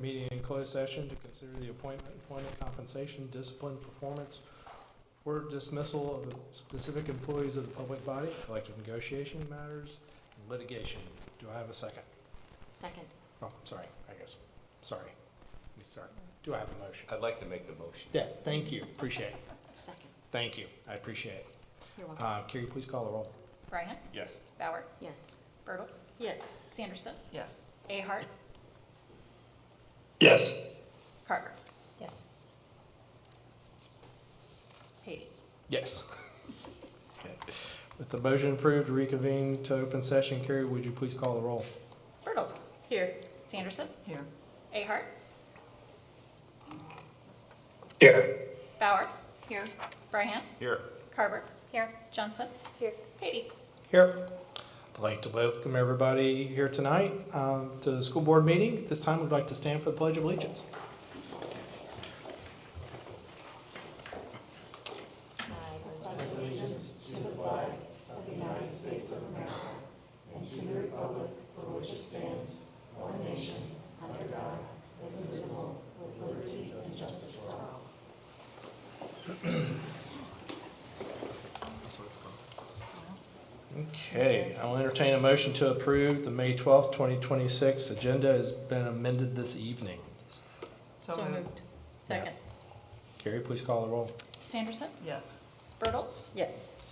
Meeting in closed session to consider the appointment, employment, compensation, discipline, performance, or dismissal of specific employees of the public body, collective negotiation matters, and litigation. Do I have a second? Second. Oh, sorry, Sorry. Let me start. Do I have a motion? I'd like to make the motion. Yeah, thank you. Appreciate it. Second. Thank you. I appreciate it. You're welcome. Carrie, please call the roll. Bryant, Yes. Bauer, Yes. Bertles, Yes. Sanderson, Yes. Ahart, Yes. Carter. Yes. Patey. Yes. Okay. With the motion approved to reconvene to open session, Carrie, would you please call the roll? Bertles. Here. Sanderson, Here. Ahart, Here. Bauer, Here. Bryant, Here. Carver. Here. Johnson. Here. Patey. Here. I'd like to welcome everybody here tonight to the school board meeting. At this time, we'd like to stand for the Pledge of Allegiance. Okay, I'll entertain a motion to approve the May 12th, 2026 agenda has been amended this evening. So moved. Second. Carrie, please call the roll. Sanderson, Yes. Bertles, Yes.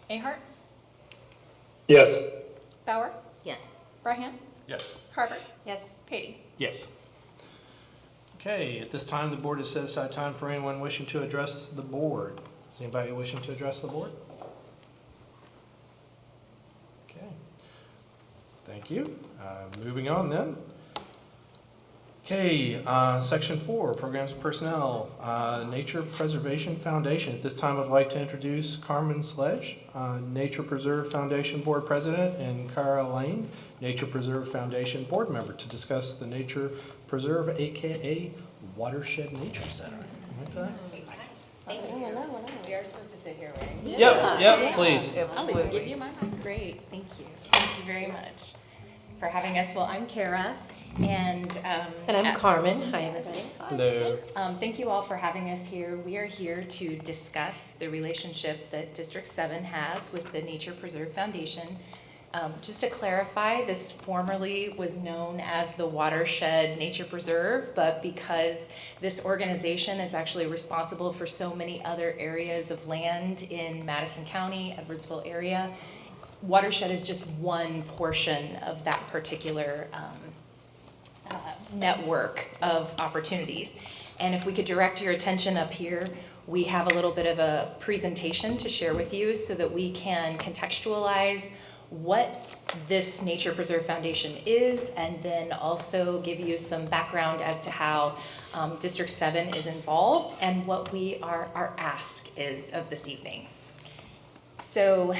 Ahart, Yes. Bauer, Yes. Bryant, Yes. Carver, Yes. Patey. Yes. Okay, at this time, the board has set aside time for anyone wishing to address the board. Is anybody wishing to address the board? Okay. Thank you. Moving on then. Okay, section 4, programs and personnel, Nature Preservation Foundation. At this time, I'd like to introduce Carmen Sledge, Nature Preserve Foundation Board President, and Cara Lane, Nature Preserve Foundation Board Member, to discuss the Nature Preserve, AKA Watershed Nature Center. We are supposed to sit here, right? Yep, please. I'll even give you my mic. Great, thank you. Thank you very much for having us. Well, I'm Kara, and I'm Carmen. Hi, everybody. Hello. thank you all for having us here. We are here to discuss the relationship that District 7 has with the Nature Preserve Foundation. Just to clarify, this formerly was known as the Watershed Nature Preserve, but because this organization is actually responsible for so many other areas of land in Madison County, Edwardsville area, Watershed is just one portion of that particular network of opportunities. And if we could direct your attention up here, we have a little bit of a presentation to share with you so that we can contextualize what this Nature Preserve Foundation is, and then also give you some background as to how District 7 is involved and what our ask is of this evening. So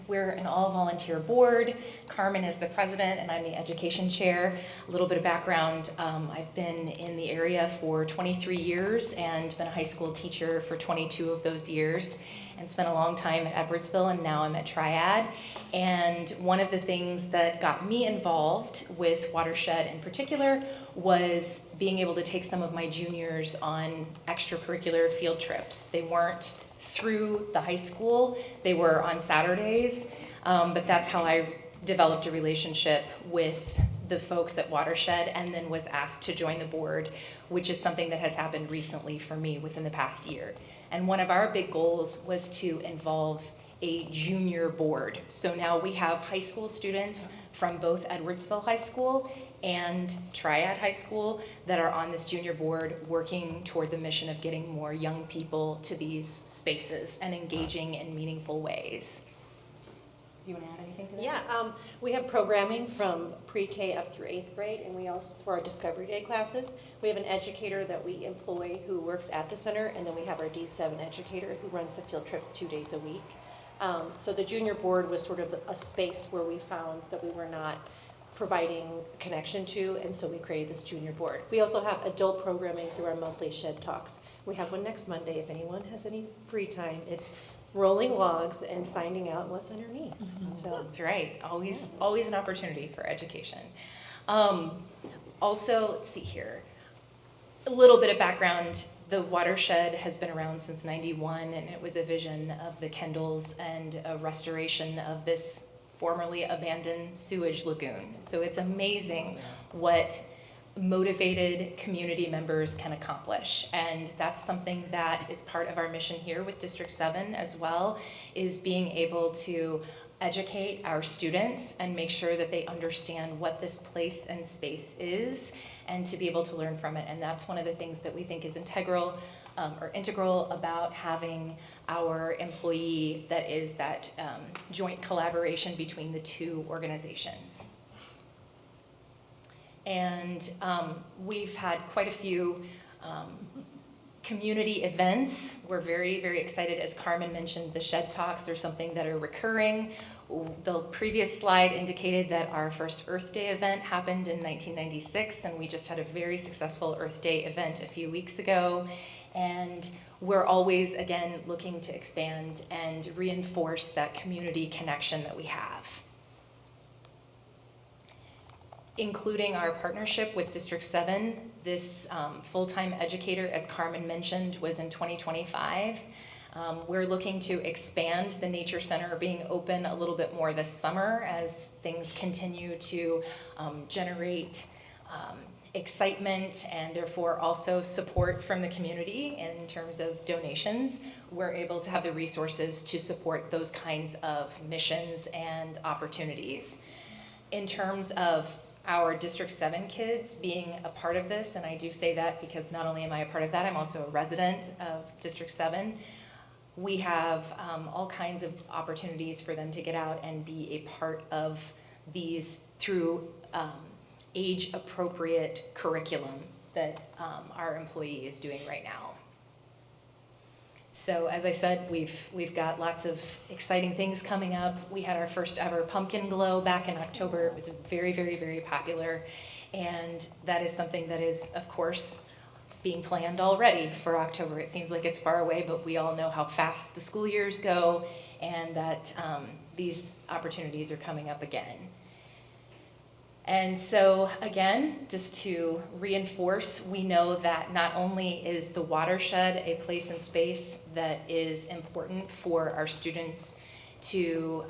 we're an all-volunteer board. Carmen is the president and I'm the education chair. A little bit of background, I've been in the area for 23 years and been a high school teacher for 22 of those years, and spent a long time at Edwardsville, and now I'm at Triad. And one of the things that got me involved with Watershed in particular was being able to take some of my juniors on extracurricular field trips. They weren't through the high school, they were on Saturdays, but that's how I developed a relationship with the folks at Watershed, and then was asked to join the board, which is something that has happened recently for me within the past year. And one of our big goals was to involve a junior board. So now we have high school students from both Edwardsville High School and Triad High School that are on this junior board, working toward the mission of getting more young people to these spaces and engaging in meaningful ways. Do you want to add anything to that? Yeah, we have programming from pre-K up through 8th grade, and we also, for our Discovery Day classes, we have an educator that we employ who works at the center, and then we have our D7 educator who runs the field trips 2 days a week. So the junior board was sort of a space where we found that we were not providing connection to, and so we created this junior board. We also have adult programming through our monthly Shed Talks. We have one next Monday if anyone has any free time. It's rolling logs and finding out what's underneath. So that's right. Always an opportunity for education. Also, let's see here, a little bit of background. The watershed has been around since '91, and it was a vision of the Kendalls and a restoration of this formerly abandoned sewage lagoon. So it's amazing what motivated community members can accomplish. And that's something that is part of our mission here with District 7 as well, is being able to educate our students and make sure that they understand what this place and space is and to be able to learn from it. And that's one of the things that we think is integral about having our employee that is that joint collaboration between the two organizations. And we've had quite a few community events. We're very, very excited. As Carmen mentioned, the Shed Talks are something that are recurring. The previous slide indicated that our first Earth Day event happened in 1996, and we just had a very successful Earth Day event a few weeks ago. And we're always, again, looking to expand and reinforce that community connection that we have. Including our partnership with District 7, this full-time educator, as Carmen mentioned, was in 2025. We're looking to expand the Nature Center being open a little bit more this summer as things continue to generate excitement and therefore also support from the community in terms of donations. We're able to have the resources to support those kinds of missions and opportunities. In terms of our District 7 kids being a part of this, and I do say that because not only am I a part of that, I'm also a resident of District 7. We have all kinds of opportunities for them to get out and be a part of these through age-appropriate curriculum that our employee is doing right now. So as I said, we've got lots of exciting things coming up. We had our first ever pumpkin glow back in October. It was very, very, very popular. And that is something that is, of course, being planned already for October. It seems like it's far away, but we all know how fast the school years go and that these opportunities are coming up again. And so again, just to reinforce, we know that not only is the watershed a place and space that is important for our students to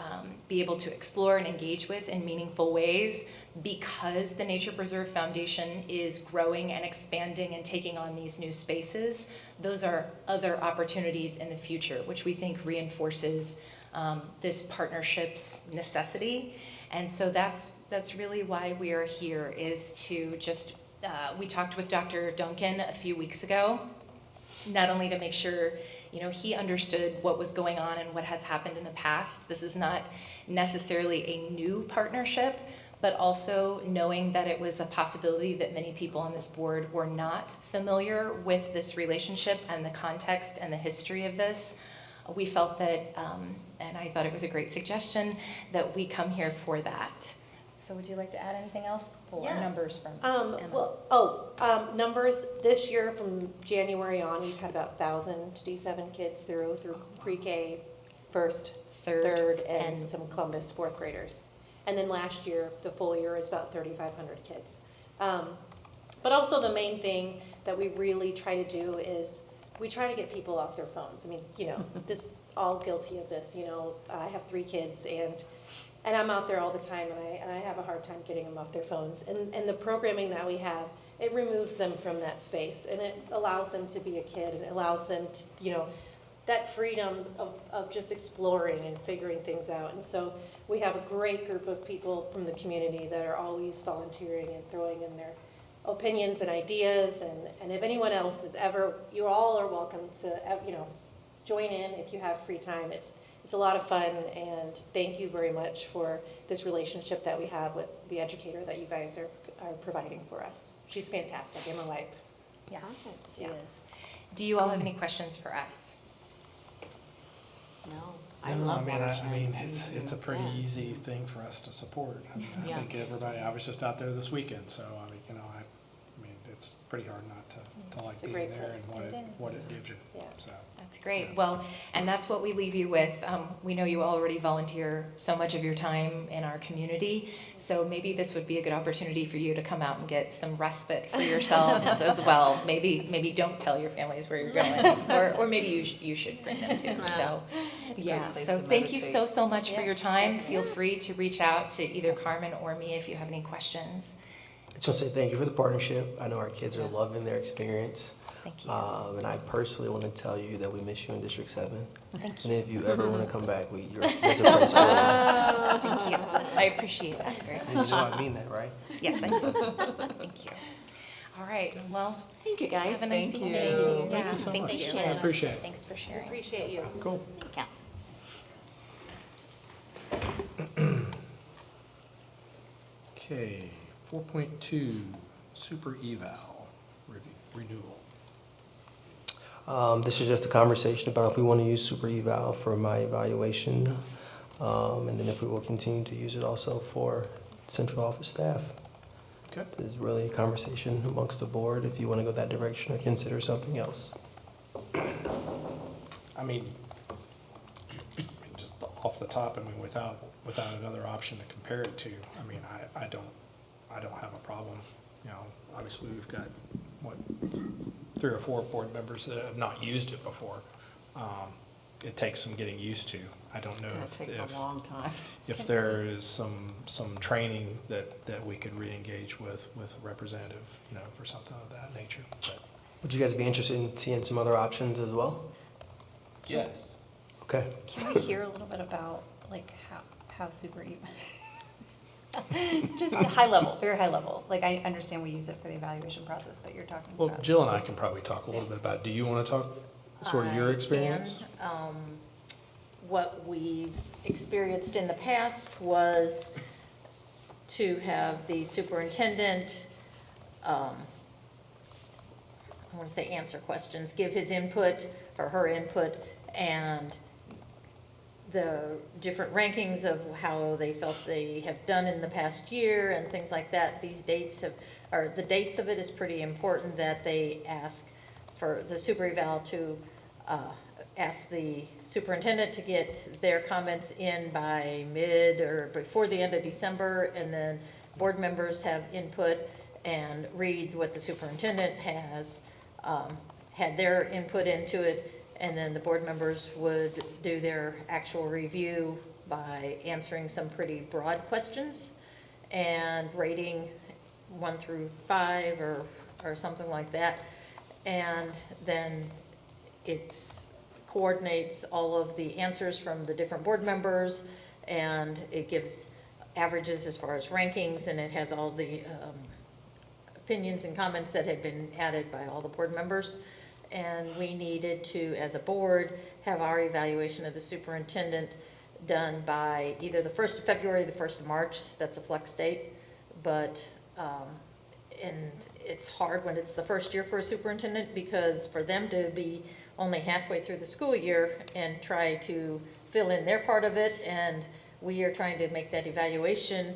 be able to explore and engage with in meaningful ways, because the Nature Preserve Foundation is growing and expanding and taking on these new spaces, those are other opportunities in the future, which we think reinforces this partnership's necessity. And so that's really why we are here, is to just, we talked with Dr. Duncan a few weeks ago, not only to make sure, you know, he understood what was going on and what has happened in the past. This is not necessarily a new partnership, but also knowing that it was a possibility that many people on this board were not familiar with this relationship and the context and the history of this. We felt that, and I thought it was a great suggestion, that we come here for that. So would you like to add anything else or Yeah. numbers from Emma? Numbers this year from January on, we've had about 1,000 D7 kids through pre-K, first, third, and some Columbus fourth graders. And then last year, the full year is about 3,500 kids. But also the main thing that we really try to do is we try to get people off their phones. I mean, you know, this all guilty of this. You know, I have 3 kids and I'm out there all the time, and I have a hard time getting them off their phones. And the programming that we have, it removes them from that space, and it allows them to be a kid, and it allows them to, you know, that freedom of just exploring and figuring things out. And so we have a great group of people from the community that are always volunteering and throwing in their opinions and ideas. And if anyone else is ever, you all are welcome to, you know, join in if you have free time. It's a lot of fun, and thank you very much for this relationship that we have with the educator that you guys are providing for us. She's fantastic, Emma Wipe. Yeah, she Yeah. is. Do you all have any questions for us? No, I I love mean, watershed. I mean, it's a pretty Yeah. easy thing for us to support. I mean, I Yeah. think everybody, I was just out there this weekend, so I mean, you know, I mean, it's pretty hard not to like It's a being great there place. and what it gives you, Yeah. so. That's great. Well, and that's what we leave you with. We know you already volunteer so much of your time in our community, so maybe this would be a good opportunity for you to come out and get some respite for yourselves as well. Maybe don't tell your families where you're going, or maybe you should bring them too. So, yeah. place So to thank you meditate. so much for Yeah. your time. Feel free to reach out to either Carmen or me if you have any questions. I just want to say thank you for the partnership. I know our kids are loving their experience. Thank you. And I personally want to tell you that we miss you in District 7. Thank And you. if you ever want to come back, there's a place for you. Thank you. I appreciate that. Very You much. know I mean that, right? Yes, I do. Thank you. All right. Well, Thank you, guys. have a nice Thank you. evening. Thank Yeah, you so thank much. you. I appreciate it. Thanks for sharing. Appreciate you. Cool. Yeah. Okay, 4.2, super eval renewal. This is just a conversation about if we want to use Super Eval for my evaluation, and then if we will continue to use it also for central office staff. Okay. This is really a conversation amongst the board if you want to go that direction or consider something else. I mean, just off the top, I mean, without another option to compare it to, I mean, I don't have a problem. You know, obviously we've got, what, 3 or 4 board members that have not used it before. It takes some getting used to. I don't know It takes a long time. if there is some training that we could re-engage with a representative, you know, for something of that nature. But Would you guys be interested in seeing some other options as well? yes. Okay. Can we hear a little bit about, like, how super Just high level, very high level. Like, I understand we use it for the evaluation process, but you're talking Well, about. Jill and I can probably talk a little bit about it. Do you want to talk sort of your experience? What we've experienced in the past was to have the superintendent, I want to say answer questions, give his input or her input, and the different rankings of how they felt they have done in the past year and things like that. These dates or the dates of it is pretty important, that they ask for the super eval to ask the superintendent to get their comments in by mid or before the end of December, and then board members have input and read what the superintendent has had their input into it, and then the board members would do their actual review by answering some pretty broad questions and rating 1 through 5 or something like that. And then it's coordinates all of the answers from the different board members, and it gives averages as far as rankings, and it has all the opinions and comments that had been added by all the board members. And we needed to, as a board, have our evaluation of the superintendent done by either the 1st of February or the 1st of March. That's a flex date. But, and it's hard when it's the first year for a superintendent, because for them to be only halfway through the school year and try to fill in their part of it, and we are trying to make that evaluation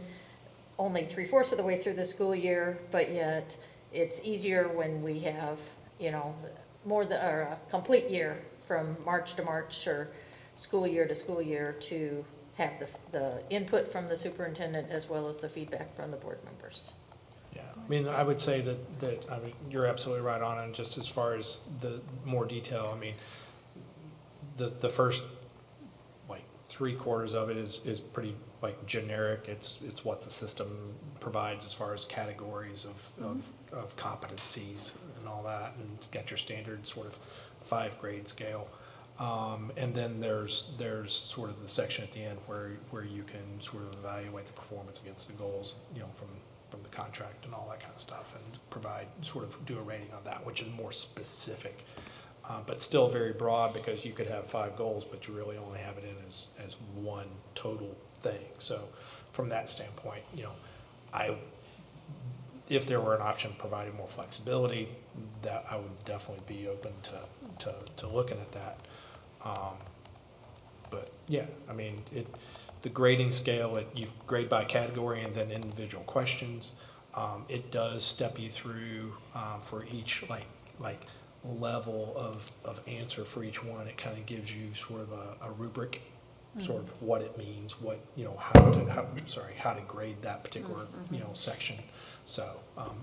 only 3/4 of the way through the school year, but yet it's easier when we have, you know, more than, or a complete year from March to March or school year to school year, to have the input from the superintendent as well as the feedback from the board members. Yeah, I mean, I would say that, I mean, you're absolutely right on, and just as far as the more detail, I mean, the first, like, 3/4 of it is pretty, like, generic. It's what the system provides as far as categories of competencies and all that, and it's got your standard sort of 5-grade scale. And then there's sort of the section at the end where you can sort of evaluate the performance against the goals, you know, from the contract and all that kind of stuff, and do a rating on that, which is more specific, but still very broad, because you could have 5 goals, but you really only have it in as one total thing. So from that standpoint, you know, if there were an option providing more flexibility, that I would definitely be open to looking at that. But yeah, I mean, the grading scale, you grade by category and then individual questions. It does step you through for each like level of answer for each one. It kind of gives you sort of a rubric, sort of what it means, what, you know, how to grade that particular, you know, section. So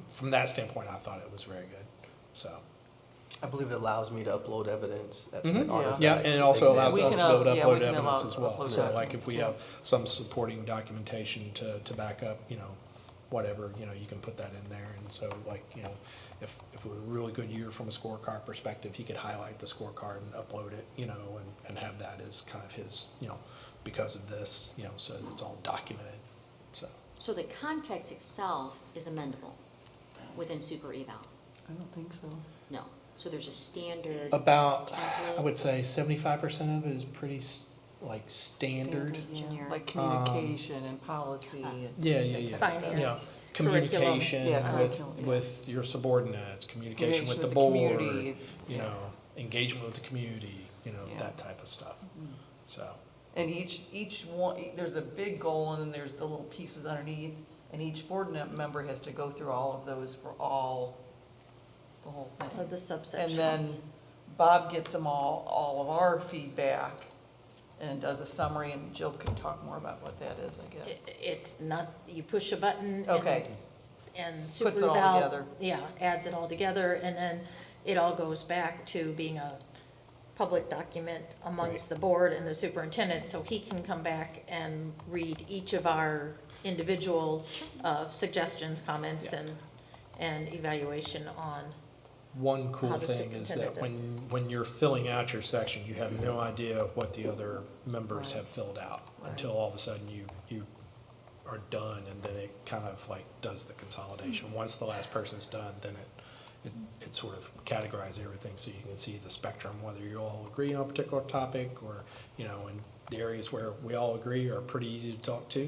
from that standpoint, I thought it was very good. So. I believe it allows me to upload evidence at Mhm. the artifacts. Yeah, and it also allows We us to can be able to yeah, we upload can evidence allow- as well. upload So that. like if we Yeah. have some supporting documentation to back up, you know, whatever, you know, you can put that in there. And so like, you know, if it was a really good year from a scorecard perspective, he could highlight the scorecard and upload it, you know, and have that as kind of his, you know, because of this, you know, so it's all documented, so. So the context itself is amendable within super eval? I don't think so. No. So there's a standard About, I template? would say 75% of it is pretty like standard. Yeah. Generic. Like communication and policy and. Yeah, yeah, yeah. Finance, Communication Yeah, with, curriculum, yeah. with your subordinates, communication with the community, board, you yeah. know, engagement with the community, you know, Yeah. that type of stuff. So, And each one, there's a big goal and then there's the little pieces underneath. And each board member has to go through all of those for the whole thing. Of the subsections. And then Bob gets them all of our feedback and does a summary, and Jill can talk more about what that is, I guess. It's not, you push a button. Okay, And super Puts it all eval, together. yeah, adds it all together, and then it all goes back to being a public document amongst the board and the superintendent, so he can come back and read each of our individual suggestions, comments, Yeah. and evaluation on. one cool How the thing is that superintendent when you're filling out your section, you have no idea what the other members have filled out until all of a sudden you are done, and then it kind of like does the consolidation. Once the last person's done, then it sort of categorizes everything so you can see the spectrum, whether you all agree on a particular topic or, you know, and the areas where we all agree are pretty easy to talk to.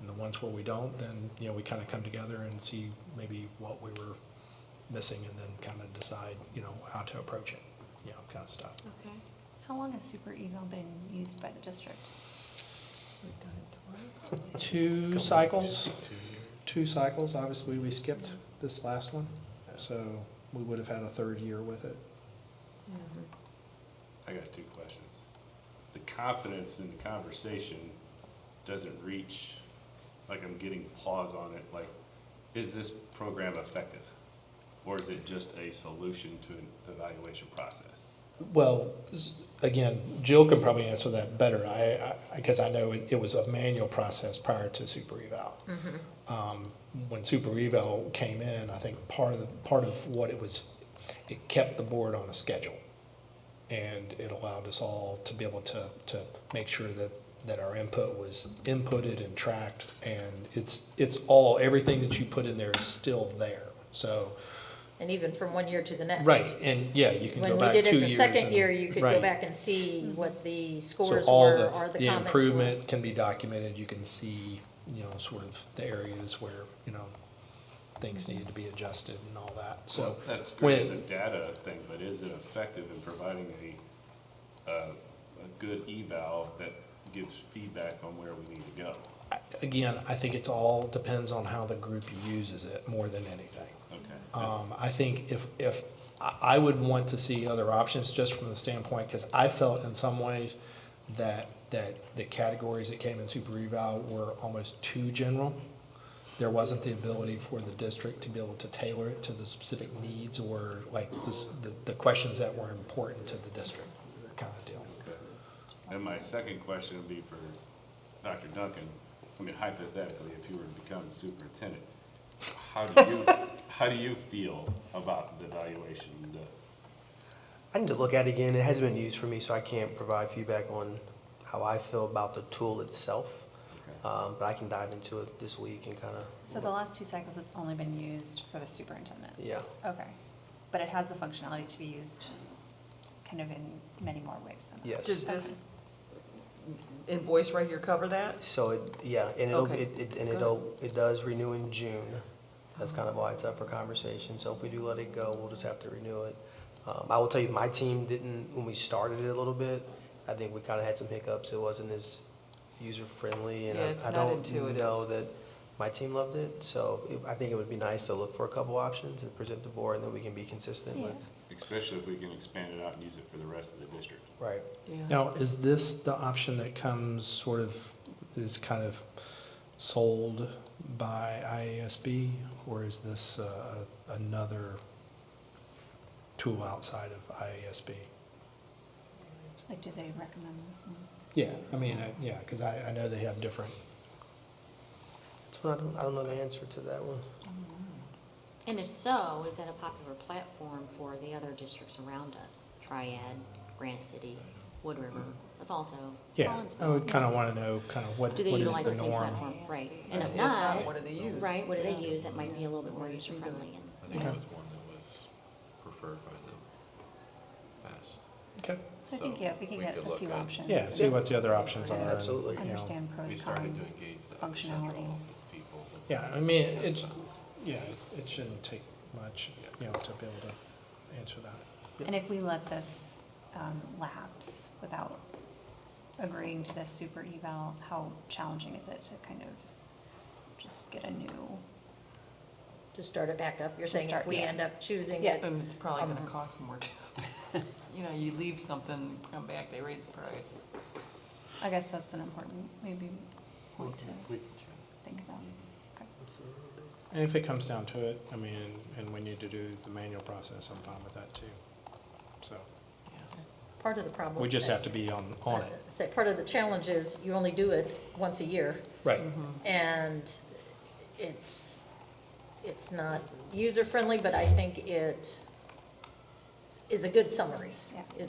And the ones where we don't, then, you know, we kind of come together and see maybe what we were missing and then kind of decide, you know, how to approach it, you know, kind of stuff. Okay. How long has super eval been used by the district? Two cycles, obviously we skipped this last one, so we would have had a third year with it. I got two questions. The confidence in the conversation doesn't reach, like I'm getting pause on it, like, is this program effective? Or is it just a solution to an evaluation process? Well, again, Jill can probably answer that better. Because I know it was a manual process prior to super eval. When super eval came in, I think part of what it was, it kept the board on a schedule. And it allowed us all to be able to make sure that our input was inputted and tracked. And it's all, everything that you put in there is still there. So. And even from one year to the next. Right, and yeah, you can go back 2 years. When we did it the second and- year, you could go right. back and see what the So scores all were, or the the comments were. improvement can be documented, you can see, you know, sort of the areas where, you know, things needed to be adjusted and all that, so. That's when great as it- a data thing, but is it effective in providing a good eval that gives feedback on where we need to go? Again, I think it's all depends on how the group uses it more than anything. Okay. I think if I would want to see other options just from the standpoint, because I felt in some ways that the categories that came in super eval were almost too general. There wasn't the ability for the district to be able to tailor it to the specific needs or like the questions that were important to the district kind of deal. Okay. And my second question would be for Dr. Duncan. I mean, hypothetically, if you were to become superintendent, how do you feel about the evaluation? I need to look at it again. It hasn't been used for me, so I can't provide feedback on how I feel about the tool itself. Okay. But I can dive into it this week and kind of. So the last 2 cycles, it's only been used for the superintendent? Yeah. Okay. But it has the functionality to be used kind of in many more ways than that? Yes. Does this invoice right here cover that? So and Okay. it does renew in June. That's kind of why it's up for conversation. So if we do let it go, we'll just have to renew it. I will tell you, my team didn't, when we started it a little bit, I think we kind of had some hiccups. It wasn't as user-friendly, and Yeah, it's I not don't intuitive. know that My team loved it, so I think it would be nice to look for a couple options and present the board, and then we can be consistent with. Especially if we can expand it out and use it for the rest of the district. Right. Yeah. Now, is this the option that comes sort of, is kind of sold by IASB, or is this another tool outside of IASB? Like, do they recommend this one? Yeah, I mean, yeah, because I know they have different. That's what I don't know the answer to that one. And if so, is that a popular platform for the other districts around us? Triad, Granite City, Wood River, Adalto, Yeah, I Collinsville? would kind of want to know kind of what Do they is utilize the the same norm. platform? Right. And If if not, not, what do they use? right, what do they use that might be a little bit more user-friendly? I And, think you it know, was one that was preferred by them. Pass. Okay. So I think, So yeah, if we can we get could a look few at- options. Yeah, see what the other options are. and, Absolutely. you know. Understand We pros, started cons, to engage the other central functionalities. office people. Yeah, I mean, it's, yeah, it shouldn't take much, you know, to be able to answer that. And if we let this lapse without agreeing to this super eval, how challenging is it to kind of just get a new? To start it back up, you're To saying if start, we yeah. end up choosing Yeah. it, And it's probably gonna Um, cost more too. You know, you leave something, come back, they raise the price. I guess that's an important, maybe, point to We- think about. Okay. And if it comes down to it, I mean, and we need to do the manual process, I'm fine with that too. So, part of the problem. we just have to be on it. Say, part of the challenge is you only do it once a year, Right. and it's not user-friendly, but I think it is a good summary. Yeah.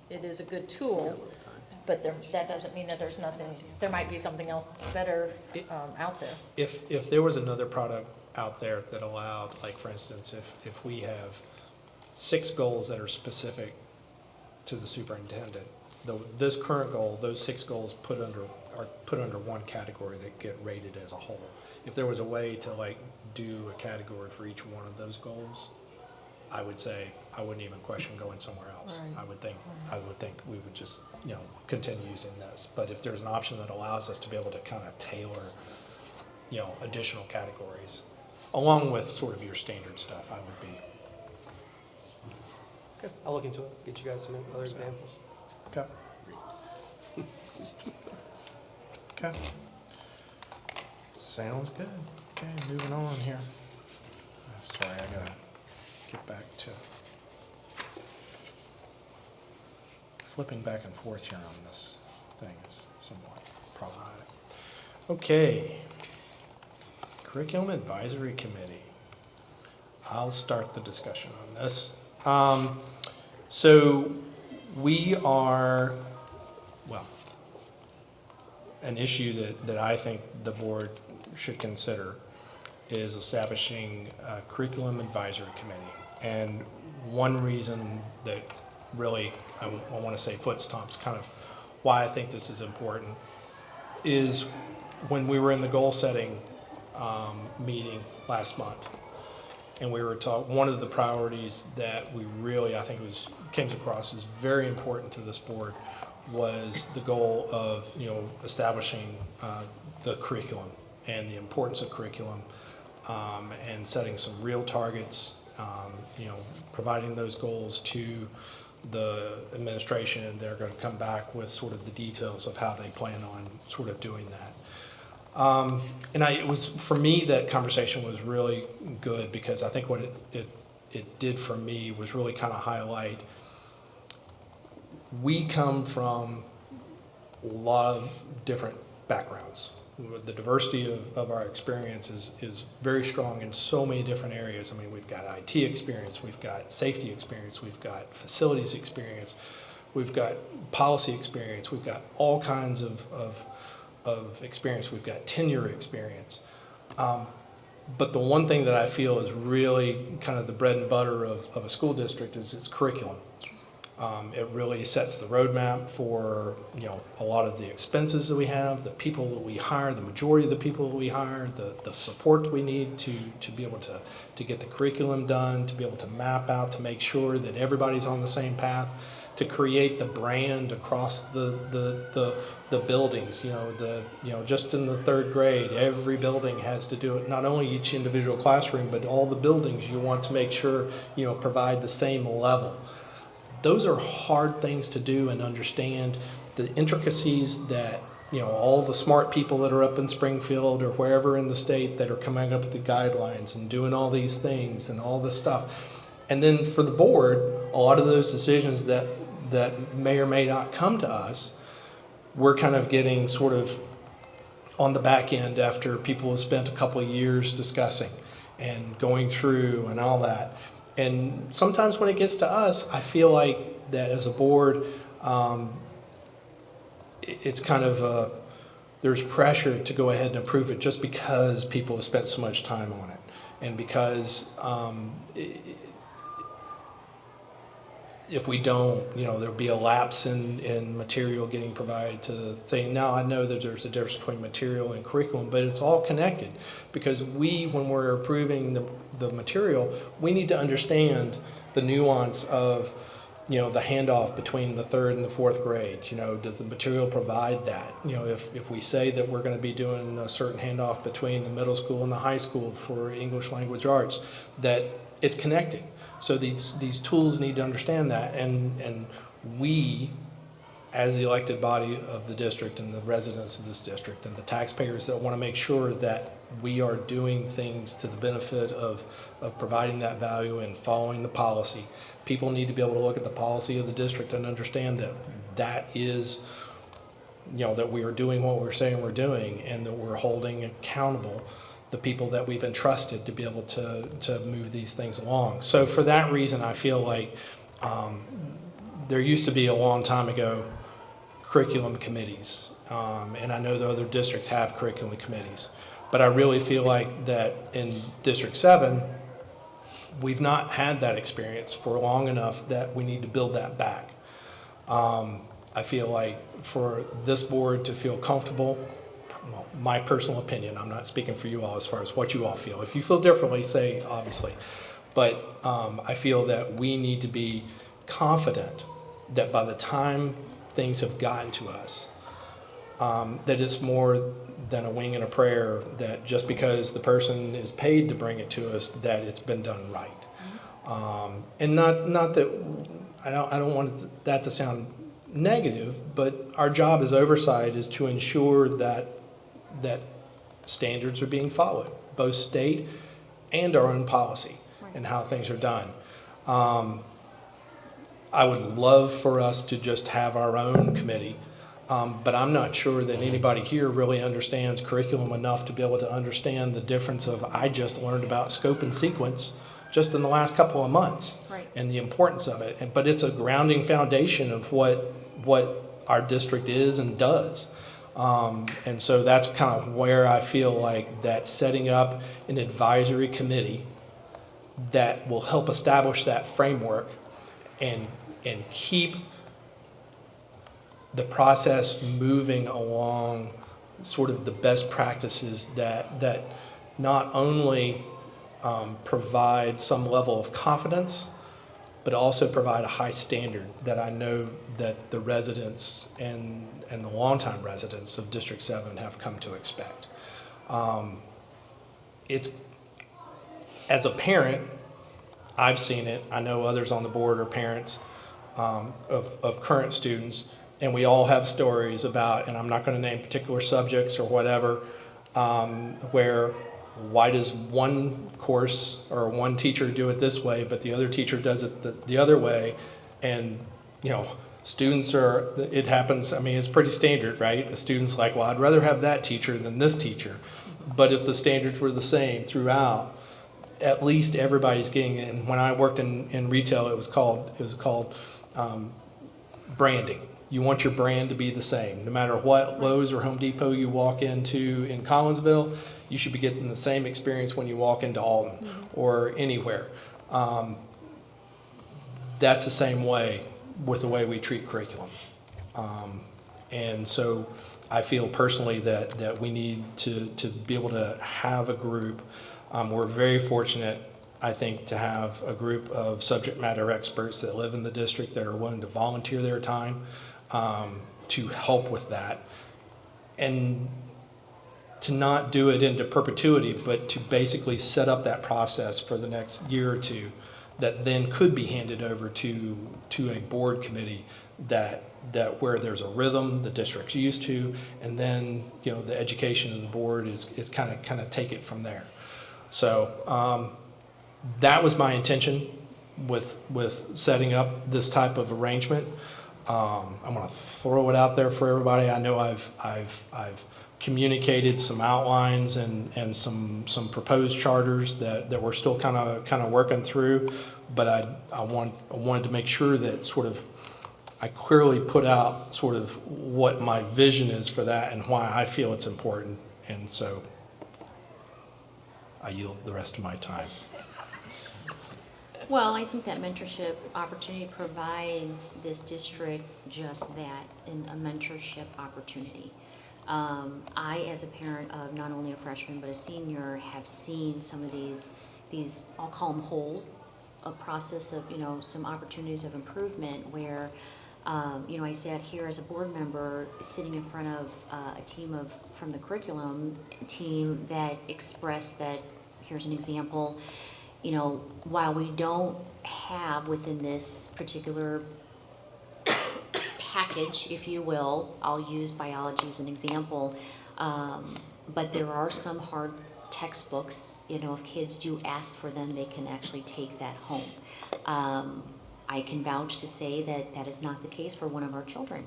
It is a good tool, but that doesn't mean that there's nothing, there might be something else better out there. If there was another product out there that allowed, like, for instance, if we have 6 goals that are specific to the superintendent, this current goal, those 6 goals are put under one category that get rated as a whole. If there was a way to, like, do a category for each one of those goals, I would say I wouldn't even question going somewhere else. Right. I would think we would just, you know, continue using this. But if there's an option that allows us to be able to kind of tailor, you know, additional categories, along with sort of your standard stuff, I would be. Okay, I'll look into it, get you guys some other examples. Okay. Okay. Sounds good. Okay, moving on here. Sorry, I gotta get back to flipping back and forth here on this thing is somewhat problematic. Okay. Curriculum Advisory Committee. I'll start the discussion on this. So we are, well, an issue that I think the board should consider is establishing a curriculum advisory committee. And one reason that really, I want to say foot stomps kind of why I think this is important is when we were in the goal setting meeting last month, and we were talking, one of the priorities that we really, I think came across as very important to this board was the goal of, you know, establishing the curriculum and the importance of curriculum, and setting some real targets, you know, providing those goals to the administration, and they're going to come back with sort of the details of how they plan on sort of doing that. And it was, for me, that conversation was really good because I think what it did for me was really kind of highlight, we come from a lot of different backgrounds. The diversity of our experience is very strong in so many different areas. I mean, we've got IT experience, we've got safety experience, we've got facilities experience, we've got policy experience, we've got all kinds of experience, we've got tenure experience. But the one thing that I feel is really kind of the bread and butter of a school district is its curriculum. It really sets the roadmap for, you know, a lot of the expenses that we have, the people that we hire, the majority of the people that we hire, the support we need to be able to get the curriculum done, to be able to map out, to make sure that everybody's on the same path. to create the brand across the buildings. Just in the third grade, every building has to do it, not only each individual classroom, but all the buildings you want to make sure, provide the same level. Those are hard things to do and understand the intricacies that, all the smart people that are up in Springfield or wherever in the state that are coming up with the guidelines and doing all these things and all this stuff. And then for the board, a lot of those decisions that may or may not come to us, we're kind of getting sort of on the back end after people have spent a couple of years discussing and going through and all that. And sometimes when it gets to us, I feel like that as a board, it's kind of, there's pressure to go ahead and approve it just because people have spent so much time on it. And because if we don't, there'll be a lapse in material getting provided to the thing. Now, I know that there's a difference between material and curriculum, but it's all connected. Because when we're approving the material, we need to understand the nuance of, the handoff between the third and the fourth grade. Does the material provide that? If we say that we're going to be doing a certain handoff between the middle school and the high school for English language arts, that it's connected. So these tools need to understand that, and we, as the elected body of the district and the residents of this district and the taxpayers that want to make sure that we are doing things to the benefit of providing that value and following the policy. People need to be able to look at the policy of the district and understand that is, that we are doing what we're saying we're doing, and that we're holding accountable the people that we've entrusted to be able to move these things along. So for that reason, I feel like there used to be a long time ago curriculum committees, and I know the other districts have curriculum committees, but I really feel like that in District 7, we've not had that experience for long enough that we need to build that back. I feel like for this board to feel comfortable, well, my personal opinion, I'm not speaking for you all as far as what you all feel. If you feel differently, say obviously. But I feel that we need to be confident that by the time things have gotten to us, that it's more than a wing and a prayer, that just because the person is paid to bring it to us, that it's been done right. And not that, I don't want that to sound negative, but our job as oversight is to ensure that standards are being followed, both state and our own policy and how things are done. I would love for us to just have our own committee, but I'm not sure that anybody here really understands curriculum enough to be able to understand the difference of, I just learned about scope and sequence just in the last couple of months, Right. and the importance of it. But it's a grounding foundation of what our district is and does. And so that's kind of where I feel like that setting up an advisory committee that will help establish that framework and keep the process moving along sort of the best practices that not only provide some level of confidence, but also provide a high standard that I know that the residents and the longtime residents of District 7 have come to expect. It's, as a parent, I've seen it. I know others on the board are parents of current students, and we all have stories about, and I'm not going to name particular subjects or whatever, where why does one course or one teacher do it this way, but the other teacher does it the other way? And, students it happens, I mean, it's pretty standard, right? A student's like, well, I'd rather have that teacher than this teacher. But if the standards were the same throughout, at least everybody's getting it. And when I worked in retail, it was called branding. You want your brand to be the same. No matter what Lowe's or Home Depot you walk into in Collinsville, you should be getting the same experience when you walk into Alton or anywhere. That's the same way with the way we treat curriculum. And so I feel personally that we need to be able to have a group. We're very fortunate I think to have a group of subject matter experts that live in the district that are willing to volunteer their time to help with that, and to not do it into perpetuity, but to basically set up that process for the next year or two that then could be handed over to a board committee that where there's a rhythm the district's used to, and then, you know, the education of the board is kind of take it from there. So that was my intention with setting up this type of arrangement. I'm going to throw it out there for everybody. I know I've communicated some outlines and some proposed charters that we're still kind of working through, but I wanted to make sure that sort of I clearly put out sort of what my vision is for that and why I feel it's important. And so I yield the rest of my time. Well, I think that mentorship opportunity provides this district just that, a mentorship opportunity. I, as a parent of not only a freshman but a senior, have seen some of these I'll call them holes, a process of, you know, some opportunities of improvement where, you know, I sat here as a board member sitting in front of a team from the curriculum team that expressed that, here's an example, you know, while we don't have within this particular package, if you will, I'll use biology as an example, but there are some hard textbooks, you know, if kids do ask for them, they can actually take that home. I can vouch to say that that is not the case for one of our children,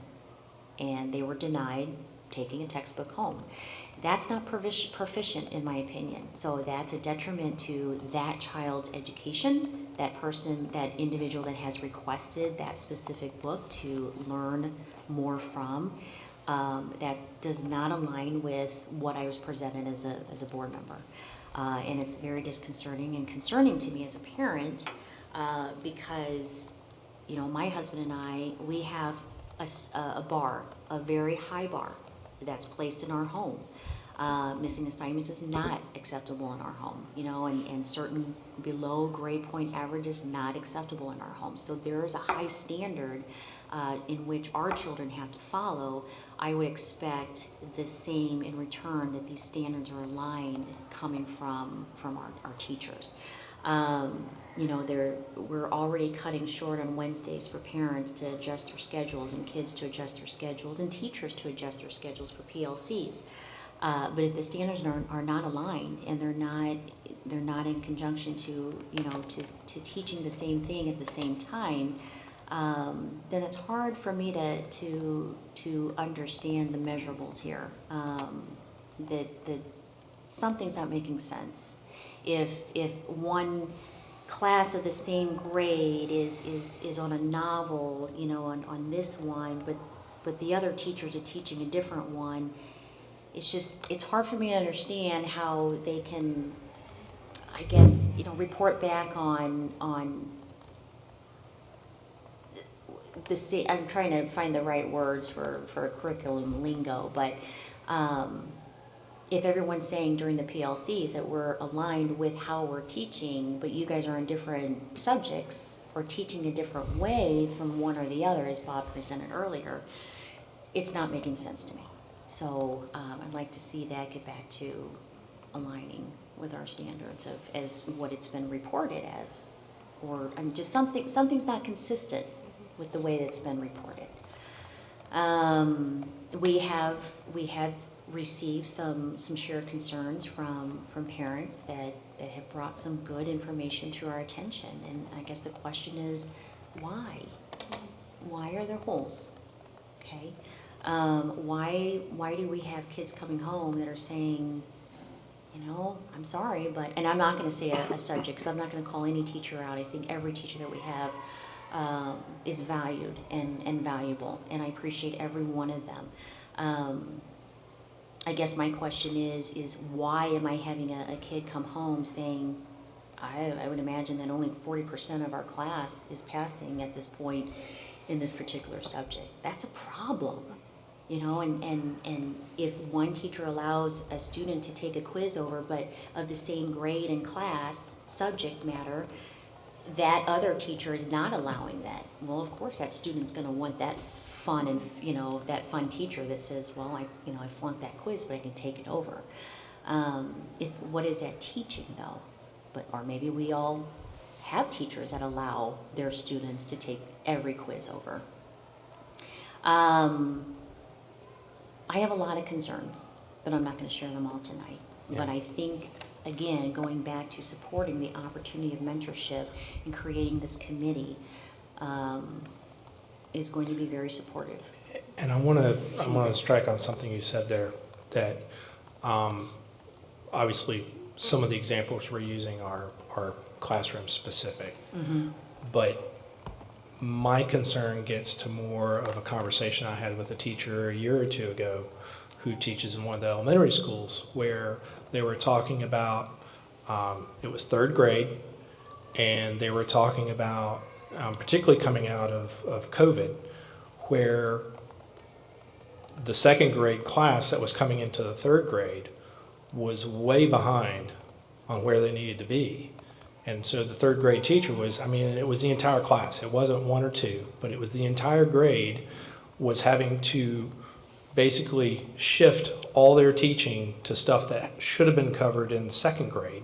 and they were denied taking a textbook home. That's not proficient in my opinion, so that's a detriment to that child's education, that person, that individual that has requested that specific book to learn more from. That does not align with what I was presented as a board member. And it's very disconcerting and concerning to me as a parent, because, you know, my husband and I, we have a bar, a very high bar that's placed in our home. Missing assignments is not acceptable in our home, you know, and certain below grade point average is not acceptable in our home. So there is a high standard in which our children have to follow. I would expect the same in return, that these standards are aligned coming from our teachers. You know, we're already cutting short on Wednesdays for parents to adjust their schedules and kids to adjust their schedules and teachers to adjust their schedules for PLCs. But if the standards are not aligned and they're not in conjunction to, you know, to teaching the same thing at the same time, then it's hard for me to understand the measurables here. That something's not making sense. If one class of the same grade is on a novel, you know, on this one, but the other teachers are teaching a different one, it's hard for me to understand how they can, I guess, you know, report back on the, I'm trying to find the right words for a curriculum lingo, but if everyone's saying during the PLCs that we're aligned with how we're teaching, but you guys are in different subjects or teaching a different way from one or the other, as Bob presented earlier, it's not making sense to me. So I'd like to see that get back to aligning with our standards as what it's been reported as, or just something's not consistent with the way that's been reported. We have received some shared concerns from parents that have brought some good information to our attention, and I guess the question is, why? Why are there holes? Okay. Why do we have kids coming home that are saying, you know, I'm sorry, but, and I'm not going to say a subject, because I'm not going to call any teacher out. I think every teacher that we have is valued and valuable, and I appreciate every one of them. I guess my question is why am I having a kid come home saying, I would imagine that only 40% of our class is passing at this point in this particular subject. That's a problem. You know, and if one teacher allows a student to take a quiz over, but of the same grade and class, subject matter, that other teacher is not allowing that, well, of course, that student's gonna want that fun and, you know, that fun teacher that says, well, I flunked that quiz, but I can take it over. What is that teaching though? Or maybe we all have teachers that allow their students to take every quiz over. I have a lot of concerns, but I'm not gonna share them all tonight. But I think, again, going back to supporting the opportunity of mentorship and creating this committee is going to be very supportive. And I want to strike on something you said there, that obviously some of the examples we're using are classroom specific. But my concern gets to more of a conversation I had with a teacher a year or two ago who teaches in one of the elementary schools, where they were talking about, it was third grade, and they were talking about, particularly coming out of COVID, where the second grade class that was coming into the third grade was way behind on where they needed to be. And so the third grade teacher was, it was the entire class. It wasn't one or two, but it was the entire grade was having to basically shift all their teaching to stuff that should have been covered in second grade.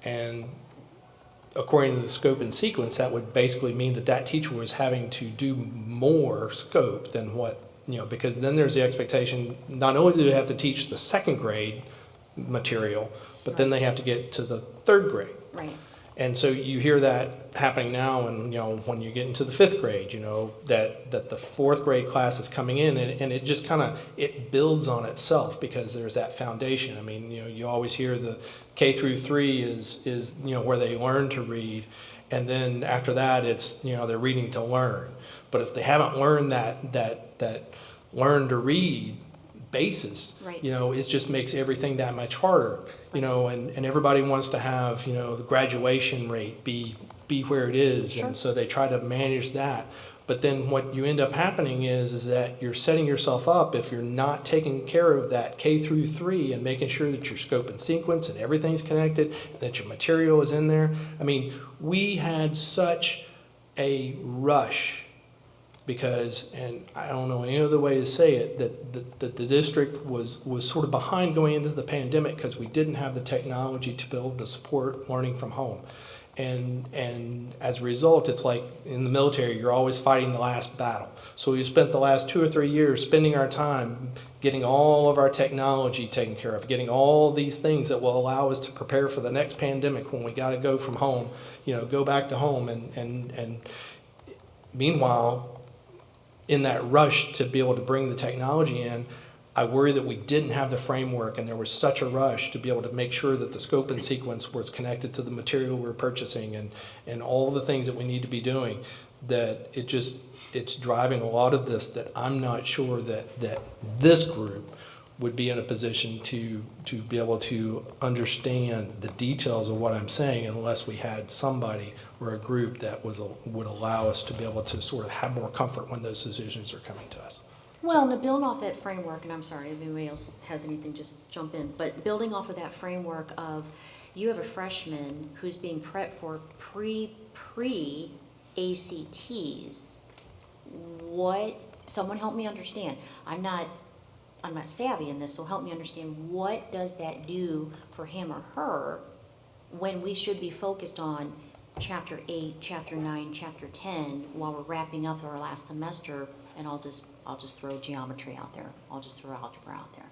And according to the scope and sequence, that would basically mean that that teacher was having to do more scope than what, because then there's the expectation, not only do they have to teach the second grade material, but then they have to get to the third grade. Right. And so you hear that happening now, and when you get into the fifth grade, that the fourth grade class is coming in, and it just it builds on itself because there's that foundation. You always hear the K through 3 is where they learn to read, and then after that it's they're reading to learn. But if they haven't learned that learn to read basis, right. It just makes everything that much harder. And everybody wants to have, the graduation rate be where it is. Sure. And so they try to manage that. But then what you end up happening is that you're setting yourself up, if you're not taking care of that K through 3 and making sure that your scope and sequence and everything's connected, and that your material is in there. We had such a rush because, and I don't know any other way to say it, that the district was sort of behind going into the pandemic because we didn't have the technology to be able to support learning from home. And as a result, it's like in the military, you're always fighting the last battle. So we spent the last 2 or 3 years spending our time getting all of our technology taken care of, getting all these things that will allow us to prepare for the next pandemic when we got to go from home, go back to home. And meanwhile, in that rush to be able to bring the technology in, I worry that we didn't have the framework, and there was such a rush to be able to make sure that the scope and sequence was connected to the material we're purchasing and all the things that we need to be doing, that it's driving a lot of this, that I'm not sure that this group would be in a position to be able to understand the details of what I'm saying unless we had somebody or a group that would allow us to be able to sort of have more comfort when those decisions are coming to us. Well, to build off that framework, and I'm sorry, if anybody else has anything, just jump in, but building off of that framework of, you have a freshman who's being prepped for pre-ACTs. Someone help me understand. I'm not savvy in this, so help me understand, what does that do for him or her when we should be focused on Chapter 8, Chapter 9, Chapter 10 while we're wrapping up our last semester, and I'll just throw geometry out there. I'll just throw algebra out there.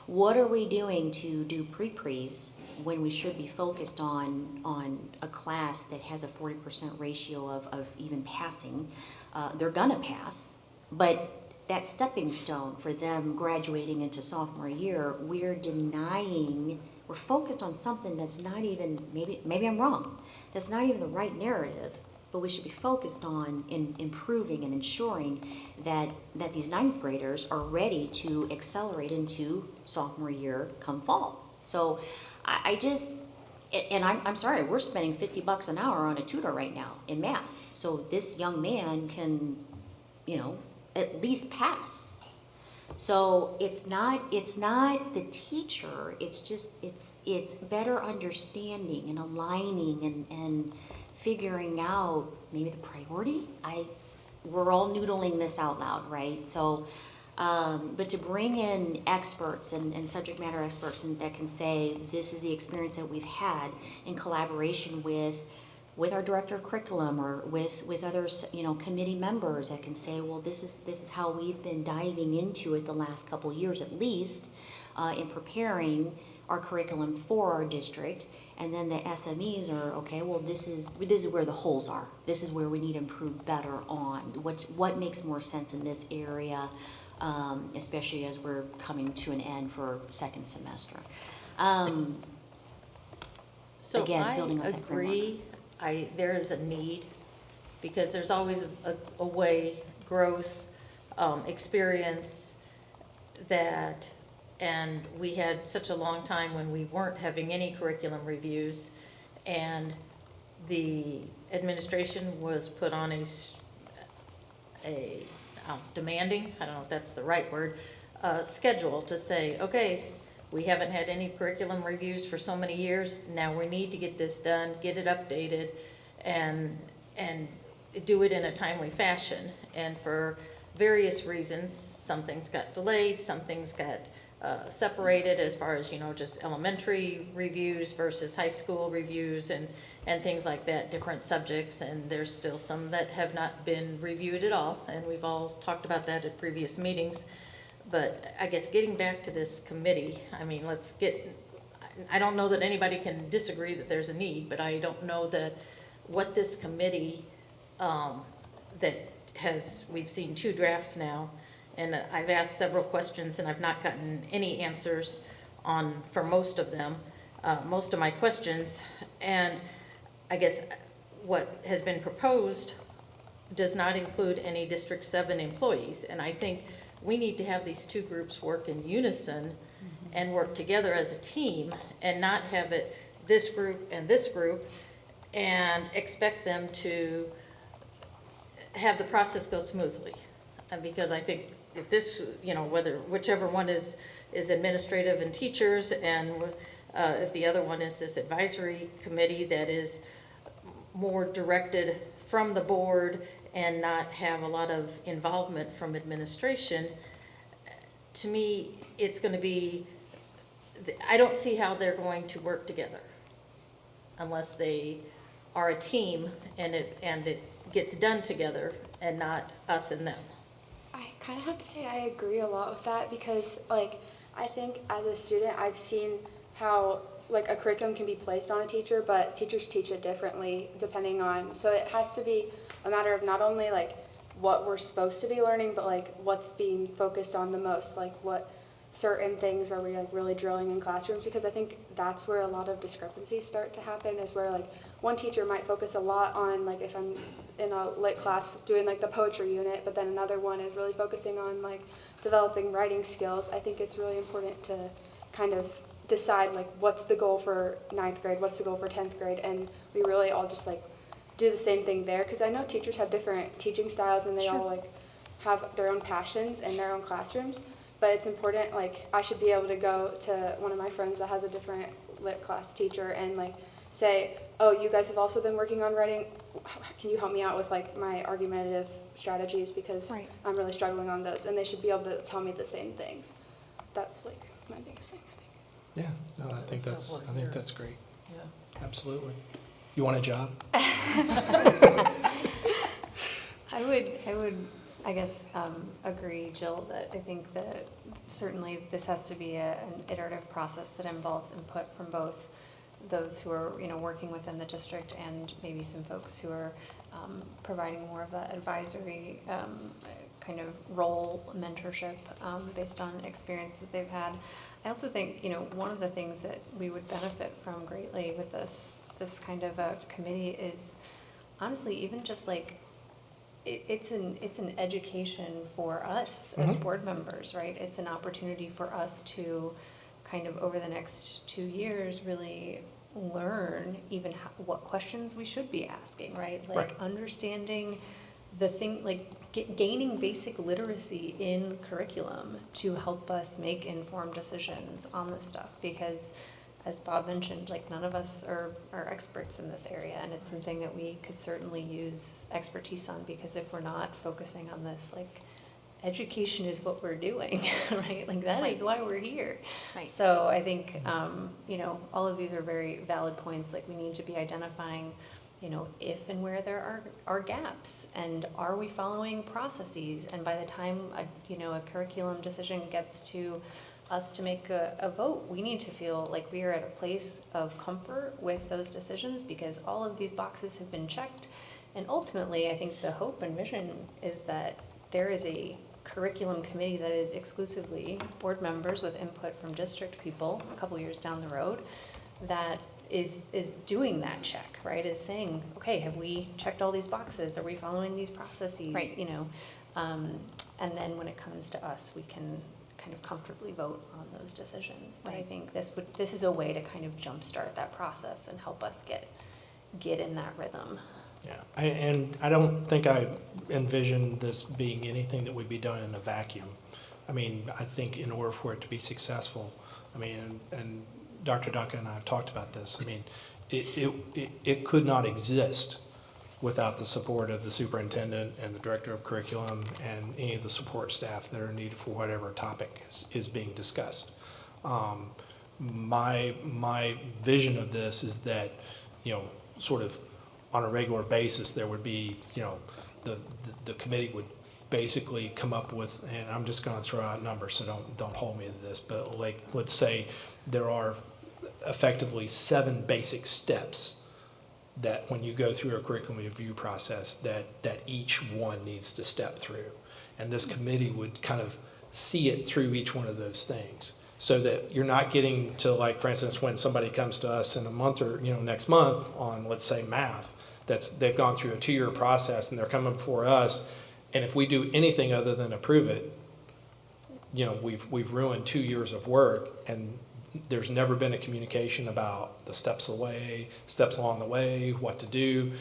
What are we doing to do pre-pre's when we should be focused on a class that has a 40% ratio of even passing? They're gonna pass, but that stepping stone for them graduating into sophomore year, we're focused on something that's not even, maybe I'm wrong, that's not even the right narrative, but we should be focused on improving and ensuring that these ninth graders are ready to accelerate into sophomore year come fall. So I'm sorry, we're spending $50 an hour on a tutor right now in math. So this young man can, at least pass. So it's not the teacher, it's better understanding and aligning and figuring out maybe the priority. We're all noodling this out loud, right? So, but to bring in experts and subject matter experts that can say, this is the experience that we've had in collaboration with our director of curriculum or with other, committee members that can say, well, this is how we've been diving into it the last couple years at least, in preparing our curriculum for our district. And then the SMEs are, okay, well, this is where the holes are. This is where we need to improve better on. What makes more sense in this area, especially as we're coming to an end for second semester. So Again, I building on that agree, there is a need, because there's always a way, growth, experience that, and we had such a long time when we weren't having any curriculum reviews, and the administration was put on a demanding, I don't know if that's the right word, schedule to say, okay, we haven't had any curriculum reviews for so many years, now we need to get this done, get it updated, and do it in a timely fashion. And for various reasons, some things got delayed, some things got separated as far as, just elementary reviews versus high school reviews and things like that, different subjects, and there's still some that have not been reviewed at all, and we've all talked about that at previous meetings. But I guess getting back to this committee, I don't know that anybody can disagree that there's a need, but I don't know that what this committee we've seen 2 drafts now, and I've asked several questions and I've not gotten any answers for most of them, most of my questions. And I guess what has been proposed does not include any District 7 employees, and I think we need to have these 2 groups work in unison and work together as a team, and not have it this group and expect them to have the process go smoothly. And because I think if this, whichever one is administrative and teachers, and if the other one is this advisory committee that is more directed from the board and not have a lot of involvement from administration, to me, it's going to be, I don't see how they're going to work together unless they are a team and it gets done together and not us and them. I kind of have to say I agree a lot with that, because I think as a student I've seen how a curriculum can be placed on a teacher, but teachers teach it differently depending on, so it has to be a matter of not only what we're supposed to be learning, but what's being focused on the most, what certain things are we really drilling in classrooms, because I think that's where a lot of discrepancies start to happen, is where one teacher might focus a lot on if I'm in a lit class doing the poetry unit, but then another one is really focusing on developing writing skills. I think it's really important to kind of decide what's the goal for 9th grade, what's the goal for 10th grade, and we really all just do the same thing there, because I know teachers have different teaching styles and they all have their own passions in their own classrooms, but it's important, I should be able to go to one of my friends that has a different lit class teacher and say, oh, you guys have also been working on writing, can you help me out with my argumentative strategies, because Right. I'm really struggling on those, and they should be able to tell me the same things. That's my biggest thing, I think. Yeah, no, I think that's great. Yeah. Absolutely. You want a job? I would, I guess, agree, Jill, that I think that certainly this has to be an iterative process that involves input from both those who are, working within the district and maybe some folks who are providing more of an advisory kind of role, mentorship, based on experience that they've had. I also think, one of the things that we would benefit from greatly with this kind of a committee is honestly even just it's an education for us as board members, right? It's an opportunity for us to kind of over the next 2 years really learn even what questions we should be asking, right? Right. Understanding the thing, like gaining basic literacy in curriculum to help us make informed decisions on this stuff. Because as Bob mentioned, like none of us are experts in this area, and it's something that we could certainly use expertise on, because if we're not focusing on this, like education is what we're doing, right? Like that is why we're here. Right. So I think, you know, all of these are very valid points. Like we need to be identifying, you know, if and where there are gaps, and are we following processes? And by the time, you know, a curriculum decision gets to us to make a vote, we need to feel like we are at a place of comfort with those decisions, because all of these boxes have been checked. And ultimately, I think the hope and vision is that there is a curriculum committee that is exclusively board members with input from district people a couple years down the road that is doing that check, right? Is saying, okay, have we checked all these boxes? Are we following these processes? Right. You know, and then when it comes to us, we can kind of comfortably vote on those decisions. But I think this is a way to kind of jumpstart that process and help us get in that rhythm. Yeah, and I don't think I envision this being anything that would be done in a vacuum. I mean, I think in order for it to be successful, I mean, and Dr. Duncan and I have talked about this, I mean, it could not exist without the support of the superintendent and the director of curriculum and any of the support staff that are needed for whatever topic is being discussed. My vision of this is that, you know, sort of on a regular basis, there would be, you know, the committee would basically come up with, and I'm just going to throw out numbers, so don't hold me to this, but like, let's say there are effectively 7 basic steps that when you go through a curriculum review process that each one needs to step through. And this committee would kind of see it through each one of those things, so that you're not getting to, like, for instance, when somebody comes to us in a month or, you know, next month on, let's say, math, they've gone through a 2-year process and they're coming before us, and if we do anything other than approve it, you know, we've ruined 2 years of work, and there's never been a communication about the steps along the way, what to do.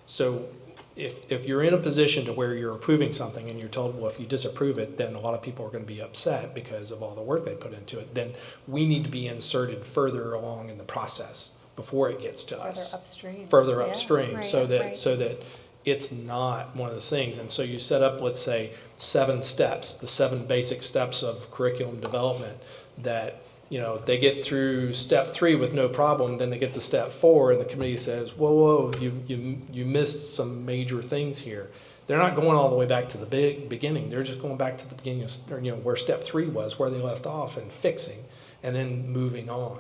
So if you're in a position to where you're approving something and you're told, well, if you disapprove it, then a lot of people are going to be upset because of all the work they put into it, then we need to be inserted further along in the process before it gets to us. Further upstream, right, so that right. so that it's not one of those things. And so you set up, let's say, 7 steps, the 7 basic steps of curriculum development that, you know, they get through step 3 with no problem, then they get to step 4 and the committee says, whoa, you missed some major things here. They're not going all the way back to the beginning. They're just going back to the beginning of, or, you know, where step 3 was, where they left off, and fixing, and then moving on.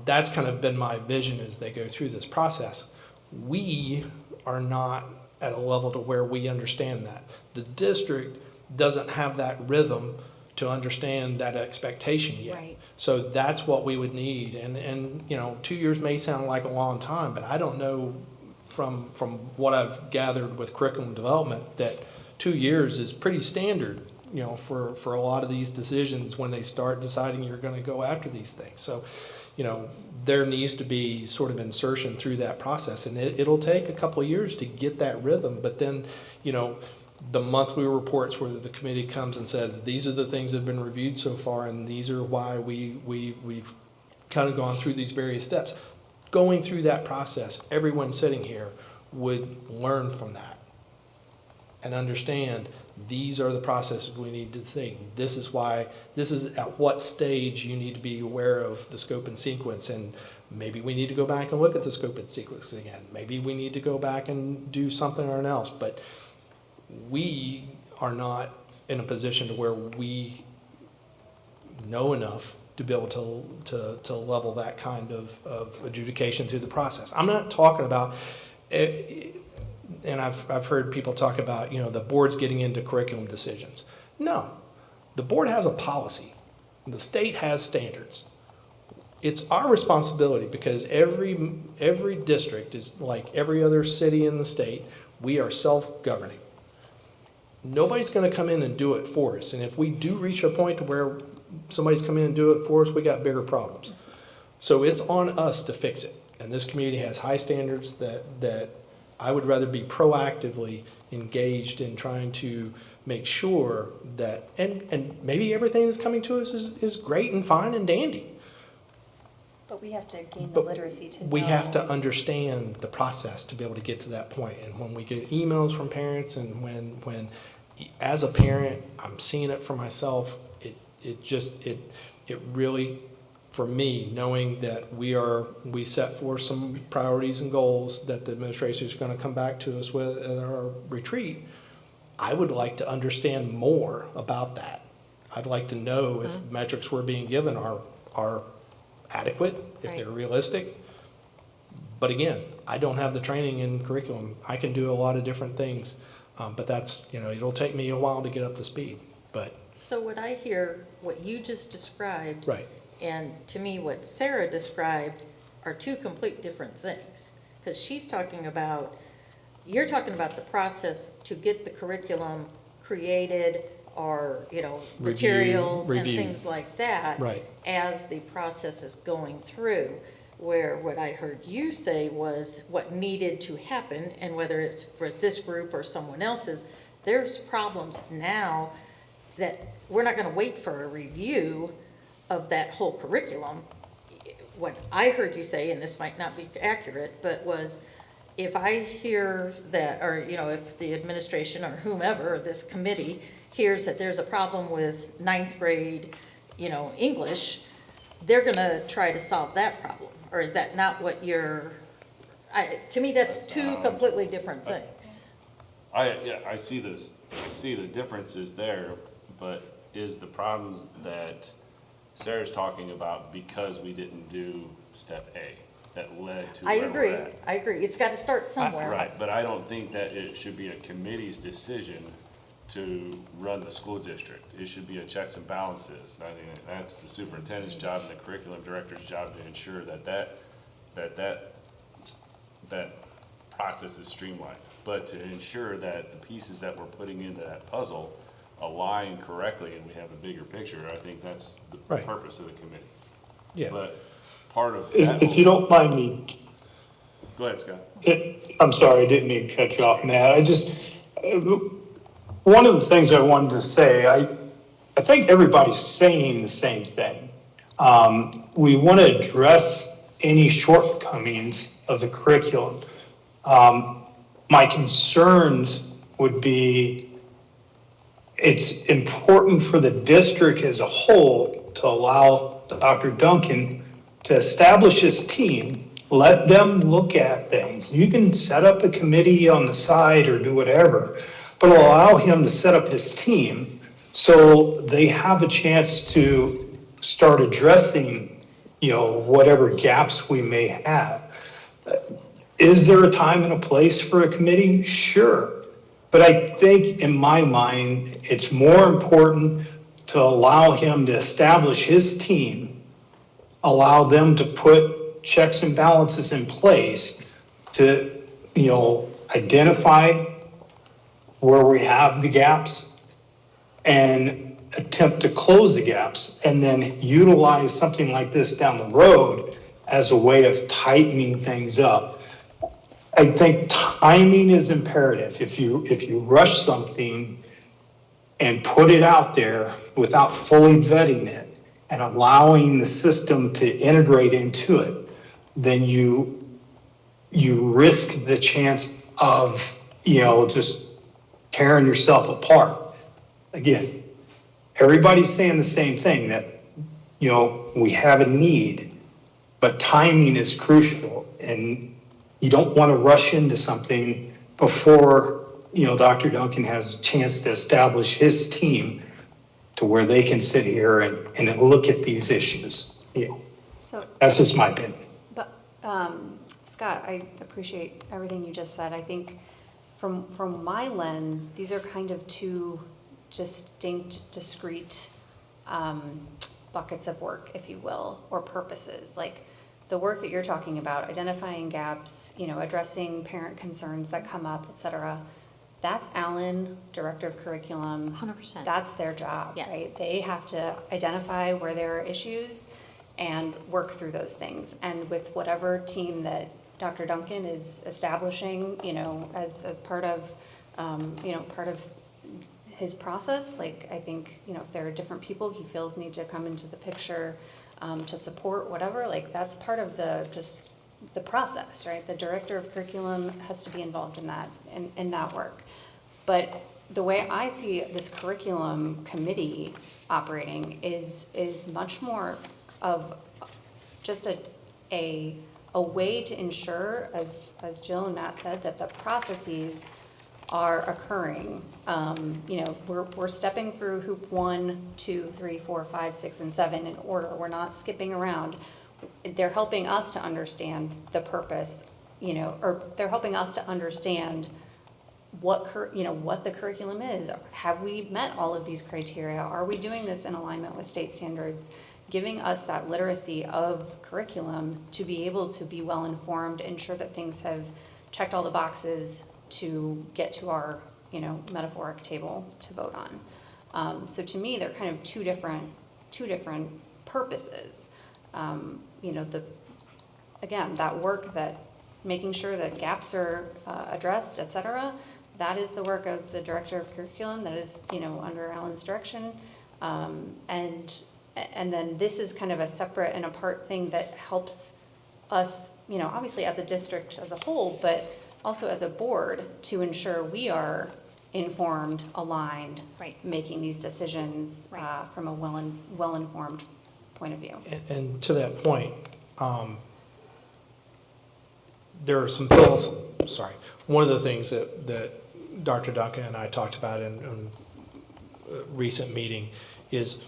That's kind of been my vision as they go through this process. We are not at a level to where we understand that. The district doesn't have that rhythm to understand that expectation yet. Right. So that's what we would need. And you know, 2 years may sound like a long time, but I don't know from what I've gathered with curriculum development that 2 years is pretty standard, you know, for a lot of these decisions when they start deciding you're going to go after these things. So, you know, there needs to be sort of insertion through that process, and it'll take a couple of years to get that rhythm. But then, you know, the monthly reports where the committee comes and says, these are the things that have been reviewed so far, and these are why we've kind of gone through these various steps. Going through that process, everyone sitting here would learn from that and understand these are the processes we need to think. This is at what stage you need to be aware of the scope and sequence, and maybe we need to go back and look at the scope and sequence again. Maybe we need to go back and do something or else, but we are not in a position to where we know enough to be able to level that kind of adjudication through the process. I'm not talking about, and I've heard people talk about, you know, the board's getting into curriculum decisions. No, the board has a policy. The state has standards. It's our responsibility, because every district is like every other city in the state. We are self-governing. Nobody's going to come in and do it for us. And if we do reach a point to where somebody's come in and do it for us, we got bigger problems. So it's on us to fix it. And this community has high standards that I would rather be proactively engaged in trying to make sure that, and maybe everything that's coming to us is great and fine and dandy. But we have to gain the But literacy to know. we have to understand the process to be able to get to that point. And when we get emails from parents, and when as a parent, I'm seeing it for myself, it really, for me, knowing that we set forth some priorities and goals that the administration is going to come back to us with at our retreat, I would like to understand more about that. I'd like to know if metrics we're being given are adequate, if they're realistic. But again, I don't have the training in curriculum. I can do a lot of different things, but that's, it'll take me a while to get up to speed. But So what I hear, what you just described. right. And to me, what Sarah described are two complete different things. Because you're talking about the process to get the curriculum created, or, materials and review. things like that. Right. As the process is going through. Where what I heard you say was what needed to happen, and whether it's for this group or someone else's, there's problems now that we're not gonna wait for a review of that whole curriculum. What I heard you say, and this might not be accurate, but was, if I hear that, or, if the administration or whomever, this committee, hears that there's a problem with 9th grade, English, they're gonna try to solve that problem. Or is that not what to me, that's two completely different things. I see this, I see the differences there, but is the problems that Sarah's talking about because we didn't do step A that led to where we're at? I agree. It's got to start somewhere. Right, but I don't think that it should be a committee's decision to run the school district. It should be a checks and balances. I mean, that's the superintendent's job and the curriculum director's job to ensure that process is streamlined. But to ensure that the pieces that we're putting into that puzzle align correctly and we have a bigger picture, I think that's the Right. purpose of the committee. Yeah. But part of that. If you don't mind me, Go ahead, Scott. I'm sorry, I didn't mean to cut you off, Matt. One of the things I wanted to say, I think everybody's saying the same thing. We want to address any shortcomings of the curriculum. My concerns would be, it's important for the district as a whole to allow Dr. Duncan to establish his team, let them look at things. You can set up a committee on the side or do whatever, but allow him to set up his team so they have a chance to start addressing, whatever gaps we may have. Is there a time and a place for a committee? Sure. But I think in my mind, it's more important to allow him to establish his team, allow them to put checks and balances in place to, identify where we have the gaps and attempt to close the gaps, and then utilize something like this down the road as a way of tightening things up. I think timing is imperative. If you rush something and put it out there without fully vetting it and allowing the system to integrate into it, then you risk the chance of, just tearing yourself apart. Again, everybody's saying the same thing, that, we have a need, but timing is crucial. And you don't want to rush into something before, Dr. Duncan has a chance to establish his team to where they can sit here and look at these issues. So, That's just my opinion. but, Scott, I appreciate everything you just said. I think from my lens, these are kind of two distinct, discrete buckets of work, if you will, or purposes. Like the work that you're talking about, identifying gaps, addressing parent concerns that come up, et cetera. That's Alan, Director of Curriculum. 100%. That's their job, Yes. right? They have to identify where there are issues and work through those things. And with whatever team that Dr. Duncan is establishing, as part of, part of his process. Like, I think, if there are different people he feels need to come into the picture to support whatever, like, that's part of the process, right? The director of curriculum has to be involved in that work. But the way I see this curriculum committee operating is much more of just a way to ensure, as Jill and Matt said, that the processes are occurring. We're stepping through hoop 1, 2, 3, 4, 5, 6, and 7 in order. We're not skipping around. They're helping us to understand the purpose, or they're helping us to understand what the curriculum is. Have we met all of these criteria? Are we doing this in alignment with state standards? Giving us that literacy of curriculum to be able to be well informed, ensure that things have checked all the boxes to get to our, metaphoric table to vote on. So to me, they're kind of two different purposes. Again, that work, that making sure that gaps are addressed, et cetera, that is the work of the director of curriculum. That is, under Alan's direction. And then this is kind of a separate and apart thing that helps us, obviously as a district as a whole, but also as a board, to ensure we are informed, aligned, Right. making these decisions from a well-informed point of view. And to that point, there are some one of the things that Dr. Duncan and I talked about in a recent meeting is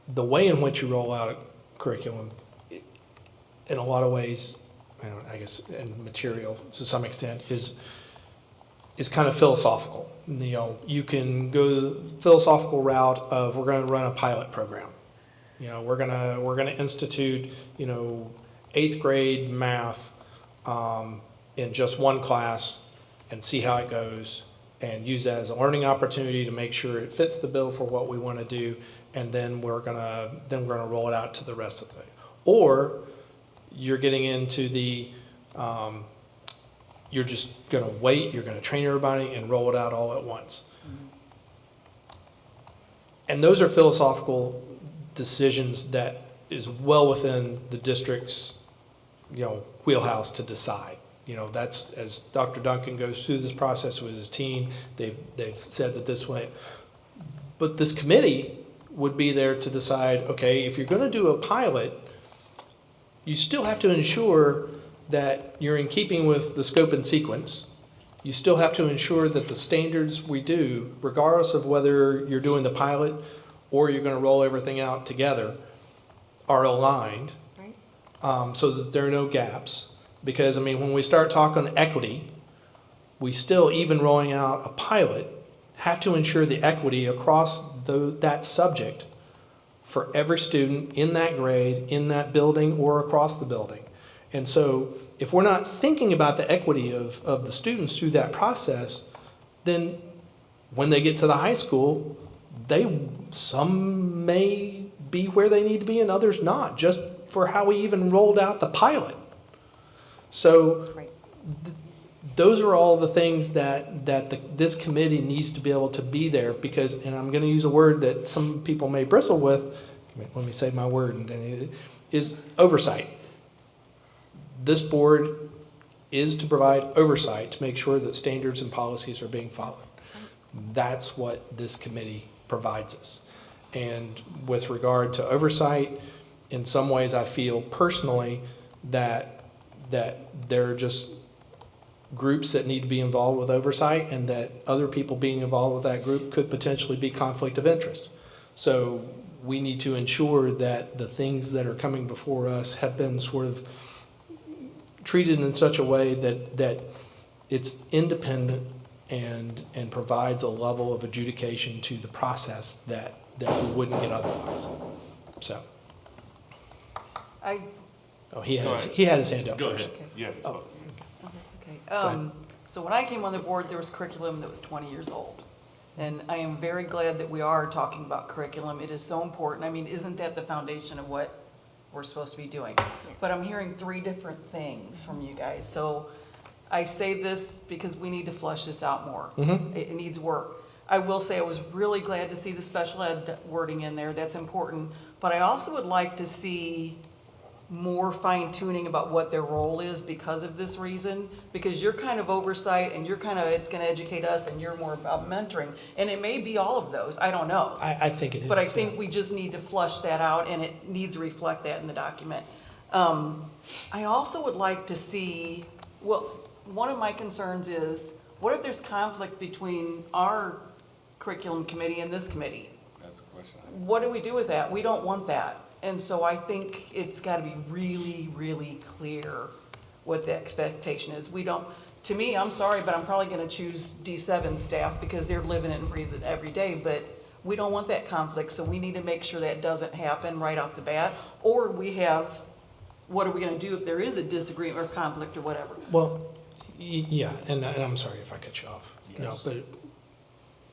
the way in which you roll out a curriculum, in a lot of ways, I guess, and material to some extent, is kind of philosophical. You can go the philosophical route of, we're going to run a pilot program. We're gonna institute, 8th grade math in just one class and see how it goes, and use that as a learning opportunity to make sure it fits the bill for what we want to do, and then we're gonna roll it out to the rest of it. Or you're getting into the you're just gonna wait, you're gonna train everybody and roll it out all at once. And those are philosophical decisions that is well within the district's, wheelhouse to decide. That's, as Dr. Duncan goes through this process with his team, they've said that this way. But this committee would be there to decide, okay, if you're going to do a pilot, you still have to ensure that you're in keeping with the scope and sequence. You still have to ensure that the standards we do, regardless of whether you're doing the pilot or you're going to roll everything out together, are aligned, Right. So that there are no gaps. Because, when we start talking equity, we still, even rolling out a pilot, have to ensure the equity across that subject for every student in that grade, in that building, or across the building. And so if we're not thinking about the equity of the students through that process, then when they get to the high school, some may be where they need to be and others not, just for how we even rolled out the pilot. So Right. those are all the things that this committee needs to be able to be there, because, and I'm going to use a word that some people may bristle with, let me say my word, and then is oversight. This board is to provide oversight to make sure that standards and policies are being followed. That's what this committee provides us. And with regard to oversight, in some ways I feel personally that there are just groups that need to be involved with oversight, and that other people being involved with that group could potentially be conflict of interest. So we need to ensure that the things that are coming before us have been sort of treated in such a way that it's independent and provides a level of adjudication to the process that we wouldn't get otherwise. So. He had his hand up Go first. ahead. Yeah, it's Oh. fine. Oh, that's okay. ahead. So when I came on the board, there was curriculum that was 20 years old. And I am very glad that we are talking about curriculum. It is so important. Isn't that the foundation of what we're supposed to be doing. But I'm hearing 3 different things from you guys. So I say this because we need to flesh this out more. It needs work. I will say I was really glad to see the special ed wording in there. That's important. But I also would like to see more fine tuning about what their role is because of this reason. Because you're kind of oversight and you're kind of, it's going to educate us and you're more about mentoring. And it may be all of those. I don't know. I think it is. But I yeah. think we just need to flush that out, and it needs to reflect that in the document. I also would like to see, well, one of my concerns is, what if there's conflict between our curriculum committee and this committee? That's the question. What do we do with that? We don't want that. And so I think it's gotta be really, really clear what the expectation is. We don't, to me, I'm sorry, but I'm probably gonna choose D7 staff because they're living it and breathing it every day, but we don't want that conflict, so we need to make sure that doesn't happen right off the bat. Or we have, what are we gonna do if there is a disagreement or conflict or whatever? Well, yeah, and I'm sorry if I cut you off. No, Yes. but,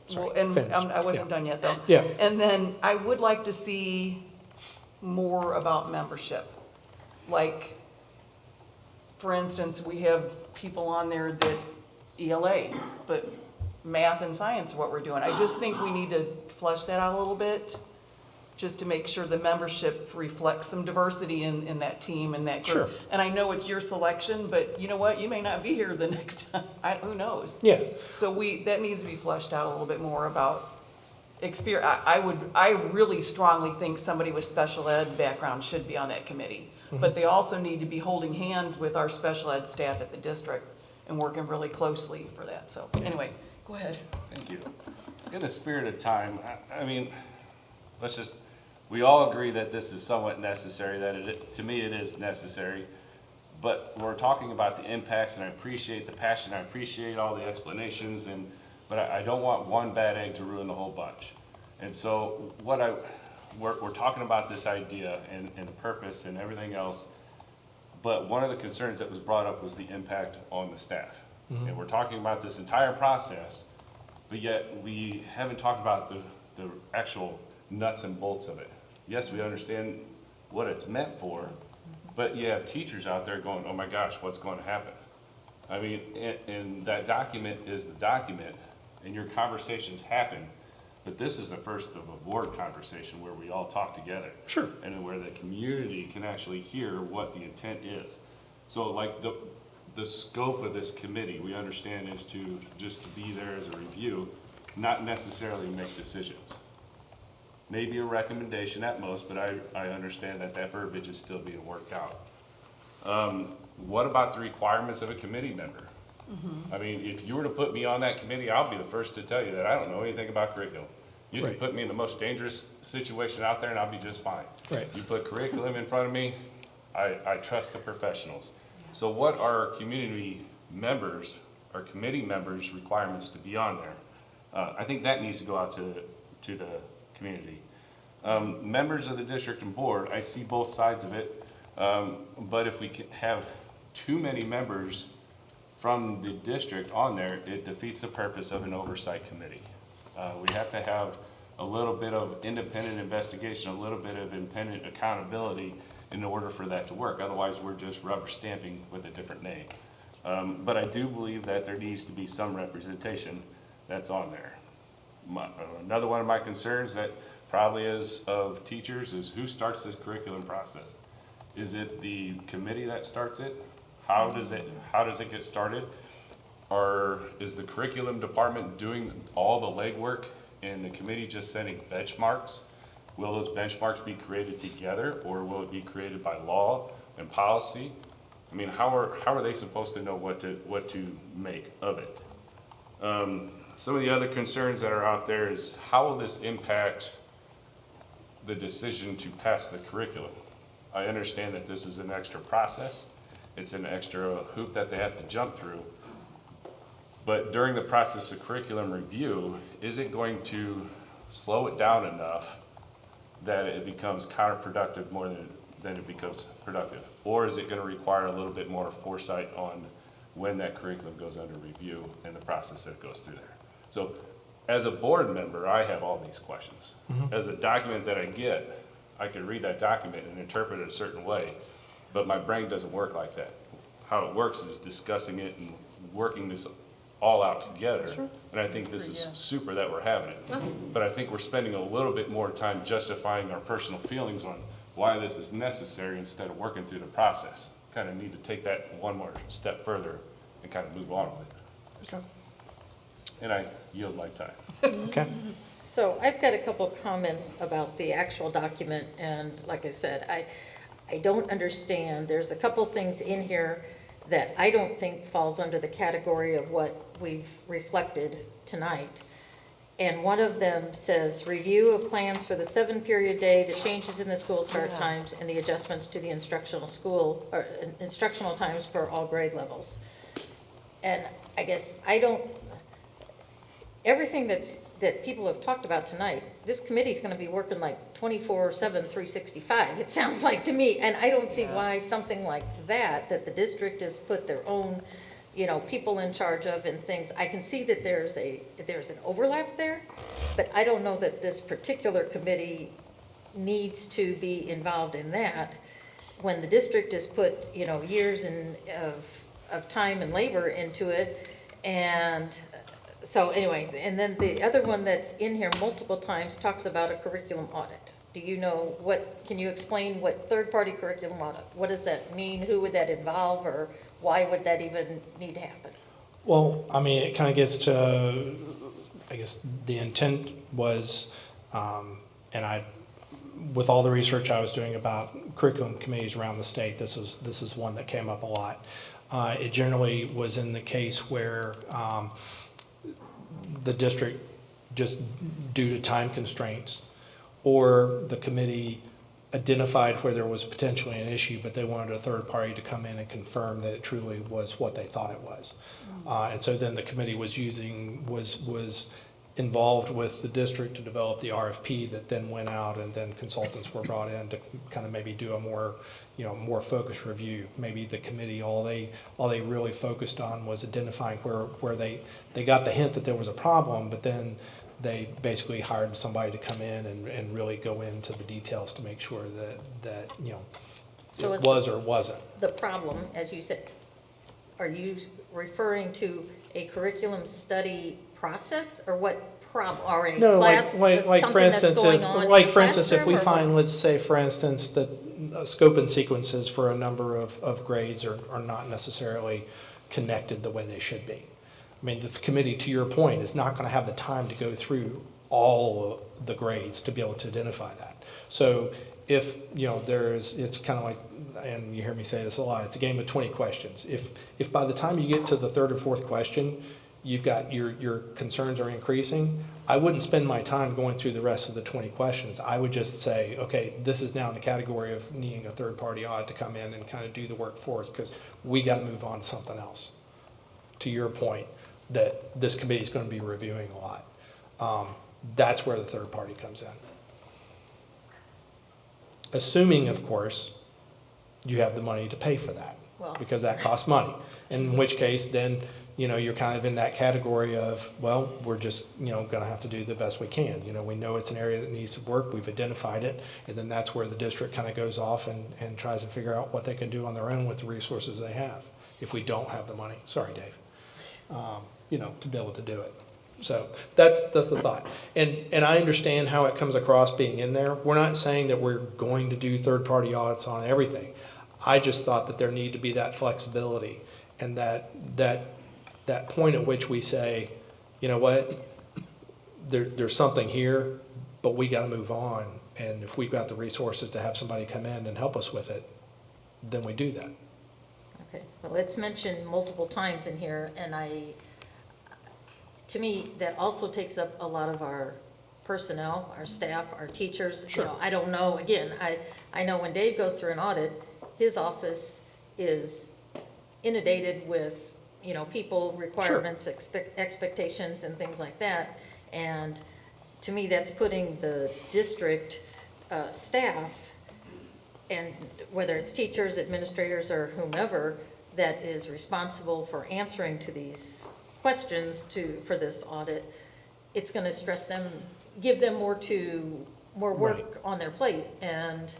sorry, Well, and finish. I wasn't done yet though. Yeah. And then I would like to see more about membership. Like, for instance, we have people on there that ELA, but math and science are what we're doing. I just think we need to flesh that out a little bit, just to make sure the membership reflects some diversity in that team and that group. Sure. And I know it's your selection, but you know what? You may not be here the next time. Who knows? Yeah, So that needs to be fleshed out a little bit more about experience. I really strongly think somebody with special ed background should be on that committee. But they also need to be holding hands with our special ed staff at the district and working really closely for that. So anyway, go ahead. Thank you. In the spirit of time, I mean, we all agree that this is somewhat necessary, that to me it is necessary. But we're talking about the impacts, and I appreciate the passion, I appreciate all the explanations, but I don't want one bad egg to ruin the whole bunch. And so we're talking about this idea and the purpose and everything else, but one of the concerns that was brought up was the impact on the staff. And we're talking about this entire process, but yet we haven't talked about the actual nuts and bolts of it. Yes, we understand what it's meant for, but you have teachers out there going, oh my gosh, what's going to happen? I mean, and that document is the document, and your conversations happen, but this is the first of a board conversation where we all talk together. sure. And where the community can actually hear what the intent is. So like the scope of this committee, we understand is to be there as a review, not necessarily make decisions. Maybe a recommendation at most, but I understand that verbiage is still being worked out. What about the requirements of a committee member? I mean, if you were to put me on that committee, I'll be the first to tell you that I don't know anything about curriculum. You can Right. put me in the most dangerous situation out there and I'll be just fine. Right. You put curriculum in front of me, I trust the professionals. So what are community members, or committee members' requirements to be on there? I think that needs to go out to the community. Members of the district and board, I see both sides of it, but if we have too many members from the district on there, it defeats the purpose of an oversight committee. We have to have a little bit of independent investigation, a little bit of independent accountability in order for that to work. Otherwise, we're just rubber stamping with a different name. But I do believe that there needs to be some representation that's on there. Another one of my concerns that probably is of teachers is who starts this curriculum process? Is it the committee that starts it? How does it get started? Or is the curriculum department doing all the legwork and the committee just setting benchmarks? Will those benchmarks be created together, or will it be created by law and policy? I mean, how are they supposed to know what to make of it? Some of the other concerns that are out there is how will this impact the decision to pass the curriculum? I understand that this is an extra process. It's an extra hoop that they have to jump through. But during the process of curriculum review, is it going to slow it down enough that it becomes counterproductive more than it becomes productive? Or is it going to require a little bit more foresight on when that curriculum goes under review and the process that goes through there? So as a board member, I have all these questions. As a document that I get, I can read that document and interpret it a certain way, but my brain doesn't work like that. How it works is discussing it and working this all out together. And I think this is super that we're having it. But I think we're spending a little bit more time justifying our personal feelings on why this is necessary instead of working through the process. Kind of need to take that one more step further and kind of move on with it. Okay. And I yield my time. Okay. So I've got a couple of comments about the actual document, and like I said, I don't understand. There's a couple things in here that I don't think falls under the category of what we've reflected tonight. And one of them says, review of plans for the 7-period day, the changes in the school start times, and the adjustments to the instructional times for all grade levels. And I guess everything that people have talked about tonight, this committee's gonna be working like 24/7, 365, it sounds like to me. And I don't see why something like that the district has put their own, people in charge of and things. I can see that there's an overlap there, but I don't know that this particular committee needs to be involved in that when the district has put, years of time and labor into it. And so anyway, and then the other one that's in here multiple times talks about a curriculum audit. Do you know can you explain what third-party curriculum audit, what does that mean? Who would that involve, or why would that even need to happen? Well, I mean, it kind of gets to, I guess, the intent was, with all the research I was doing about curriculum committees around the state, this is one that came up a lot. It generally was in the case where the district, just due to time constraints, or the committee identified where there was potentially an issue, but they wanted a third party to come in and confirm that it truly was what they thought it was. And so then the committee was involved with the district to develop the RFP that then went out, and then consultants were brought in to kind of maybe do a more focused review. Maybe the committee, all they really focused on was identifying where they got the hint that there was a problem, but then they basically hired somebody to come in and really go into the details to make sure that So it was or wasn't. The problem, as you said, are you referring to a curriculum study process, or what problem, or a No, class, like for something that's instance, going on in if we classroom, or find, what? let's say, for instance, that scope and sequences for a number of grades are not necessarily connected the way they should be. I mean, this committee, to your point, is not going to have the time to go through all of the grades to be able to identify that. So if, it's kind of like, and you hear me say this a lot, it's a game of 20 questions. If by the time you get to the third or fourth question, you've got your concerns are increasing, I wouldn't spend my time going through the rest of the 20 questions. I would just say, okay, this is now in the category of needing a third-party audit to come in and kind of do the work for us, because we got to move on to something else. To your point, that this committee is going to be reviewing a lot. That's where the third party comes in. Assuming, of course, you have the money to pay for that, because that costs money. In which case, then, you're kind of in that category of, well, we're just, going to have to do the best we can. We know it's an area that needs to work. We've identified it. And then that's where the district kind of goes off and tries to figure out what they can do on their own with the resources they have, if we don't have the money. Sorry, Dave. To be able to do it. So that's the thought. And I understand how it comes across being in there. We're not saying that we're going to do third-party audits on everything. I just thought that there need to be that flexibility, and that point at which we say, you know what, there's something here, but we got to move on. And if we've got the resources to have somebody come in and help us with it, then we do that. Okay, well, it's mentioned multiple times in here, and to me, that also takes up a lot of our personnel, our staff, our teachers. Sure. I don't know, again, I know when Dave goes through an audit, his office is inundated with, people, requirements, expectations, and things like that. And to me, that's putting the district staff, and whether it's teachers, administrators, or whomever that is responsible for answering to these questions for this audit, it's going to stress them, give them more to more work on their plate, and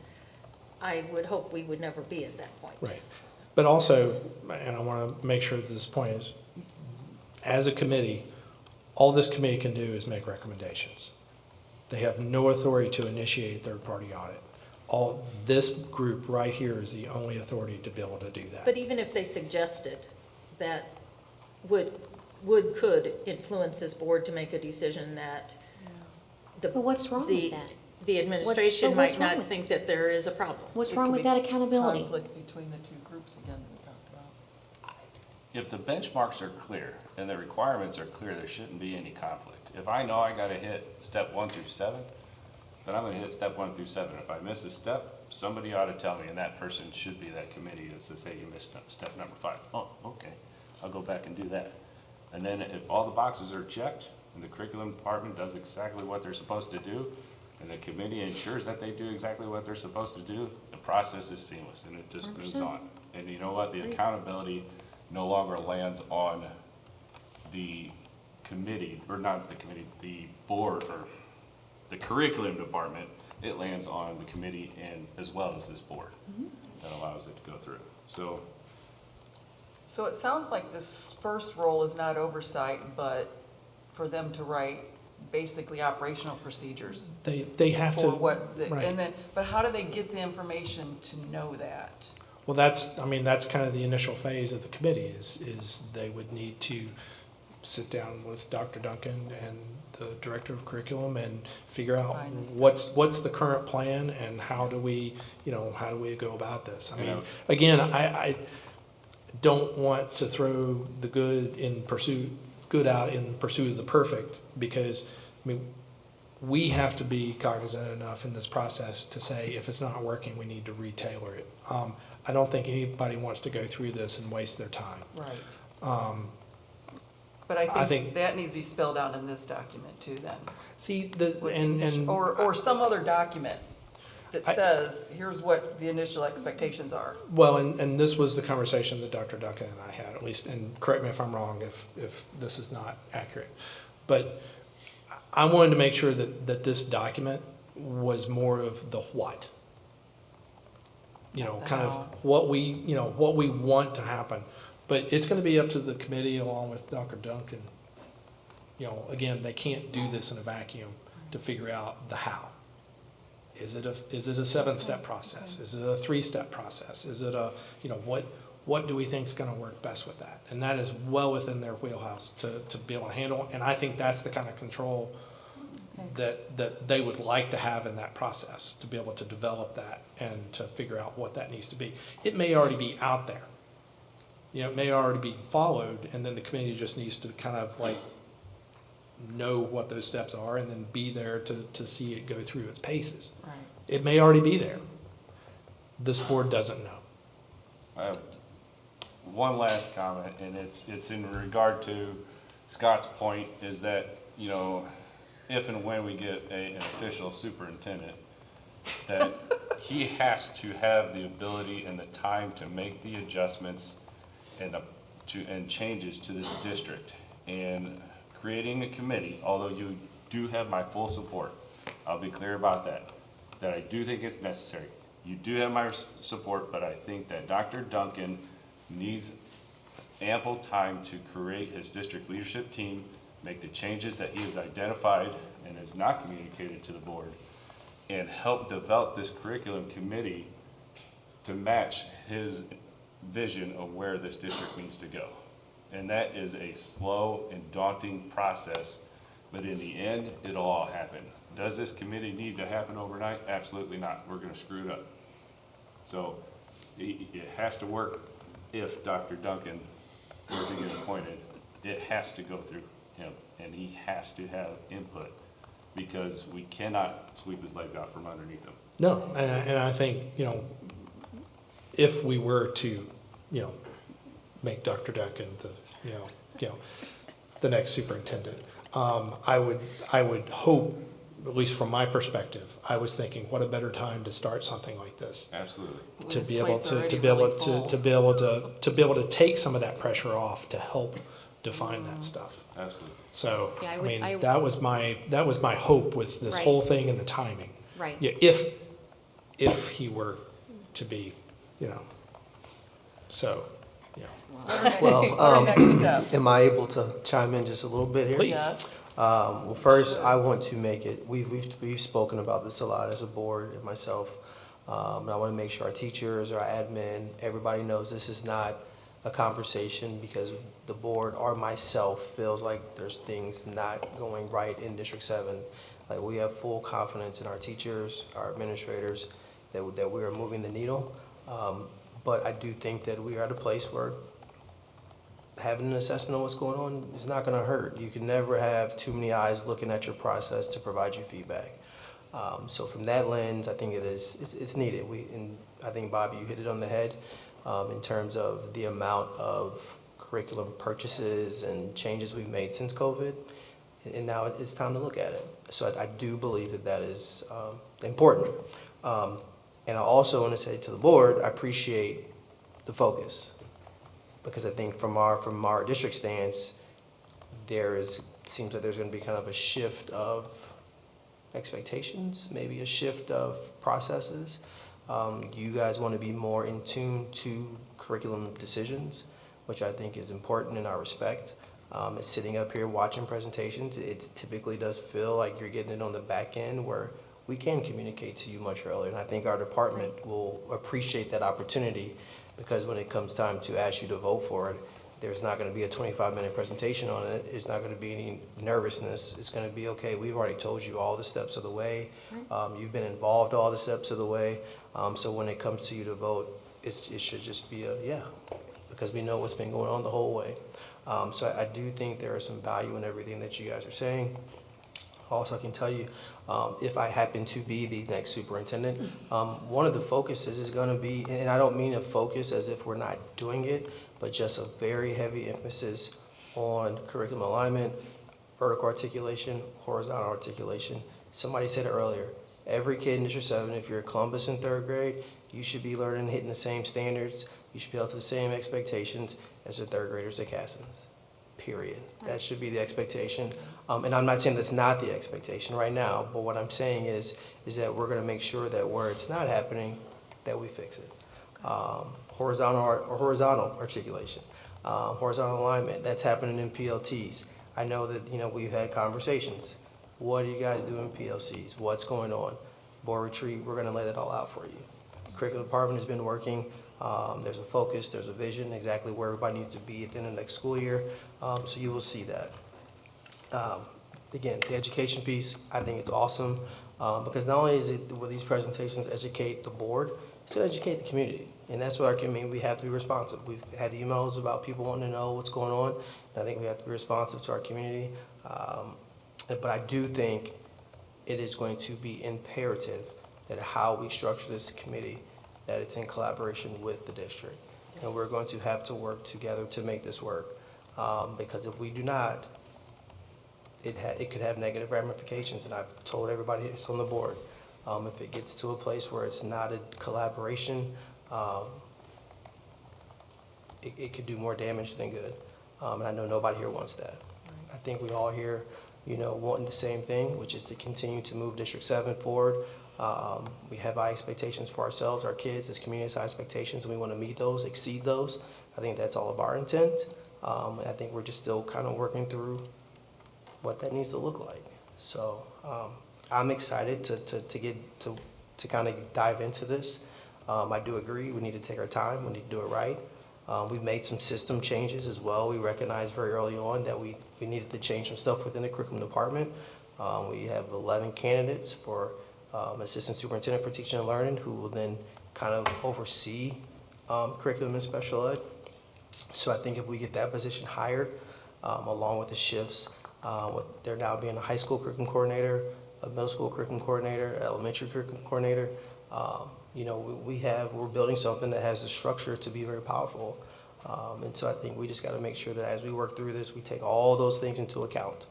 I would hope we would never be at that point. Right. But also, and I want to make sure that this point is, as a committee, all this committee can do is make recommendations. They have no authority to initiate third-party audit. All, this group right here is the only authority to be able to do that. But even if they suggested that could influence this board to make a decision that the. But what's wrong with that? The administration but what's might wrong not with- think that there is a problem. What's It wrong could with be that accountability? Conflict between the two groups again that we talked about. If the benchmarks are clear and the requirements are clear, there shouldn't be any conflict. If I know I gotta hit step 1 through 7, then I'm gonna hit step 1 through 7. If I miss a step, somebody ought to tell me, and that person should be that committee that says, hey, you missed step number 5. Oh, okay, I'll go back and do that. And then if all the boxes are checked and the curriculum department does exactly what they're supposed to do, and the committee ensures that they do exactly what they're supposed to do, the process is seamless and it just moves 100%. on. And you know what, the accountability no longer lands on the committee, or not the committee, the board, or the curriculum department. It lands on the committee and as well as this board that allows it to go through. So it sounds like this first role is not oversight, but for them to write basically operational procedures They have to. for what, right. and then, but how do they get the information to know that? Well, that's kind of the initial phase of the committee is they would need to sit down with Dr. Duncan and the director of curriculum and figure out Find the steps. what's the current plan and how do we go about this? I mean, Yeah. again, I don't want to throw the good out in pursuit of the perfect, because, I mean, we have to be cognizant enough in this process to say, if it's not working, we need to retailor it. I don't think anybody wants to go through this and waste their time. Right. But I I think think- that needs to be spelled out in this document too then. See, Or some other document that I- says, here's what the initial expectations are. well, and this was the conversation that Dr. Duncan and I had, at least, and correct me if I'm wrong if this is not accurate. But I wanted to make sure that this document was more of the what. Kind of How. what we want to happen. But it's going to be up to the committee along with Dr. Duncan. Again, they can't do this in a vacuum to figure out the how. Is it a 7-step process? Is it a 3-step process? Is it what do we think is going to work best with that? And that is well within their wheelhouse to be able to handle. And I think that's the kind of control that they would like to have in that process, to be able to develop that and to figure out what that needs to be. It may already be out there. It may already be followed, and then the committee just needs to kind of know what those steps are and then be there to see it go through its paces. Right. It may already be there. This board doesn't know. I have one last comment, and it's in regard to Scott's point, is that, if and when we get an official superintendent, that he has to have the ability and the time to make the adjustments and changes to this district. And creating a committee, although you do have my full support, I'll be clear about that I do think it's necessary. You do have my support, but I think that Dr. Duncan needs ample time to create his district leadership team, make the changes that he has identified and has not communicated to the board, and help develop this curriculum committee to match his vision of where this district needs to go. And that is a slow and daunting process, but in the end, it'll all happen. Does this committee need to happen overnight? Absolutely not. We're gonna screw it up. So it has to work. If Dr. Duncan were to get appointed, it has to go through him, and he has to have input, because we cannot sweep his legs out from underneath him. No, and I think, if we were to, make Dr. Duncan the next superintendent, I would hope, at least from my perspective, I was thinking, what a better time to start something like this. Absolutely. To His be able plate's to already be able really to full. be able to take some of that pressure off to help define that stuff. Absolutely. So, Yeah, I mean, that was my hope with this Right. whole thing and the timing. Right. Yeah, if he were to be, you know, so, yeah. Well, What are next steps? am I able to chime in just a little bit here? Please. Yes. Well, first, I want to make it, we've spoken about this a lot as a board and myself. And I want to make sure our teachers, our admin, everybody knows this is not a conversation because the board or myself feels like there's things not going right in District 7. Like, we have full confidence in our teachers, our administrators, that we are moving the needle. But I do think that we are at a place where having an assessment of what's going on is not going to hurt. You can never have too many eyes looking at your process to provide you feedback. So from that lens, I think it's needed. And I think, Bobby, you hit it on the head in terms of the amount of curriculum purchases and changes we've made since COVID. And now it's time to look at it. So I do believe that is important. And I also want to say to the board, I appreciate the focus. Because I think from our district stance, seems like there's going to be kind of a shift of expectations, maybe a shift of processes. You guys want to be more in tune to curriculum decisions, which I think is important in our respect. It's sitting up here watching presentations. It typically does feel like you're getting it on the back end where we can communicate to you much earlier. And I think our department will appreciate that opportunity, because when it comes time to ask you to vote for it, there's not going to be a 25-minute presentation on it. It's not going to be any nervousness. It's going to be, okay, we've already told you all the steps of the way. You've been involved all the steps of the way. So when it comes to you to vote, it should just be a yeah, because we know what's been going on the whole way. So I do think there is some value in everything that you guys are saying. Also, I can tell you, if I happen to be the next superintendent, one of the focuses is going to be, and I don't mean a focus as if we're not doing it, but just a very heavy emphasis on curriculum alignment, vertical articulation, horizontal articulation. Somebody said it earlier, every kid in District 7, if you're Columbus in 3rd grade, you should be learning and hitting the same standards. You should be held to the same expectations as the 3rd graders at Cassins. Period. That should be the expectation. And I'm not saying that's not the expectation right now, but what I'm saying is that we're going to make sure that where it's not happening, that we fix it. Horizontal articulation, horizontal alignment, that's happening in PLTs. I know that, we've had conversations. What do you guys do in PLCs? What's going on? Board retreat, we're going to lay that all out for you. Curriculum department has been working. There's a focus, there's a vision, exactly where everybody needs to be at the end of the next school year. So you will see that. Again, the education piece, I think it's awesome, because not only will these presentations educate the board, it's going to educate the community. And that's what we have to be responsive. We've had emails about people wanting to know what's going on, and I think we have to be responsive to our community. But I do think it is going to be imperative that how we structure this committee, that it's in collaboration with the district. And we're going to have to work together to make this work. Because if we do not, it could have negative ramifications. And I've told everybody it's on the board. If it gets to a place where it's not a collaboration, it could do more damage than good. And I know nobody here wants that. I think we all here, wanting the same thing, which is to continue to move District 7 forward. We have high expectations for ourselves, our kids, as community has high expectations, and we want to meet those, exceed those. I think that's all of our intent. And I think we're just still kind of working through what that needs to look like. So I'm excited to kind of dive into this. I do agree, we need to take our time, we need to do it right. We've made some system changes as well. We recognized very early on that we needed to change some stuff within the curriculum department. We have 11 candidates for assistant superintendent for teaching and learning, who will then kind of oversee curriculum and special ed. So I think if we get that position hired, along with the shifts, there now being a high school curriculum coordinator, a middle school curriculum coordinator, elementary curriculum coordinator, we're building something that has the structure to be very powerful. And so I think we just got to make sure that as we work through this, we take all those things into account,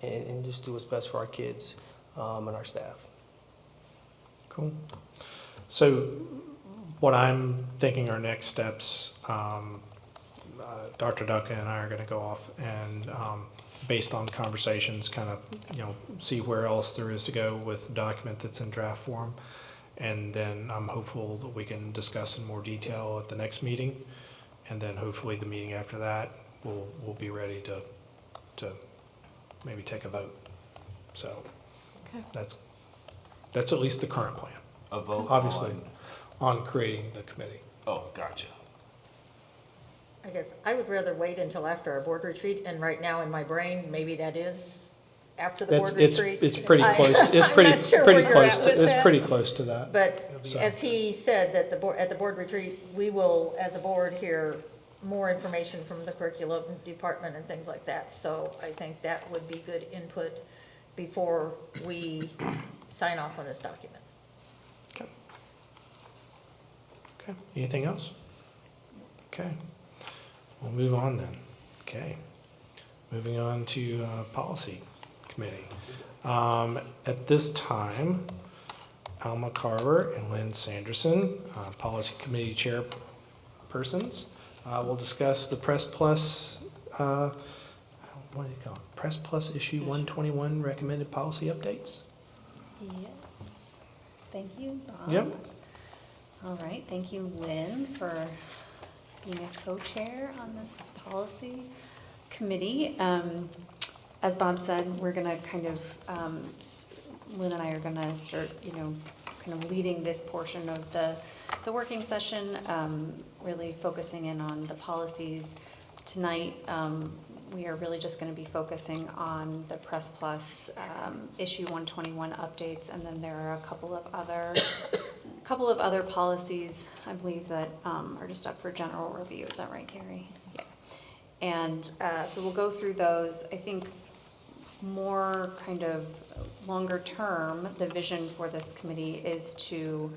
and just do what's best for our kids and our staff. Cool. So what I'm thinking our next steps, Dr. Duncan and I are going to go off and, based on conversations, kind of, see where else there is to go with the document that's in draft form. And then I'm hopeful that we can discuss in more detail at the next meeting. And then hopefully the meeting after that, we'll be ready to maybe take a vote. So Okay. that's at least the current plan. A vote Obviously, on creating the committee. Oh, gotcha. I guess I would rather wait until after our board retreat, and right now in my brain, maybe that is after the board retreat. It's pretty I- close, it's I'm pretty, not sure pretty where you're close at to, with it's that. pretty close to that. But So- as he said, that at the board retreat, we will, as a board, hear more information from the curriculum department and things like that. So I think that would be good input before we sign off on this document. Okay. Okay, anything else? Okay, we'll move on then. Okay, moving on to policy committee. At this time, Alma Carver and Lynn Sanderson, policy committee chairpersons, will discuss the Press Plus, what do you call it? Press Plus issue 121 recommended policy updates. Yes. Thank you, Bob. Yep. All right, thank you, Lynn, for being a co-chair on this policy committee. As Bob said, we're gonna kind of, Lynn and I are gonna start, kind of leading this portion of the working session, really focusing in on the policies. Tonight, we are really just gonna be focusing on the Press Plus, issue 121 updates, and then there are a couple of other policies, I believe, that are just up for general review. Is that right, Carrie? Yeah. And so we'll go through those. I think more kind of longer term, the vision for this committee is to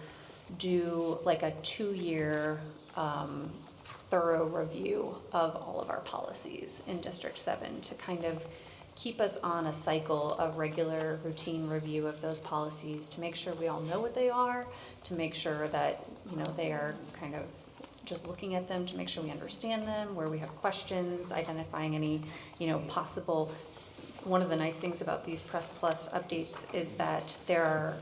do like a 2-year thorough review of all of our policies in District 7 to kind of keep us on a cycle of regular routine review of those policies, to make sure we all know what they are, to make sure that, they are kind of just looking at them to make sure we understand them, where we have questions, identifying any, possible. One of the nice things about these Press Plus updates is that there are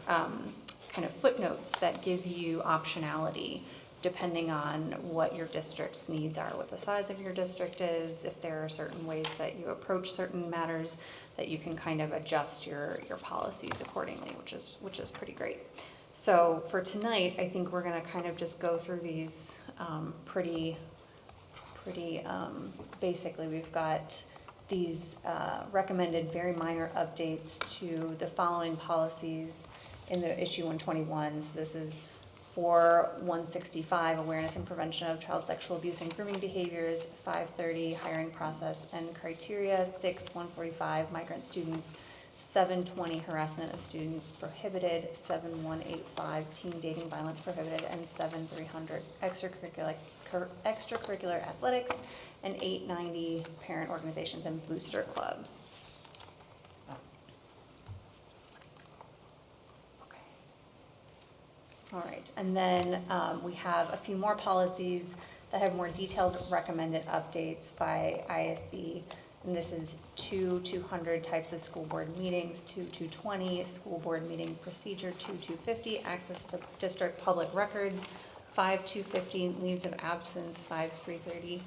kind of footnotes that give you optionality depending on what your district's needs are, what the size of your district is, if there are certain ways that you approach certain matters, that you can kind of adjust your policies accordingly, which is pretty great. So for tonight, I think we're gonna kind of just go through these pretty basically. We've got these recommended very minor updates to the following policies in the issue 121. So this is for 165, awareness and prevention of child sexual abuse and grooming behaviors, 530, hiring process and criteria, 145, migrant students, 720, harassment of students prohibited, 7185, teen dating violence prohibited, and 7300, extracurricular athletics, and 890, parent organizations and booster clubs. All right, and then we have a few more policies that have more detailed recommended updates by ISB. And this is 200 types of school board meetings, 220 school board meeting procedure, 250 access to district public records, 250 leaves of absence, 330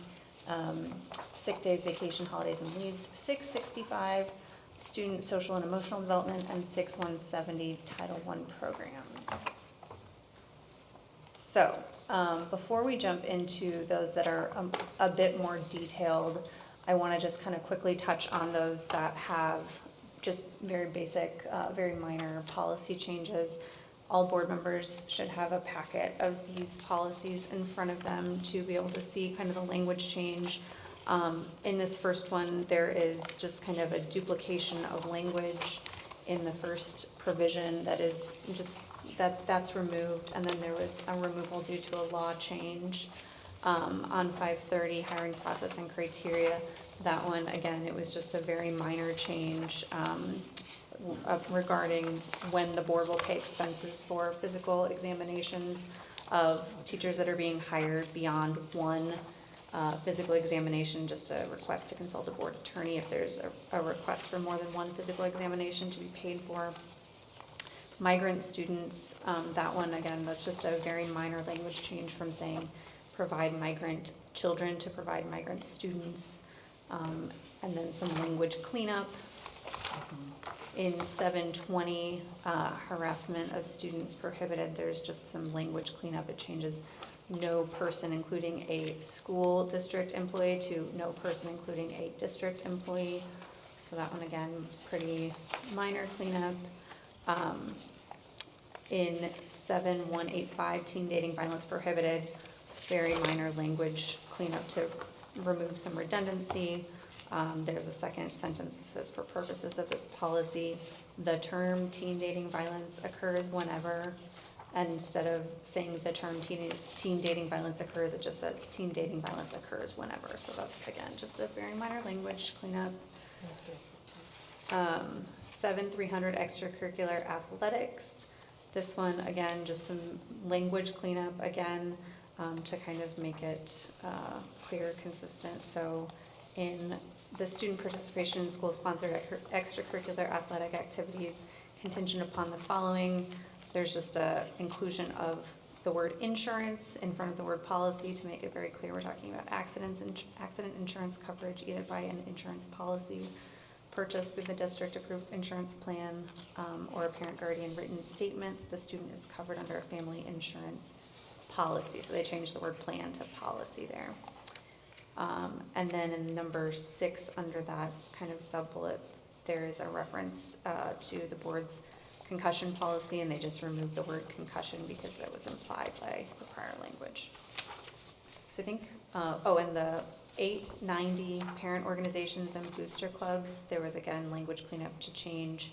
sick days, vacation, holidays, and leaves, 665 student social and emotional development, and 170 Title I programs. So, before we jump into those that are a bit more detailed, I want to just kind of quickly touch on those that have just very basic, very minor policy changes. All board members should have a packet of these policies in front of them to be able to see kind of the language change. In this first one, there is just kind of a duplication of language in the first provision that is just that's removed, and then there was a removal due to a law change on 530, hiring process and criteria. That one, again, it was just a very minor change regarding when the board will pay expenses for physical examinations of teachers that are being hired beyond one Physical examination, just a request to consult a board attorney if there's a request for more than one physical examination to be paid for. Migrant students, that one, again, that's just a very minor language change from saying provide migrant children to provide migrant students. And then some language cleanup. In 720, harassment of students prohibited, there's just some language cleanup. It changes no person including a school district employee to no person including a district employee. So that one, again, pretty minor cleanup. In 7185, teen dating violence prohibited, very minor language cleanup to remove some redundancy. There's a second sentence that says, for purposes of this policy, the term teen dating violence occurs whenever, and instead of saying the term teen dating violence occurs, it just says teen dating violence occurs whenever. So that's, again, just a very minor language cleanup. 7300 extracurricular athletics. This one, again, just some language cleanup again, to kind of make it clear, consistent. So in the student participation in school-sponsored extracurricular athletic activities contingent upon the following, there's just a inclusion of the word insurance in front of the word policy to make it very clear we're talking about accident insurance coverage either by an insurance policy purchased through the district approved insurance plan, or a parent guardian written statement. The student is covered under a family insurance policy. So they changed the word plan to policy there. And then in number 6 under that kind of sub-bullet, there is a reference to the board's concussion policy, and they just removed the word concussion because that was implied by the prior language. So I think, and the 890 parent organizations and booster clubs, there was again language cleanup to change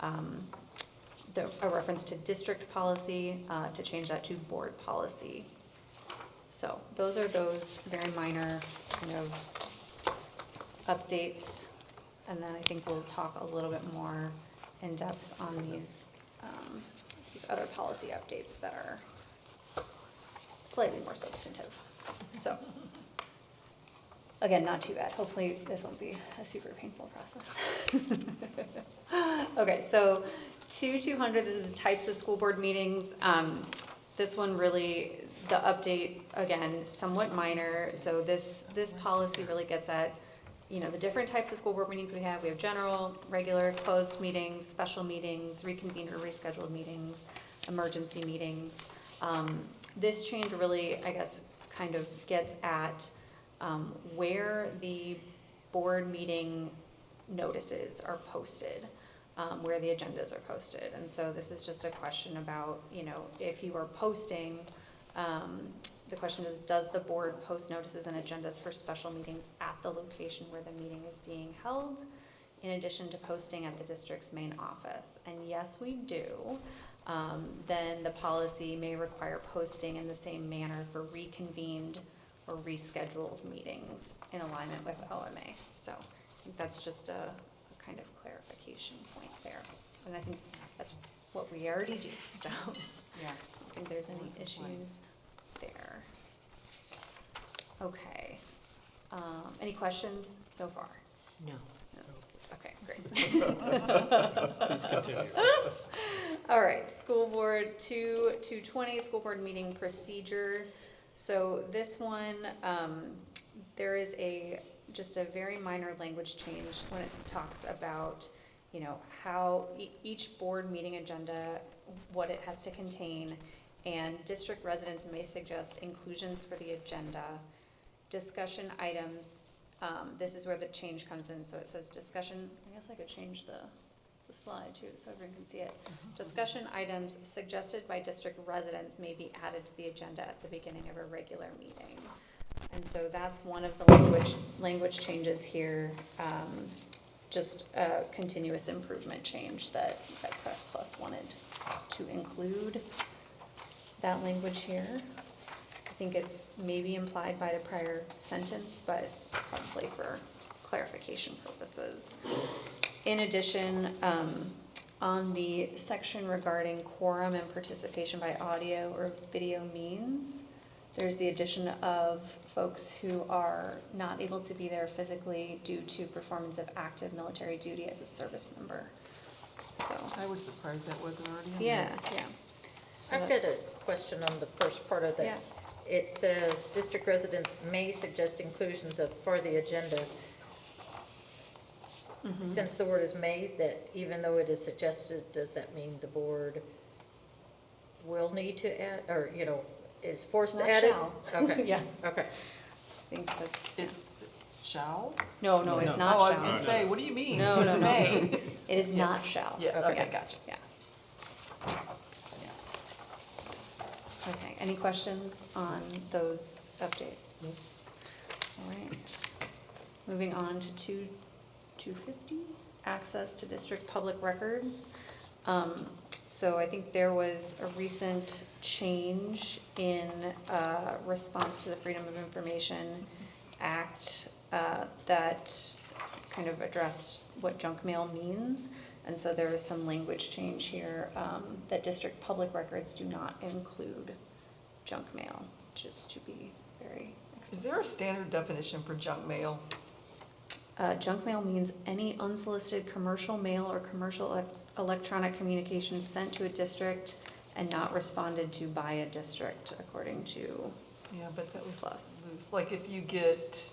a reference to district policy to change that to board policy. So those are those very minor kind of updates, and then I think we'll talk a little bit more in depth on these other policy updates that are slightly more substantive. So again, not too bad. Hopefully this won't be a super painful process. Okay, so 200, this is types of school board meetings. This one really, the update, again, somewhat minor. So this policy really gets at, the different types of school board meetings we have. We have general, regular, closed meetings, special meetings, reconvened or rescheduled meetings, emergency meetings. This change really, I guess, kind of gets at where the board meeting notices are posted, where the agendas are posted. And so this is just a question about, if you are posting, the question is, does the board post notices and agendas for special meetings at the location where the meeting is being held, in addition to posting at the district's main office? And yes, we do. Then the policy may require posting in the same manner for reconvened or rescheduled meetings in alignment with OMA. So I think that's just a kind of clarification point there. And I think that's what we already do. So yeah, I don't think there's any issues there. Okay. Any questions so far? No. Okay, great. Please continue. All right, school board 220, school board meeting procedure. So this one, there is just a very minor language change when it talks about, how each board meeting agenda, what it has to contain, and district residents may suggest inclusions for the agenda. Discussion items, this is where the change comes in. So it says discussion, I guess I could change the slide too so everyone can see it. Discussion items suggested by district residents may be added to the agenda at the beginning of a regular meeting. And so that's one of the language changes here. Just a continuous improvement change that Press Plus wanted to include that language here. I think it's maybe implied by the prior sentence, but probably for clarification purposes. In addition, on the section regarding quorum and participation by audio or video means, There's the addition of folks who are not able to be there physically due to performance of active military duty as a service member. So, I was surprised that wasn't already in there. yeah. So I've that- got a question on the first part of that. Yeah. It says, district residents may suggest inclusions of, for the agenda. Mhm. Since the word is may, that even though it is suggested, does that mean the board will need to add, or, is forced to Not add it? shall. Okay. Yeah. Okay. I think that's, It's shall? no, it's not Oh, I was shall. gonna say, what do you mean? No, It says no, no. may. It is not shall. Yeah, okay, gotcha. Yeah. Okay, any questions on those updates? All right, moving on to 250, access to district public records. So I think there was a recent change in response to the Freedom of Information Act that kind of addressed what junk mail means. And so there is some language change here that district public records do not include junk mail, just to be very explicit. Is there a standard definition for junk mail? Junk mail means any unsolicited commercial mail or commercial electronic communications sent to a district and not responded to by a district, according to Yeah, but that was Plus. loose. Like if you get,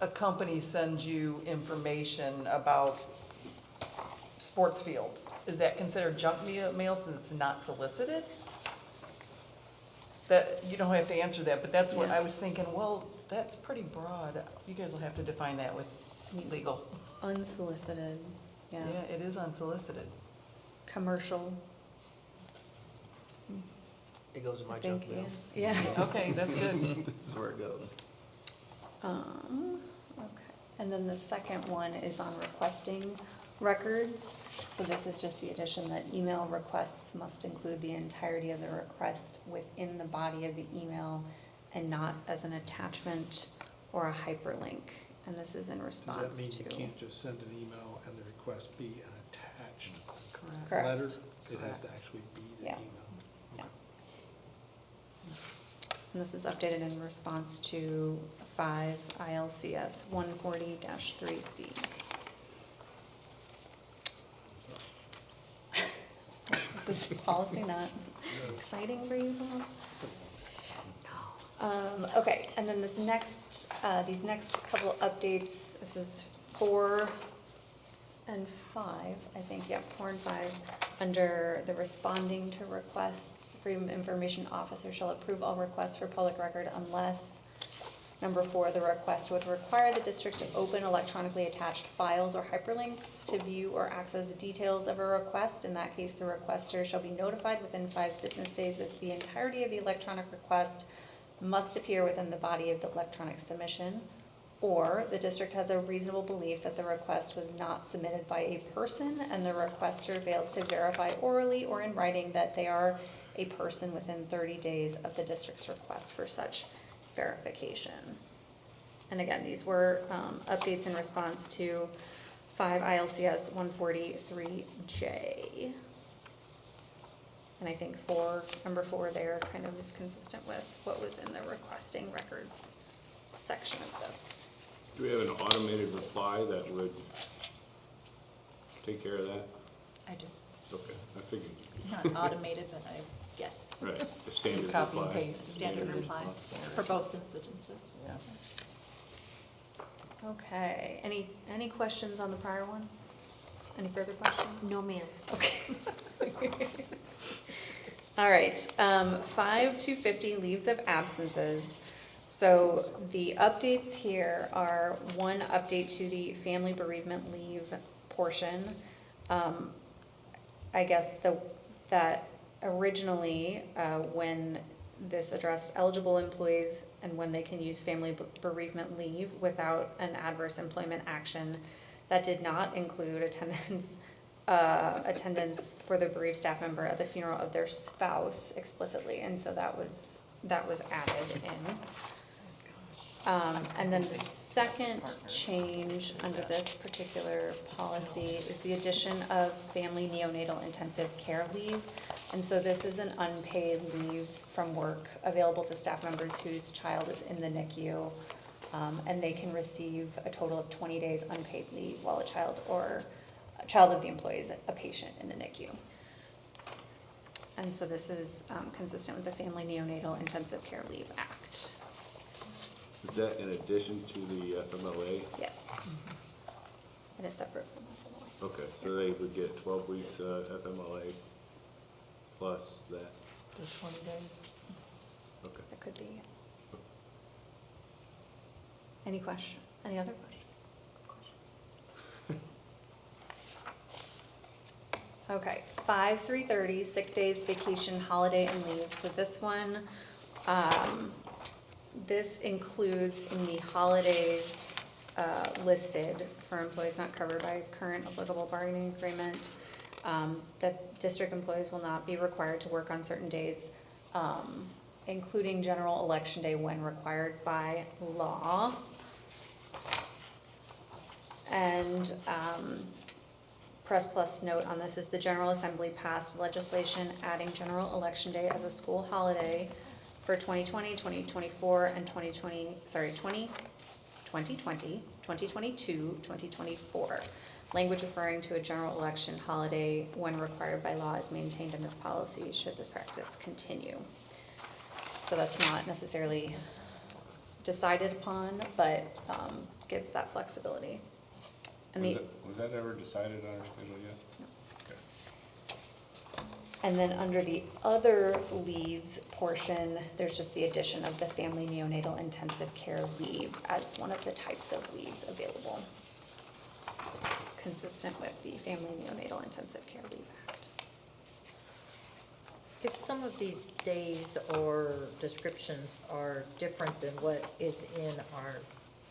a company sends you information about sports fields, is that considered junk mail since it's not solicited? That, you don't have to answer that, but that's what Yeah. I was thinking, well, that's pretty broad. You guys will have to define that with legal. unsolicited, Yeah, it is unsolicited. commercial, It goes in my I junk think, mail. yeah. Okay, that's good. This is where it goes. Okay, and then the second one is on requesting records. So this is just the addition that email requests must include the entirety of the request within the body of the email and not as an attachment or a hyperlink. And this is in Does response that mean to. you can't just send an email and the request be an attached Correct. letter? It has to actually be the Yeah. email? Yeah. Okay. And this is updated in response to 5 ILCS 140-3C. This is policy not exciting for you, Bob? Okay, and then this next, these next couple of updates, this is 4 and 5, I think, yeah, 4 and 5. Under the responding to requests, the Freedom of Information Officer shall approve all requests for public record unless, number 4, the request would require the district to open electronically attached files or hyperlinks to view or access details of a request. In that case, the requester shall be notified within 5 business days that the entirety of the electronic request must appear within the body of the electronic submission, or the district has a reasonable belief that the request was not submitted by a person and the requester fails to verify orally or in writing that they are a person within 30 days of the district's request for such verification. And again, these were updates in response to 5 ILCS 143J. And I think number 4 there kind of is consistent with what was in the requesting records section of this. Do we have an automated reply that would take care of that? I do. Okay, I figured. Not automated, but yes, Right, the standard Copy and reply. paste. standard reply for both incidences. Yeah. Okay, any questions on the prior one? Any further questions? No, ma'am. Okay. All right, 5250 leaves of absences. So the updates here are one update to the family bereavement leave portion. I guess that originally, when this addressed eligible employees and when they can use family bereavement leave without an adverse employment action, that did not include attendance for the bereaved staff member at the funeral of their spouse explicitly, and so that was added in. And then the second change under this particular policy is the addition of family neonatal intensive care leave. And so this is an unpaid leave from work available to staff members whose child is in the NICU. And they can receive a total of 20 days unpaid leave while a child of the employee is a patient in the NICU. And so this is consistent with the Family Neonatal Intensive Care Leave Act. Is that in addition to the FMLA? Yes. It is separate from FMLA. Okay, so they would get 12 weeks FMLA plus that. For 20 days. Okay. That could be. Any question? Any other question? Okay, 5-330, sick days, vacation, holiday, and leave. So this one, this includes in the holidays listed for employees not covered by current applicable bargaining agreement, that district employees will not be required to work on certain days, including general election day when required by law. And press plus note on this is the General Assembly passed legislation adding general election day as a school holiday for 2020, 2024, and 2022, 2024. Language referring to a general election holiday when required by law is maintained in this policy should this practice continue. So that's not necessarily decided upon, but gives that flexibility. And Was that ever decided on our schedule yet? No. Okay. And then under the other leaves portion, there's just the addition of the Family Neonatal Intensive Care Leave as one of the types of leaves available, consistent with the Family Neonatal Intensive Care Leave Act. If some of these days or descriptions are different than what is in our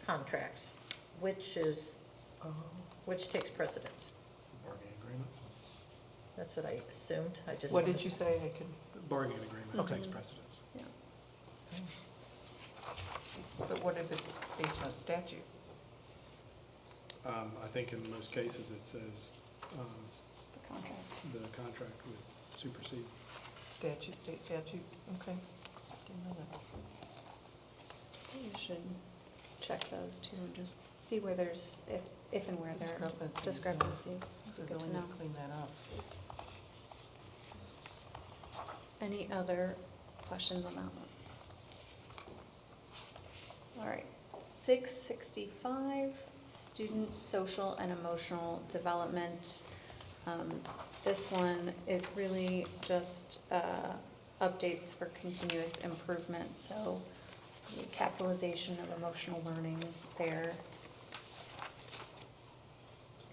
contracts, which takes precedence? Bargaining agreement. That's what I assumed. I just. What did you say? I could, Bargaining agreement Okay. takes precedence. Yeah. but what if it's based on a statute? I think in most cases it says The contract. the contract would supersede. Statute, state statute, okay. Didn't know that. You should check those too and just see where there's, if and where there are discrepancies. So Good do to we know. need to clean that up? Any other questions on that one? All right, 665, student social and emotional development. This one is really just updates for continuous improvement, so the capitalization of emotional learning there.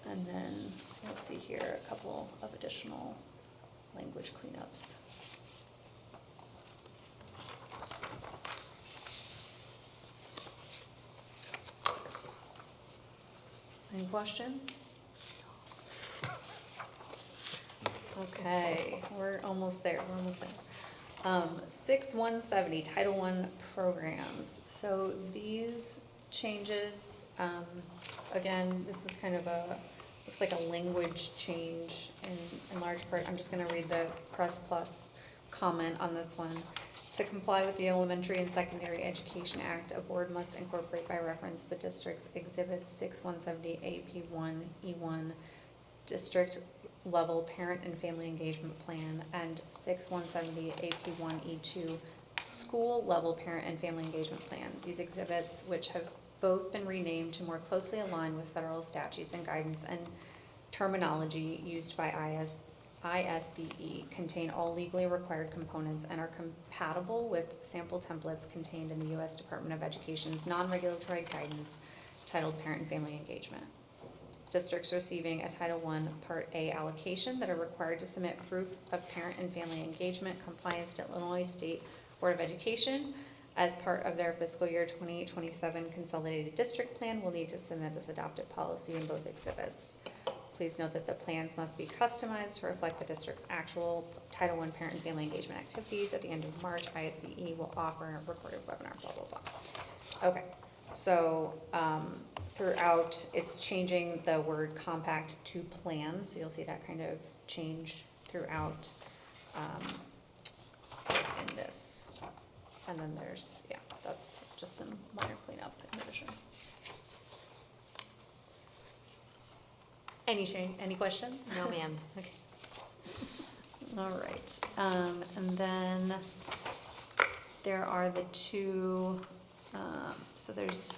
And then you'll see here a couple of additional language cleanups. Any questions? Okay, we're almost there, 6170, Title I programs. So these changes, again, this was kind of looks like a language change in large part. I'm just gonna read the Press Plus comment on this one. To comply with the Elementary and Secondary Education Act, a board must incorporate by reference the district's Exhibit 6170 AP1 E1 district level parent and family engagement plan and 6170 AP1 E2 school level parent and family engagement plan. These exhibits, which have both been renamed to more closely align with federal statutes and guidance and terminology used by ISBE, contain all legally required components and are compatible with sample templates contained in the U.S. Department of Education's non-regulatory guidance titled Parent and Family Engagement. Districts receiving a Title I Part A allocation that are required to submit proof of parent and family engagement compliance to Illinois State Board of Education as part of their fiscal year 28-27 consolidated district plan will need to submit this adopted policy in both exhibits. Please note that the plans must be customized to reflect the district's actual Title I parent and family engagement activities. At the end of March, ISBE will offer a recorded webinar, blah, blah, blah. Okay, so throughout, it's changing the word compact to plan, so you'll see that kind of change throughout. in this. And then there's, yeah, that's just some minor cleanup in addition. Any questions? No, ma'am. Okay. All right, and then there are the two, so there's,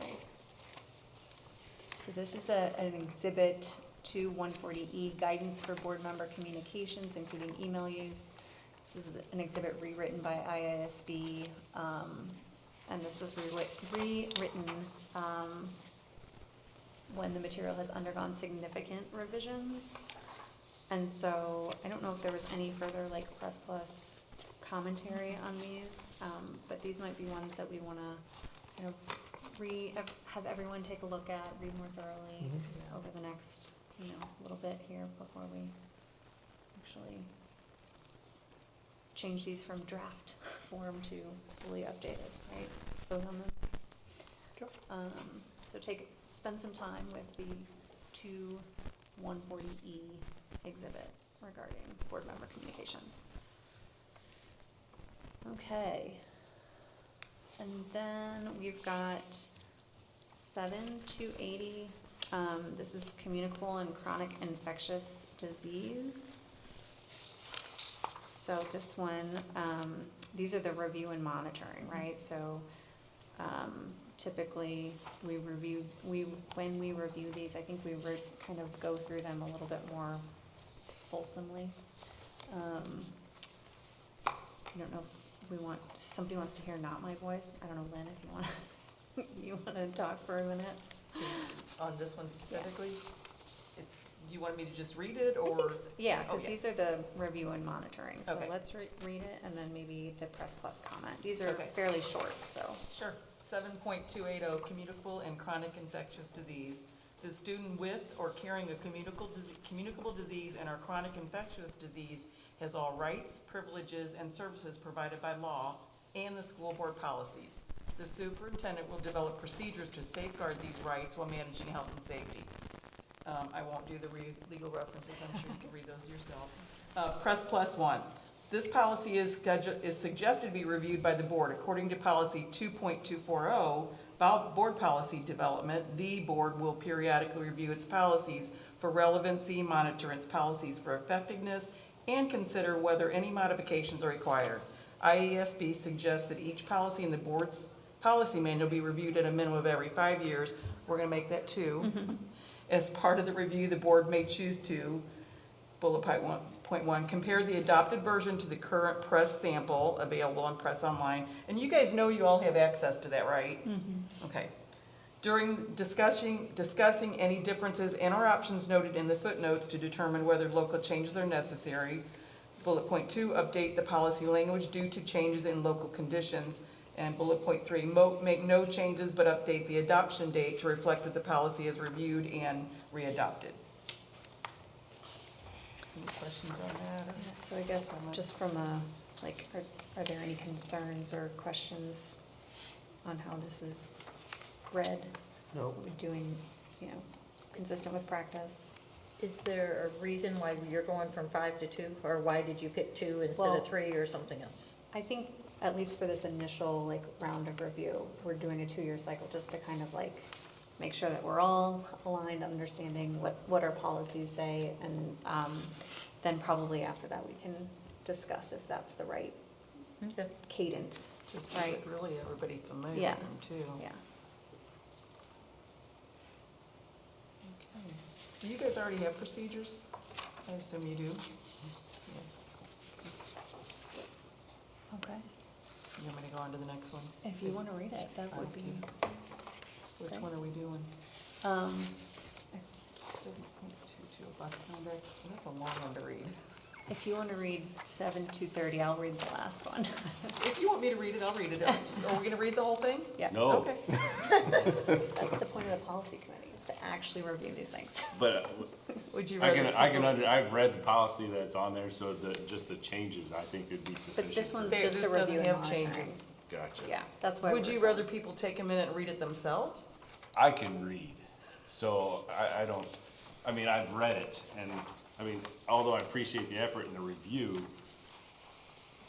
right. So this is an exhibit to 140E, guidance for board member communications, including email use. This is an exhibit rewritten by IISB, and this was rewritten when the material has undergone significant revisions. And so I don't know if there was any further like Press Plus commentary on these, but these might be ones that we want to, have everyone take a look at, read more thoroughly over the next, little bit here before we actually change these from draft form to fully updated, right? Vote on them. So spend some time with the 140E exhibit regarding board member communications. Okay. And then we've got 7-80. This is communicable and chronic infectious disease. So this one, these are the review and monitoring, right? So typically when we review these, I think we kind of go through them a little bit more fulsomely. I don't know if somebody wants to hear not my voice. I don't know, Lynn, if you want to talk for a minute. On this one specifically? You want me to just read it, or? Yeah, Oh, because these are the review and monitoring. So Okay. let's read it, and then maybe the Press Plus comment. These are Okay. fairly short, so. Sure. 7.280, communicable and chronic infectious disease. The student with or carrying a communicable disease and or chronic infectious disease has all rights, privileges, and services provided by law and the school board policies. The superintendent will develop procedures to safeguard these rights while managing health and safety. I won't do the legal references, I'm sure you can read those yourselves. Press Plus one. This policy is suggested to be reviewed by the board. According to policy 2.240, about board policy development, the board will periodically review its policies for relevancy, monitor its policies for effectiveness, and consider whether any modifications are required. IASB suggests that each policy in the board's policy manual be reviewed at a minimum of every 5 years. We're going to make that 2. As part of the review, the board may choose to, bullet point 1, compare the adopted version to the current press sample available on Press Online. And you guys know you all have access to that, right? Okay. During discussing any differences and or options noted in the footnotes to determine whether local changes are necessary. Bullet point 2, update the policy language due to changes in local conditions. And bullet point 3, make no changes but update the adoption date to reflect that the policy is reviewed and readopted. Any questions on that? Or? Yeah, so I guess just from are there any concerns or questions on how this is read? No. Are we doing, consistent with practice? Is there a reason why you're going from 5 to 2, or why did you pick 2 instead Well, of 3 or something else? I think at least for this initial round of review, we're doing a 2-year cycle just to kind of make sure that we're all aligned, understanding what our policies say, and then probably after that we can discuss if that's the right cadence. Just right? to get really everybody familiar Yeah. with them too. Yeah. Okay. Do you guys already have procedures? I assume you do. Yeah. Okay. You want me to go on to the next one? If you want to read it, that would be. Which Okay. one are we doing? 7.22, last conduct. That's a long one to read. If you want to read 7-30, I'll read the last one. If you want me to read it, I'll read it. Are we going to read the whole thing? Yeah. No. Okay. That's the point of the policy committee, is to actually review these things. But Would you I rather? I've read the policy that's on there, so just the changes, I think would be sufficient. But this one's There- just a this doesn't review and have monitoring. changes. Gotcha. Yeah, that's why. Would you rather people take a minute and read it themselves? I can read, so I don't, I've read it, and I mean, although I appreciate the effort and the review,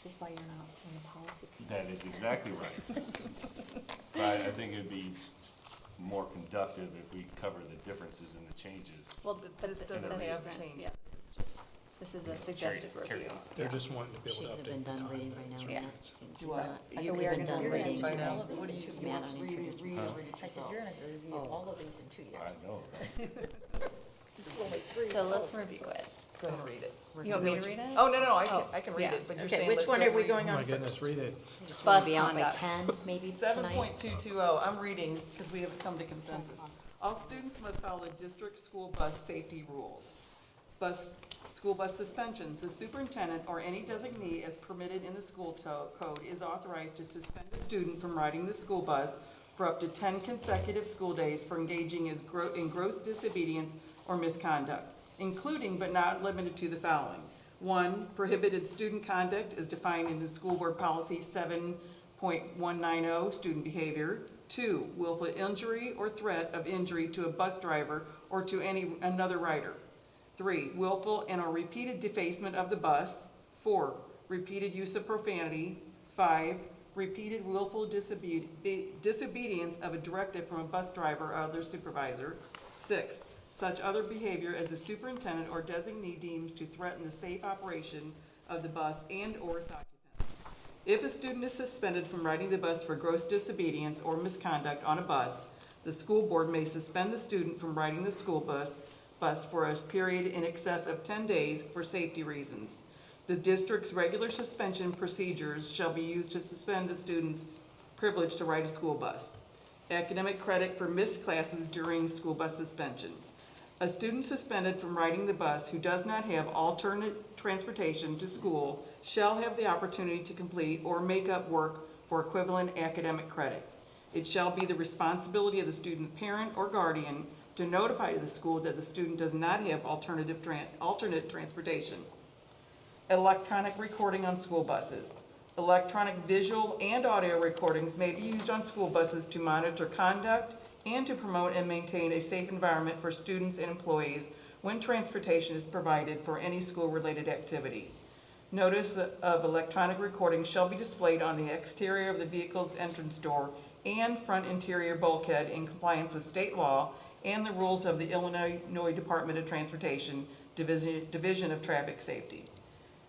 This is why you're not on the policy committee. that is exactly right. But I think it'd be more conductive if we cover the differences and the changes. Well, but This this doesn't doesn't have have changes. this is a suggested Carry review. on. They're just wanting to be able Should to have update been the done time. reading that by it's now, Yeah. Matt. Do It's I- not- So You we are haven't gonna done do it reading. By in now, all of these what do in you, 2 you years. want Matt, to read it, read it, read it I said, yourself? you're gonna review all of these in 2 years. I know. So let's review it. Go ahead and read it. You want me to read it? Oh, no, Oh, I can read yeah. it, but you're Okay, saying which let's one go are we read- going Oh my on goodness, first? read it. You just want Bus to be out by conduct. 10, maybe tonight? 7.220, I'm reading because we have come to consensus. All students must follow district school bus safety rules. School bus suspensions, the superintendent or any designee as permitted in the school code is authorized to suspend a student from riding the school bus for up to 10 consecutive school days for engaging in gross disobedience or misconduct, including but not limited to the following. 1, prohibited student conduct is defined in the school board policy 7.190, student behavior. 2, willful injury or threat of injury to a bus driver or to another rider. 3, willful and or repeated defacement of the bus. 4, repeated use of profanity. 5, repeated willful disobedience of a directive from a bus driver or other supervisor. 6, such other behavior as the superintendent or designee deems to threaten the safe operation of the bus and/or its occupants. If a student is suspended from riding the bus for gross disobedience or misconduct on a bus, the school board may suspend the student from riding the school bus for a period in excess of 10 days for safety reasons. The district's regular suspension procedures shall be used to suspend a student's privilege to ride a school bus. Academic credit for missed classes during school bus suspension. A student suspended from riding the bus who does not have alternate transportation to school shall have the opportunity to complete or make up work for equivalent academic credit. It shall be the responsibility of the student parent or guardian to notify the school that the student does not have alternate transportation. Electronic recording on school buses. Electronic visual and audio recordings may be used on school buses to monitor conduct and to promote and maintain a safe environment for students and employees when transportation is provided for any school-related activity. Notice of electronic recording shall be displayed on the exterior of the vehicle's entrance door and front interior bulkhead in compliance with state law and the rules of the Illinois Department of Transportation, Division of Traffic Safety.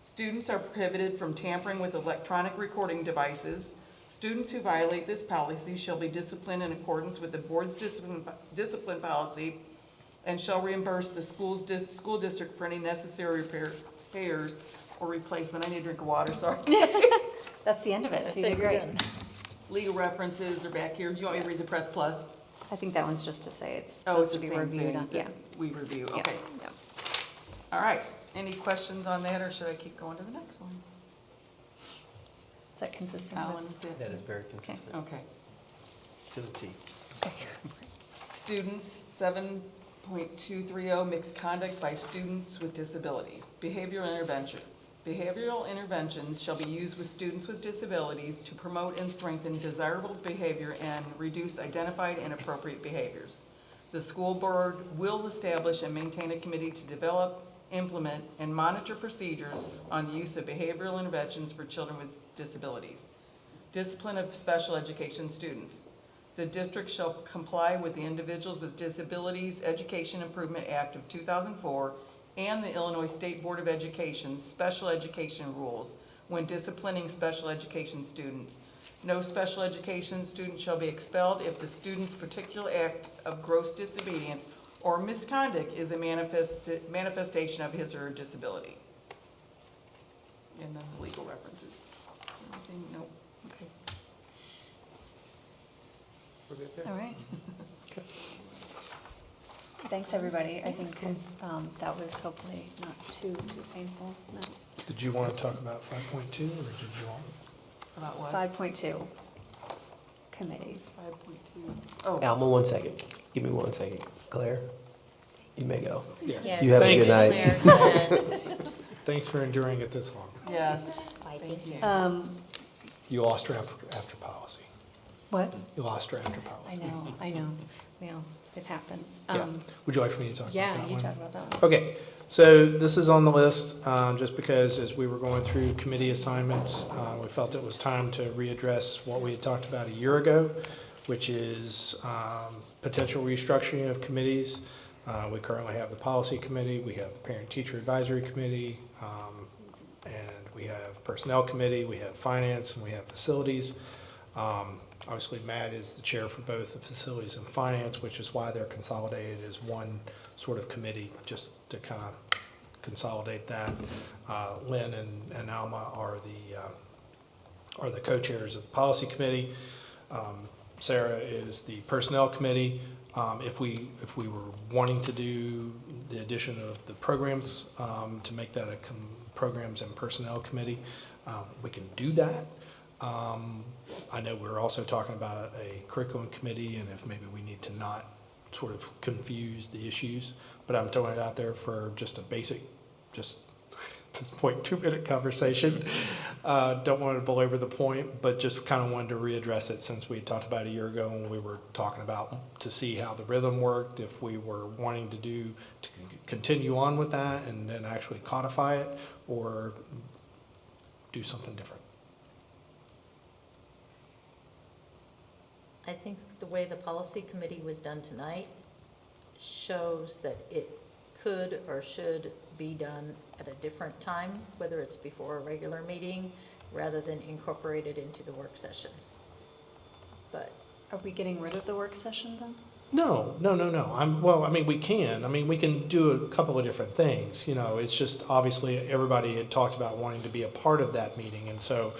Students are prohibited from tampering with electronic recording devices. Students who violate this policy shall be disciplined in accordance with the board's discipline policy and shall reimburse the school district for any necessary repairs or replacement. I need a drink of water, sorry. That's the end of it, so you say did we're great. done. Legal references are back here. Do you want me to read the press plus? I think that one's just to say it's Oh, it's supposed to the be same reviewed. thing Yeah. that we review, Yeah. okay. Yeah. All right, any questions on that, or should I keep going to the next one? Is that consistent Alan, with? is it? That is very consistent, Okay. to the T. Students, 7.230, mixed conduct by students with disabilities. Behavioral interventions. Behavioral interventions shall be used with students with disabilities to promote and strengthen desirable behavior and reduce identified inappropriate behaviors. The school board will establish and maintain a committee to develop, implement, and monitor procedures on the use of behavioral interventions for children with disabilities. Discipline of special education students. The district shall comply with the Individuals with Disabilities Education Improvement Act of 2004 and the Illinois State Board of Education's special education rules when disciplining special education students. No special education student shall be expelled if the student's particular act of gross disobedience or misconduct is a manifestation of his or her disability. And then the legal references. Anything? Nope. Okay. We're good there? All right. Okay. Thanks, everybody. I think that was hopefully not too painful. No. Did you want to talk about 5.2 or did you want? About what? 5.2, committees. 5.2. Oh, Alma, 1 second. Give me 1 second. Claire, you may go. Yes. Yes. You have a good Thanks. night. Claire, yes. Thanks for enduring it this long. yes. Thank you. You lost her after policy. What? You lost her after I policy. know. Well, it happens. Yeah. Would you like for me to talk about that Yeah, one? you talk about that one. Okay, so this is on the list, just because as we were going through committee assignments, we felt it was time to readdress what we had talked about a year ago, which is potential restructuring of committees. We currently have the policy committee, we have the parent-teacher advisory committee, and we have personnel committee, we have finance, and we have facilities. Obviously, Matt is the chair for both the facilities and finance, which is why they're consolidated as one sort of committee, just to kind of consolidate that. Lynn and Alma are the co-chairs of the policy committee. Sarah is the personnel committee. If we were wanting to do the addition of the programs, to make that a programs and personnel committee, we can do that. I know we're also talking about a curriculum committee, and if maybe we need to not sort of confuse the issues, but I'm throwing it out there for just a basic, just at this point, 2-minute conversation. Don't want to belabor the point, but just kind of wanted to readdress it since we talked about it a year ago when we were talking about to see how the rhythm worked, if we were wanting to continue on with that and then actually codify it or do something different. I think the way the policy committee was done tonight shows that it could or should be done at a different time, whether it's before a regular meeting, rather than incorporated into the work session. But Are we getting rid of the work session then? No. We can. We can do a couple of different things. It's just obviously everybody had talked about wanting to be a part of that meeting. And so,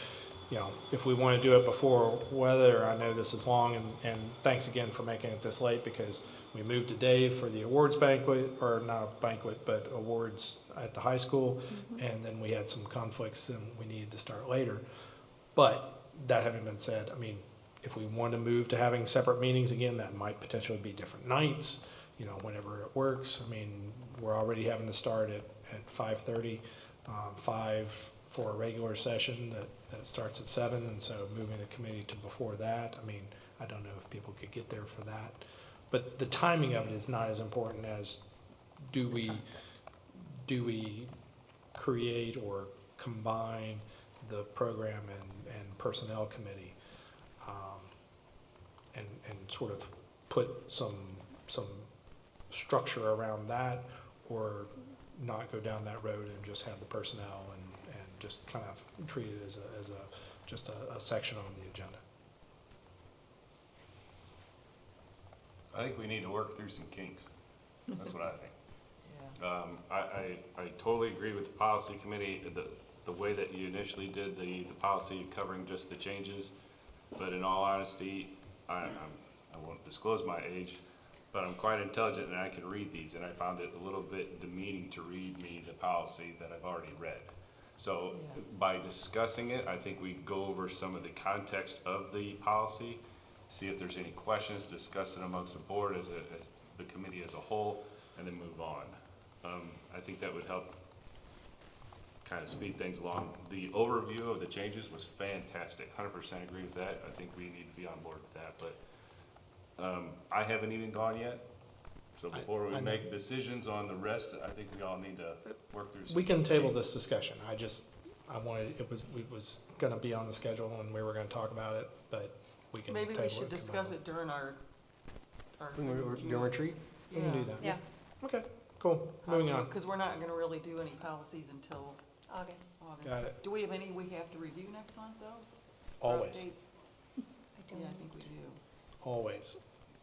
if we want to do it before weather, I know this is long, and thanks again for making it this late because we moved to Dave for the awards banquet, or not a banquet, but awards at the high school. And then we had some conflicts and we needed to start later. But that having been said, if we want to move to having separate meetings again, that might potentially be different nights, whenever it works. We're already having to start at 5:30, 5 for a regular session that starts at 7, and so moving the committee to before that, I don't know if people could get there for that. But the timing of it is not as important as do we create or combine the program and personnel committee, and sort of put some structure around that, or not go down that road and just have the personnel and just kind of treat it as just a section on the agenda. I think we need to work through some kinks. That's what I think. I totally agree with the policy committee, the way that you initially did the policy covering just the changes. But in all honesty, I won't disclose my age, but I'm quite intelligent and I can read these, and I found it a little bit demeaning to read me the policy that I've already read. So by discussing it, I think we go over some of the context of the policy, see if there's any questions, discuss it amongst the board as the committee as a whole, and then move on. I think that would help kind of speed things along. The overview of the changes was fantastic. 100% agree with that. I think we need to be on board with that. But I haven't even gone yet. So before we make decisions on the rest, I think we all need to work through some. We can table this discussion. I wanted, it was going to be on the schedule and we were going to talk about it, but we can table it. Maybe we should discuss it during our. Your retreat? We can do that. Yeah. Okay, cool. Moving on. Because we're not gonna really do any policies until August. August. Got it. Do we have any we have to review next month, though? Always, Updates? I don't Yeah, I think we do. always.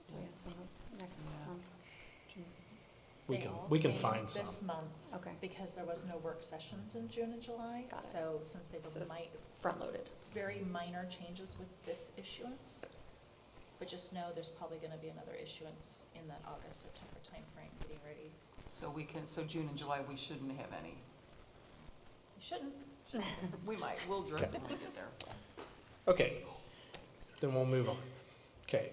Do we have some next Yeah. month? We can find some. This month, Okay, because there was no work sessions in June and July. Got it. So since they so were it's front-loaded. very minor changes with this issuance, but just know there's probably gonna be another issuance in that August, September timeframe, getting ready. So June and July, we shouldn't have any. You shouldn't. We might, we'll address it when we get there. Okay, then we'll move on. Okay,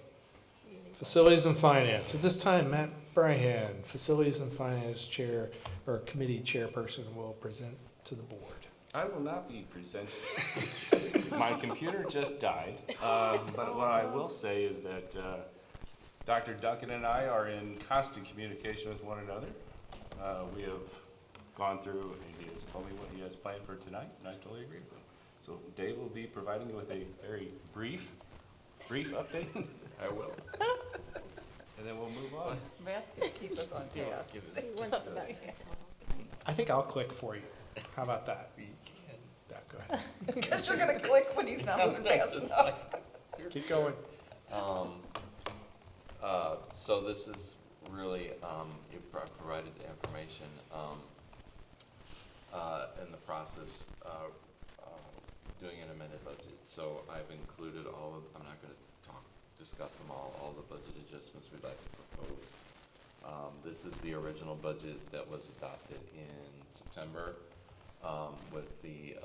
facilities and finance. At this time, Matt Bryhan, facilities and finance chair, or committee chairperson, will present to the board. I will not be presenting. My computer just died, but what I will say is that Dr. Duncan and I are in constant communication with one another. We have gone through, and he has told me what he has planned for tonight, and I totally agree with him. So Dave will be providing you with a very brief update. I will. And then we'll move on. Matt's gonna keep us on task. I think I'll click for you. How about that? Yeah, go ahead. Because you're gonna click when he's not moving fast enough. Keep going. So this is really, you provided the information, in the process of, doing an amended budget. So I've included all of, I'm not gonna discuss them all the budget adjustments we'd like to propose. This is the original budget that was adopted in September, with the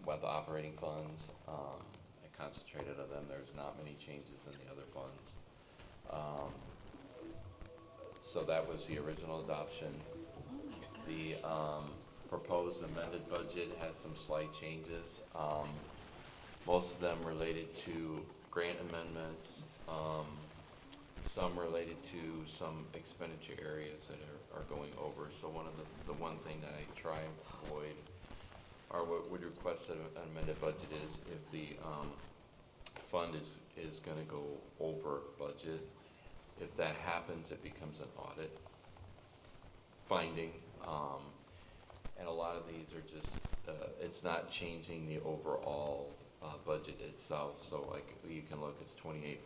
operating funds. I concentrated on them. There's not many changes in the other funds. So that was the original adoption. The proposed amended budget has some slight changes. Most of them related to grant amendments, some related to some expenditure areas that are going over. So one of the one thing that I try and avoid, or what would request an amended budget is if the fund is gonna go over budget. If that happens, it becomes an audit finding. And a lot of these are just, it's not changing the overall budget itself. So like you can look, it's 28%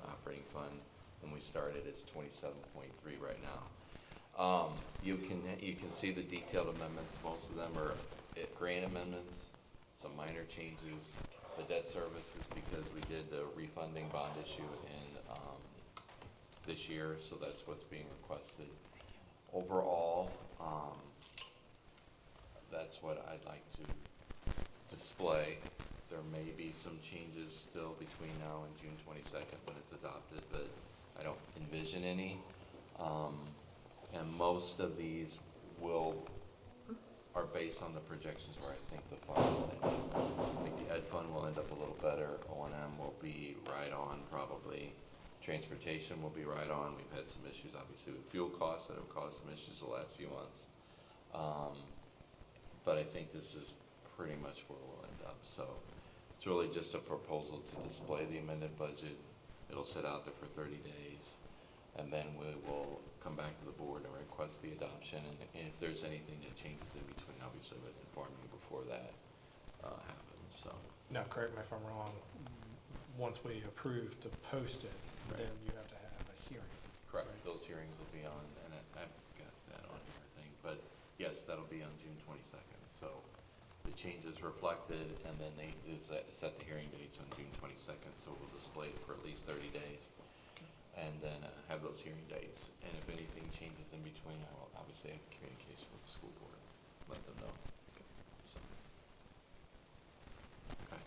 operating fund. When we started, it's 27.3 right now. You can see the detailed amendments. Most of them are grant amendments, some minor changes. The debt service is because we did the refunding bond issue in this year, so that's what's being requested. Overall, that's what I'd like to display. There may be some changes still between now and June 22nd when it's adopted, but I don't envision any. And most of these are based on the projections where I think the fund will end up. I think the ed fund will end up a little better. O&M will be right on probably. Transportation will be right on. We've had some issues obviously with fuel costs that have caused some issues the last few months. But I think this is pretty much where we'll end up. So it's really just a proposal to display the amended budget. It'll sit out there for 30 days. And then we will come back to the board and request the adoption. And if there's anything that changes in between, obviously I would inform you before that happens. So. Now, correct me if I'm wrong, once we approve to post it, Right. then you have to have a hearing. Correct. Right. Those hearings will be on, and I've got that on here, I think. But yes, that'll be on June 22nd. So the changes reflected, and then they set the hearing dates on June 22nd. So we'll display it for at least 30 days. And then have those hearing dates. And if anything changes in between, I will obviously have communication with the school board, let them know. So, okay.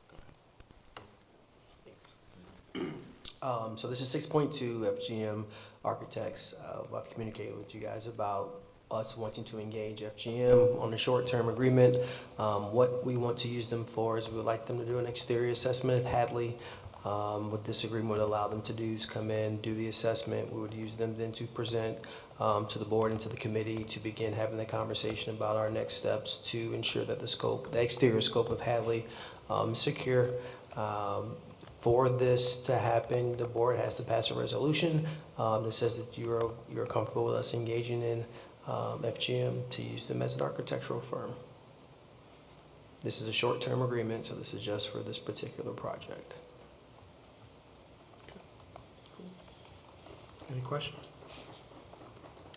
Go ahead. So this is 6.2 FGM Architects. I've communicated with you guys about us wanting to engage FGM on a short-term agreement. What we want to use them for is we would like them to do an exterior assessment of Hadley. What this agreement would allow them to do is come in, do the assessment. We would use them then to present to the board and to the committee to begin having the conversation about our next steps to ensure that the exterior scope of Hadley is secure. For this to happen, the board has to pass a resolution that says that you're comfortable with us engaging in FGM to use them as an architectural firm. This is a short-term agreement, so this is just for this particular project. Any questions?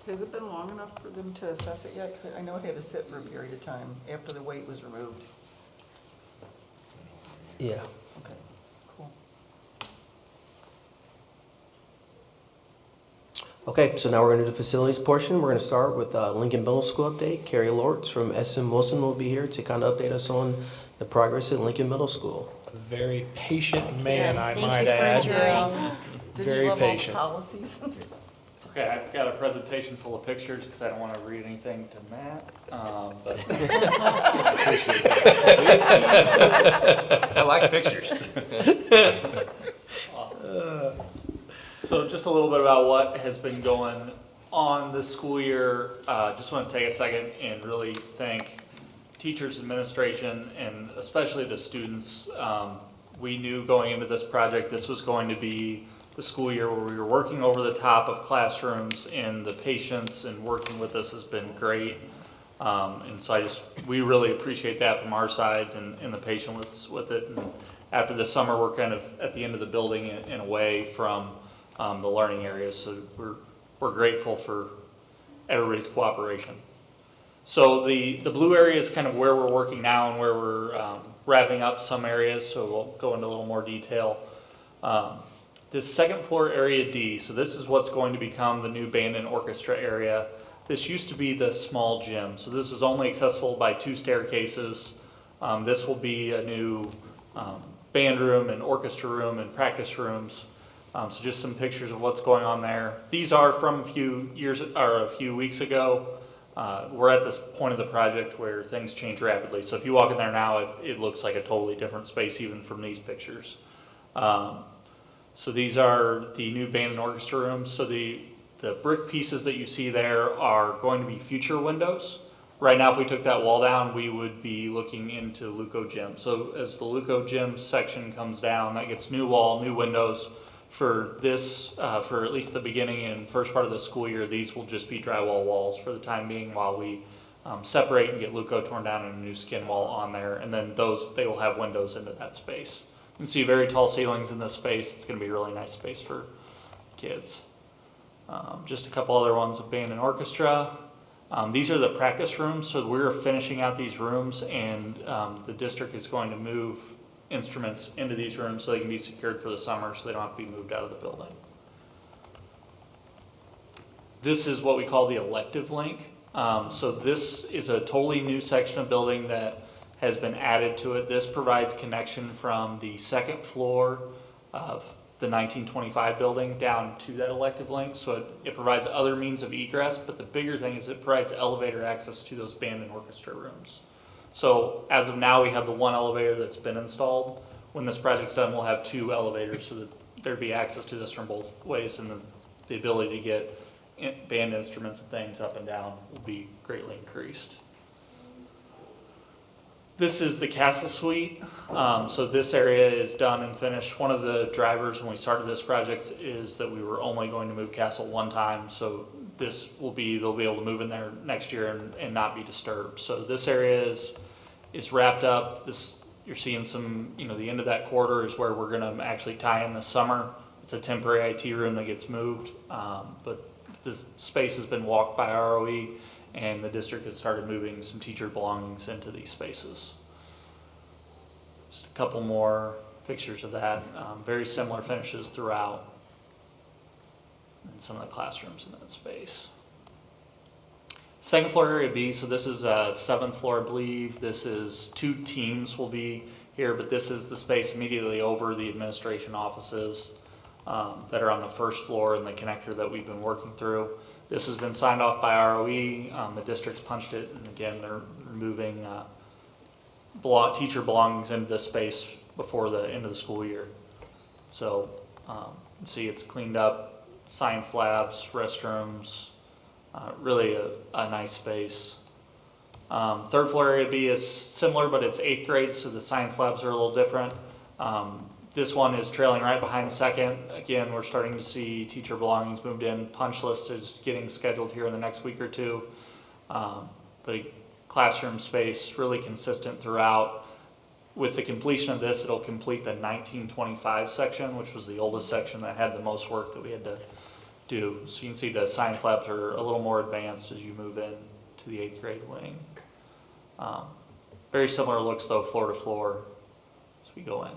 Has it been long enough for them to assess it yet? Because I know it had to sit for a period of time after the weight was removed. Yeah. Okay, cool. Okay, so now we're going to do the facilities portion. We're going to start with Lincoln Middle School update. Carrie Lortz from SM Wilson will be here to kind of update us on the progress at Lincoln Middle School. A very patient man, Yes, I thank might you for add. enduring. Didn't Very you love all the patient. policies and stuff? Okay, I've got a presentation full of pictures because I don't want to read anything to Matt. But I like pictures. awesome. So just a little bit about what has been going on this school year. Just want to take a second and really thank teachers, administration, and especially the students. We knew going into this project this was going to be the school year where we were working over the top of classrooms, and the patience and working with us has been great. And so we really appreciate that from our side, and the patience with it. And after the summer, we're kind of at the end of the building and away from the learning areas. So we're grateful for everybody's cooperation. So the blue area is kind of where we're working now and where we're wrapping up some areas. So we'll go into a little more detail. This second floor area D, so this is what's going to become the new band and orchestra area. This used to be the small gym, so this is only accessible by 2 staircases. This will be a new band room and orchestra room and practice rooms. So just some pictures of what's going on there. These are from a few weeks ago. We're at this point of the project where things change rapidly. So if you walk in there now, it looks like a totally different space even from these pictures. So these are the new band and orchestra rooms. So the brick pieces that you see there are going to be future windows. Right now, if we took that wall down, we would be looking into Luco Gym. So as the Luco Gym section comes down, that gets new wall, new windows. For this, for at least the beginning and first part of the school year, these will just be drywall walls for the time being while we separate and get Luco torn down and a new skin wall on there. And then they will have windows into that space. You can see very tall ceilings in this space. It's going to be a really nice space for kids. Just a couple other ones of band and orchestra. These are the practice rooms. So we're finishing out these rooms, and the district is going to move instruments into these rooms so they can be secured for the summer so they don't have to be moved out of the building. This is what we call the elective link. So this is a totally new section of building that has been added to it. This provides connection from the second floor of the 1925 building down to that elective link. So it provides other means of egress, but the bigger thing is it provides elevator access to those band and orchestra rooms. So as of now, we have the one elevator that's been installed. When this project's done, we'll have 2 elevators so that there'd be access to this from both ways, and the ability to get band instruments and things up and down will be greatly increased. This is the Castle Suite. So this area is done and finished. One of the drivers when we started this project is that we were only going to move Castle one time. So this will be, they'll be able to move in there next year and not be disturbed. So this area is wrapped up. You're seeing some, the end of that corridor is where we're gonna actually tie in this summer. It's a temporary IT room that gets moved. But this space has been walked by ROE, and the district has started moving some teacher belongings into these spaces. Just a couple more pictures of that. Very similar finishes throughout, and some of the classrooms in that space. Second floor area B, so this is 7th floor, I believe. This is 2 teams will be here, but this is the space immediately over the administration offices that are on the first floor and the connector that we've been working through. This has been signed off by ROE. The district's punched it, and again, they're moving teacher belongings into this space before the end of the school year. So, you see it's cleaned up, science labs, restrooms, really a nice space. 3rd floor area B is similar, but it's 8th grade, so the science labs are a little different. This one is trailing right behind second. Again, we're starting to see teacher belongings moved in. Punch list is getting scheduled here in the next week or 2. But classroom space really consistent throughout. With the completion of this, it'll complete the 1925 section, which was the oldest section that had the most work that we had to do. So you can see the science labs are a little more advanced as you move in to the 8th grade wing. Very similar looks though, floor to floor as we go in.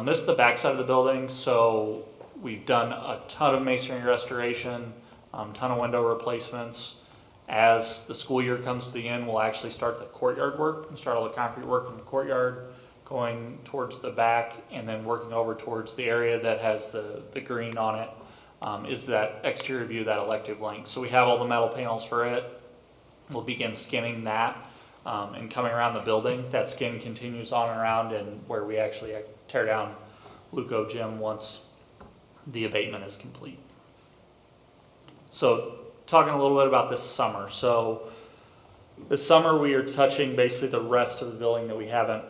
This is the back side of the building, so we've done a ton of masonry restoration, ton of window replacements. As the school year comes to the end, we'll actually start the courtyard work and start all the concrete work in the courtyard, going towards the back and then working over towards the area that has the green on it. is that exterior view, that elective link. So we have all the metal panels for it. We'll begin skinning that and coming around the building. That skin continues on and around and where we actually tear down Luco Gym once the abatement is complete. So talking a little bit about this summer. So this summer we are touching basically the rest of the building that we haven't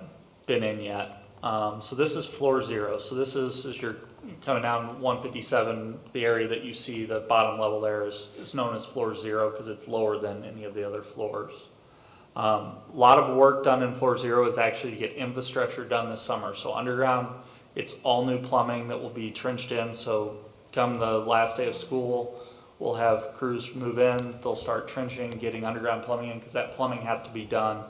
been in yet. So this is floor 0. So this is, as you're coming down 157, the area that you see, the bottom level there is known as floor 0 because it's lower than any of the other floors. A lot of work done in floor 0 is actually to get infrastructure done this summer. So underground, it's all new plumbing that will be trenched in. So come the last day of school, we'll have crews move in, they'll start trenching, getting underground plumbing in because that plumbing has to be done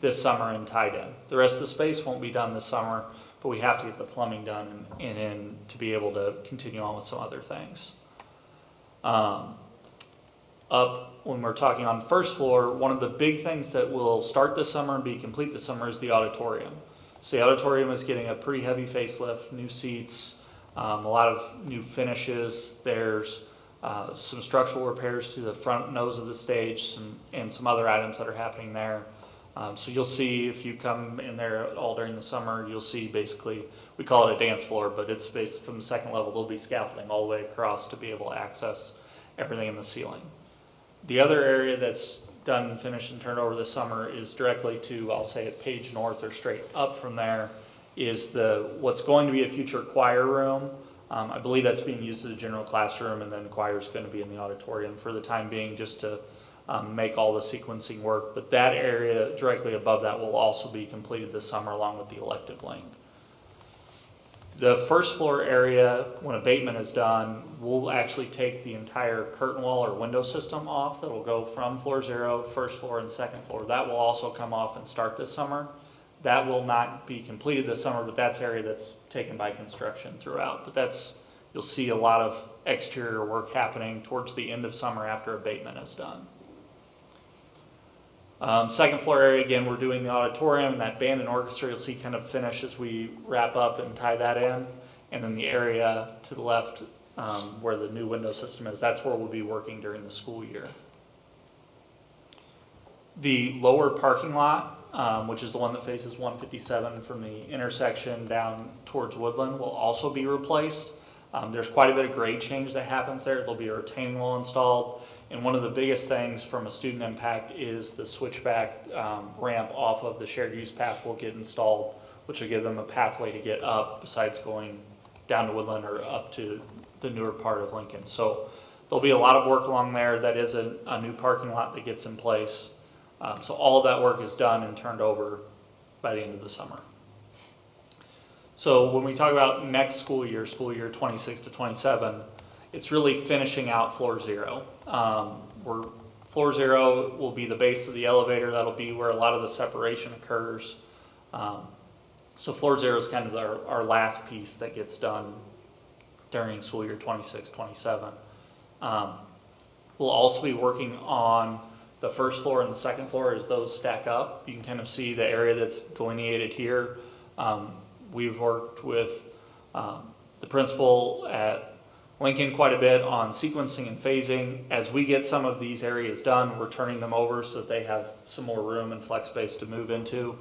this summer and tied in. The rest of the space won't be done this summer, but we have to get the plumbing done and in to be able to continue on with some other things. Up when we're talking on first floor, one of the big things that will start this summer and be complete this summer is the auditorium. So the auditorium is getting a pretty heavy facelift, new seats, a lot of new finishes. There's some structural repairs to the front nose of the stage and some other items that are happening there. So you'll see if you come in there all during the summer, you'll see basically, we call it a dance floor, but it's basically from the second level, there'll be scaffolding all the way across to be able to access everything in the ceiling. The other area that's done, finished, and turned over this summer is directly to, I'll say at Page North or straight up from there, is what's going to be a future choir room. I believe that's being used as a general classroom, and then choir is going to be in the auditorium for the time being just to make all the sequencing work. But that area directly above that will also be completed this summer along with the elective link. The first floor area, when abatement is done, we'll actually take the entire curtain wall or window system off. That'll go from floor 0, first floor, and second floor. That will also come off and start this summer. That will not be completed this summer, but that's area that's taken by construction throughout. But you'll see a lot of exterior work happening towards the end of summer after abatement is done. Second floor area, again, we're doing the auditorium, that band and orchestra you'll see kind of finish as we wrap up and tie that in. And then the area to the left where the new window system is, that's where we'll be working during the school year. The lower parking lot, which is the one that faces 157 from the intersection down towards Woodland, will also be replaced. There's quite a bit of grade change that happens there. There'll be a retaining wall installed. And one of the biggest things from a student impact is the switchback ramp off of the shared use path will get installed, which will give them a pathway to get up besides going down to Woodland or up to the newer part of Lincoln. So there'll be a lot of work along there. That is a new parking lot that gets in place. So all of that work is done and turned over by the end of the summer. So when we talk about next school year 26 to 27, it's really finishing out floor 0. Floor 0 will be the base of the elevator. That'll be where a lot of the separation occurs. So floor 0 is kind of our last piece that gets done during school year 26, 27. We'll also be working on the first floor and the second floor as those stack up. You can kind of see the area that's delineated here. We've worked with the principal at Lincoln quite a bit on sequencing and phasing. As we get some of these areas done, we're turning them over so that they have some more room and flex space to move into.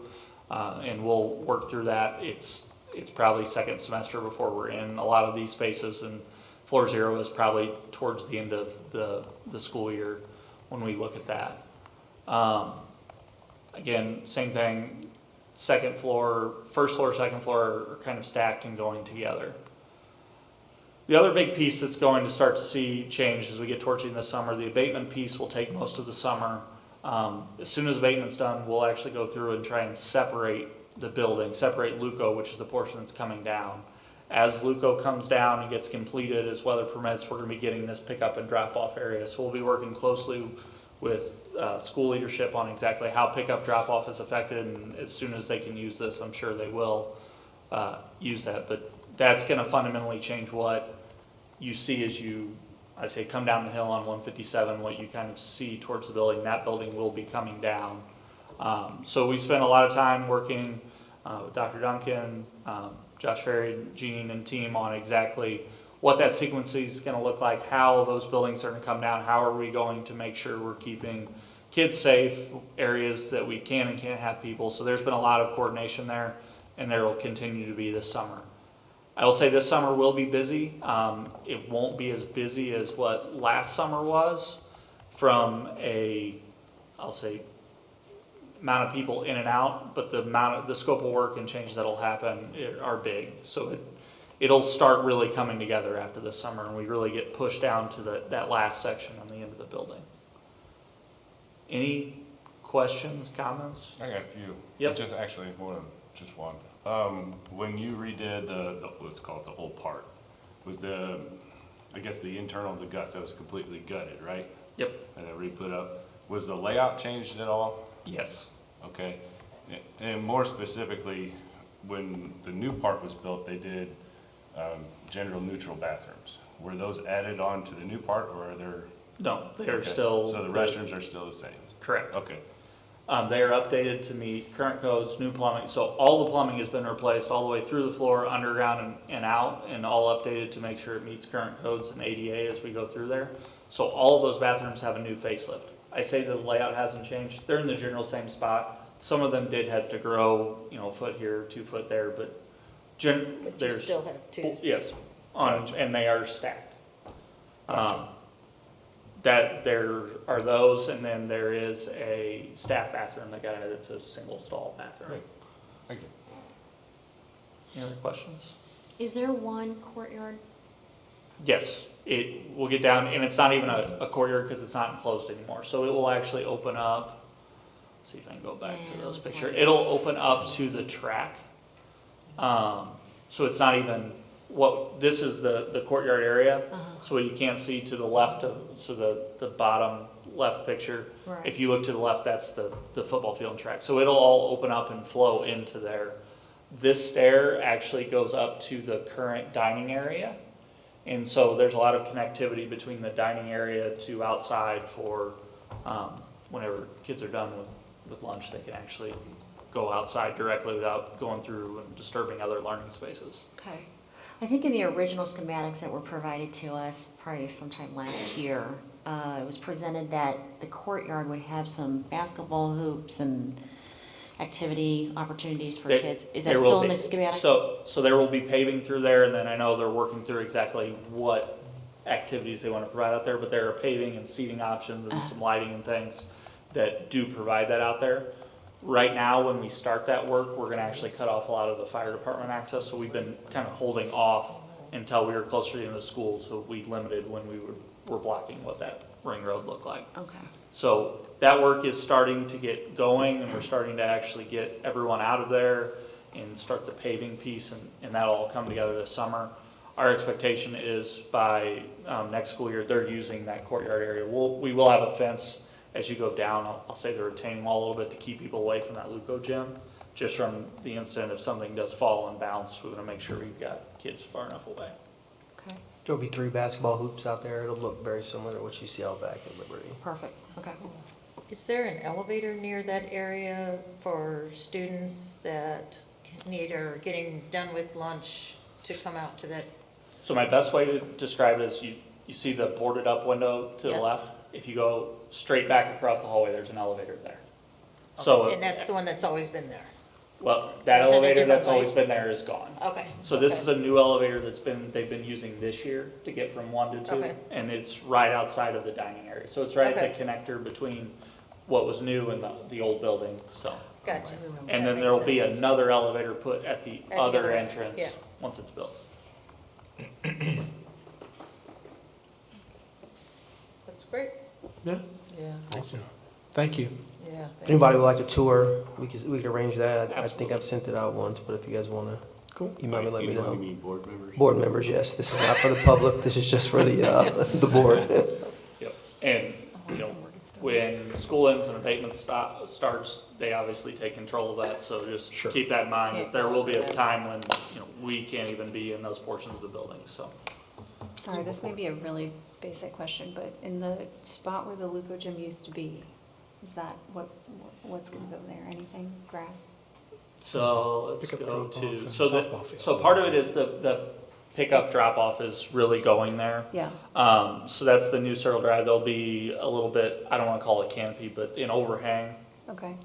And we'll work through that. It's probably second semester before we're in a lot of these spaces, and floor 0 is probably towards the end of the school year when we look at that. Again, same thing, second floor, first floor, second floor are kind of stacked and going together. The other big piece that's going to start to see change as we get towards the end of the summer, the abatement piece will take most of the summer. As soon as abatement's done, we'll actually go through and try and separate the building, separate Luco, which is the portion that's coming down. As Luco comes down and gets completed, as weather permits, we're going to be getting this pickup and drop off area. So we'll be working closely with school leadership on exactly how pickup drop off is affected, and as soon as they can use this, I'm sure they will use that. But that's going to fundamentally change what you see as I say, come down the hill on 157, what you kind of see towards the building. That building will be coming down. So we spent a lot of time working with Dr. Duncan, Josh Ferry, Jean, and team on exactly what that sequencing is gonna look like, how those buildings are gonna come down, how are we going to make sure we're keeping kids safe, areas that we can and can't have people. So there's been a lot of coordination there, and there will continue to be this summer. I will say this summer will be busy. It won't be as busy as what last summer was from I'll say, amount of people in and out, but the scope of work and changes that'll happen are big. So it'll start really coming together after the summer, and we really get pushed down to that last section on the end of the building. Any questions, comments? I got a few. Yep. Just actually just one. When you redid let's call it the whole part, was I guess the internal, the guts, that was completely gutted, right? Yep. And then re-put up. Was the layout changed at all? Yes. Okay. And more specifically, when the new park was built, they did gender neutral bathrooms. Were those added on to the new part, or are there? No, they're Okay. still. So the restrooms are still the same? Correct. Okay. They are updated to meet current codes, new plumbing. So all the plumbing has been replaced all the way through the floor, underground and out, and all updated to make sure it meets current codes and ADA as we go through there. So all of those bathrooms have a new facelift. I say the layout hasn't changed. They're in the general same spot. Some of them did have to grow, a foot here, 2 foot there, but But you there's. still have two. Yes, and they are stacked. That there are those, and then there is a staff bathroom that got added. It's a single stall bathroom. Great. Thank you. Any other questions? Is there one courtyard? Yes, it will get down, and it's not even a courtyard because it's not enclosed anymore. So it will actually open up. Let's see if I can go back to Yeah, those it was pictures. like- It'll open up to the track. So it's not even this is the courtyard area. So you can't see to the left so the bottom left picture. Right. If you look to the left, that's the football field and track. So it'll all open up and flow into there. This stair actually goes up to the current dining area. And so there's a lot of connectivity between the dining area to outside for whenever kids are done with lunch, they can actually go outside directly without going through and disturbing other learning spaces. Okay. I think in the original schematics that were provided to us probably sometime last year, it was presented that the courtyard would have some basketball hoops and activity opportunities for kids. Is that There will still in be. the schematic? So there will be paving through there, and then I know they're working through exactly what activities they want to provide out there, but there are paving and seating options and some lighting and things that do provide that out there. Right now, when we start that work, we're gonna actually cut off a lot of the fire department access, so we've been kind of holding off until we were closer to the end of the school, so we limited when we were blocking what that ring road looked like. Okay. So that work is starting to get going, and we're starting to actually get everyone out of there and start the paving piece, and that'll all come together this summer. Our expectation is by next school year, they're using that courtyard area. We will have a fence as you go down. I'll say the retaining wall a little bit to keep people away from that Luco gym, just from the incident if something does fall and bounce, we want to make sure we've got kids far enough away. Okay. There'll be 3 basketball hoops out there. It'll look very similar to what you see out back at Liberty. Perfect. Okay. Is there an elevator near that area for students that need or getting done with lunch to come out to that? So my best way to describe it is you see the boarded up window to the Yes. left? If you go straight back across the hallway, there's an elevator there. So, And that's the one that's always been there? well, that Or is it a elevator different that's always place? been there is gone. Okay. So this okay. is a new elevator they've been using this year to get from 1 to 2. Okay. And it's right outside of the dining area. So it's right at Okay. the connector between what was new and the old building, so. Gotcha. And That then makes there'll be sense. another elevator put at the At the other other end, entrance yeah. once it's built. That's great. Yeah, Yeah, awesome. Thank you. yeah. If anybody would like a tour, we could arrange that. I think Absolutely. I've sent it out once, but if you guys want to Cool. email me, let me You know. mean board members? Board members, yes. This is not for the public. This is just for the board. Yep, and, when school ends and abatement starts, they obviously take control of that, so just Sure. keep that in mind, Can't is there go will be a over that. time when, we can't even be in those portions of the building, so. Sorry, this may be a really basic question, but in the spot where the Luco gym used to be, is that what's gonna go there? Anything? Grass? So let's Pick up go drop-off to, and so softball field. so part of it is the pickup drop-off is really going there. Yeah. So that's the new Circle Drive. There'll be a little bit, I don't want to call it canopy, but an overhang. Okay.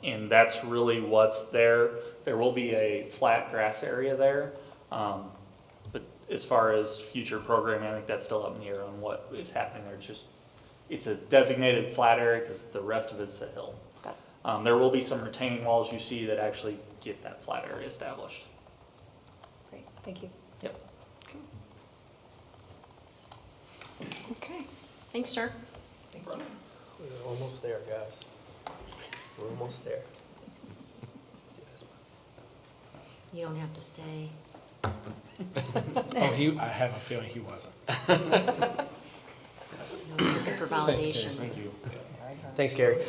And that's really what's there. There will be a flat grass area there. But as far as future programming, I think that's still up in the air on what is happening there. It's a designated flat area because the rest of it's a hill. Got There will be some retaining walls you see that actually get that flat area established. Great. Thank you. Yep. Okay, thanks, sir. We're almost there, guys. We're almost there. You don't have to stay. Oh, I have a feeling he wasn't. No, he's looking for validation. Thank you. Thanks, Gary.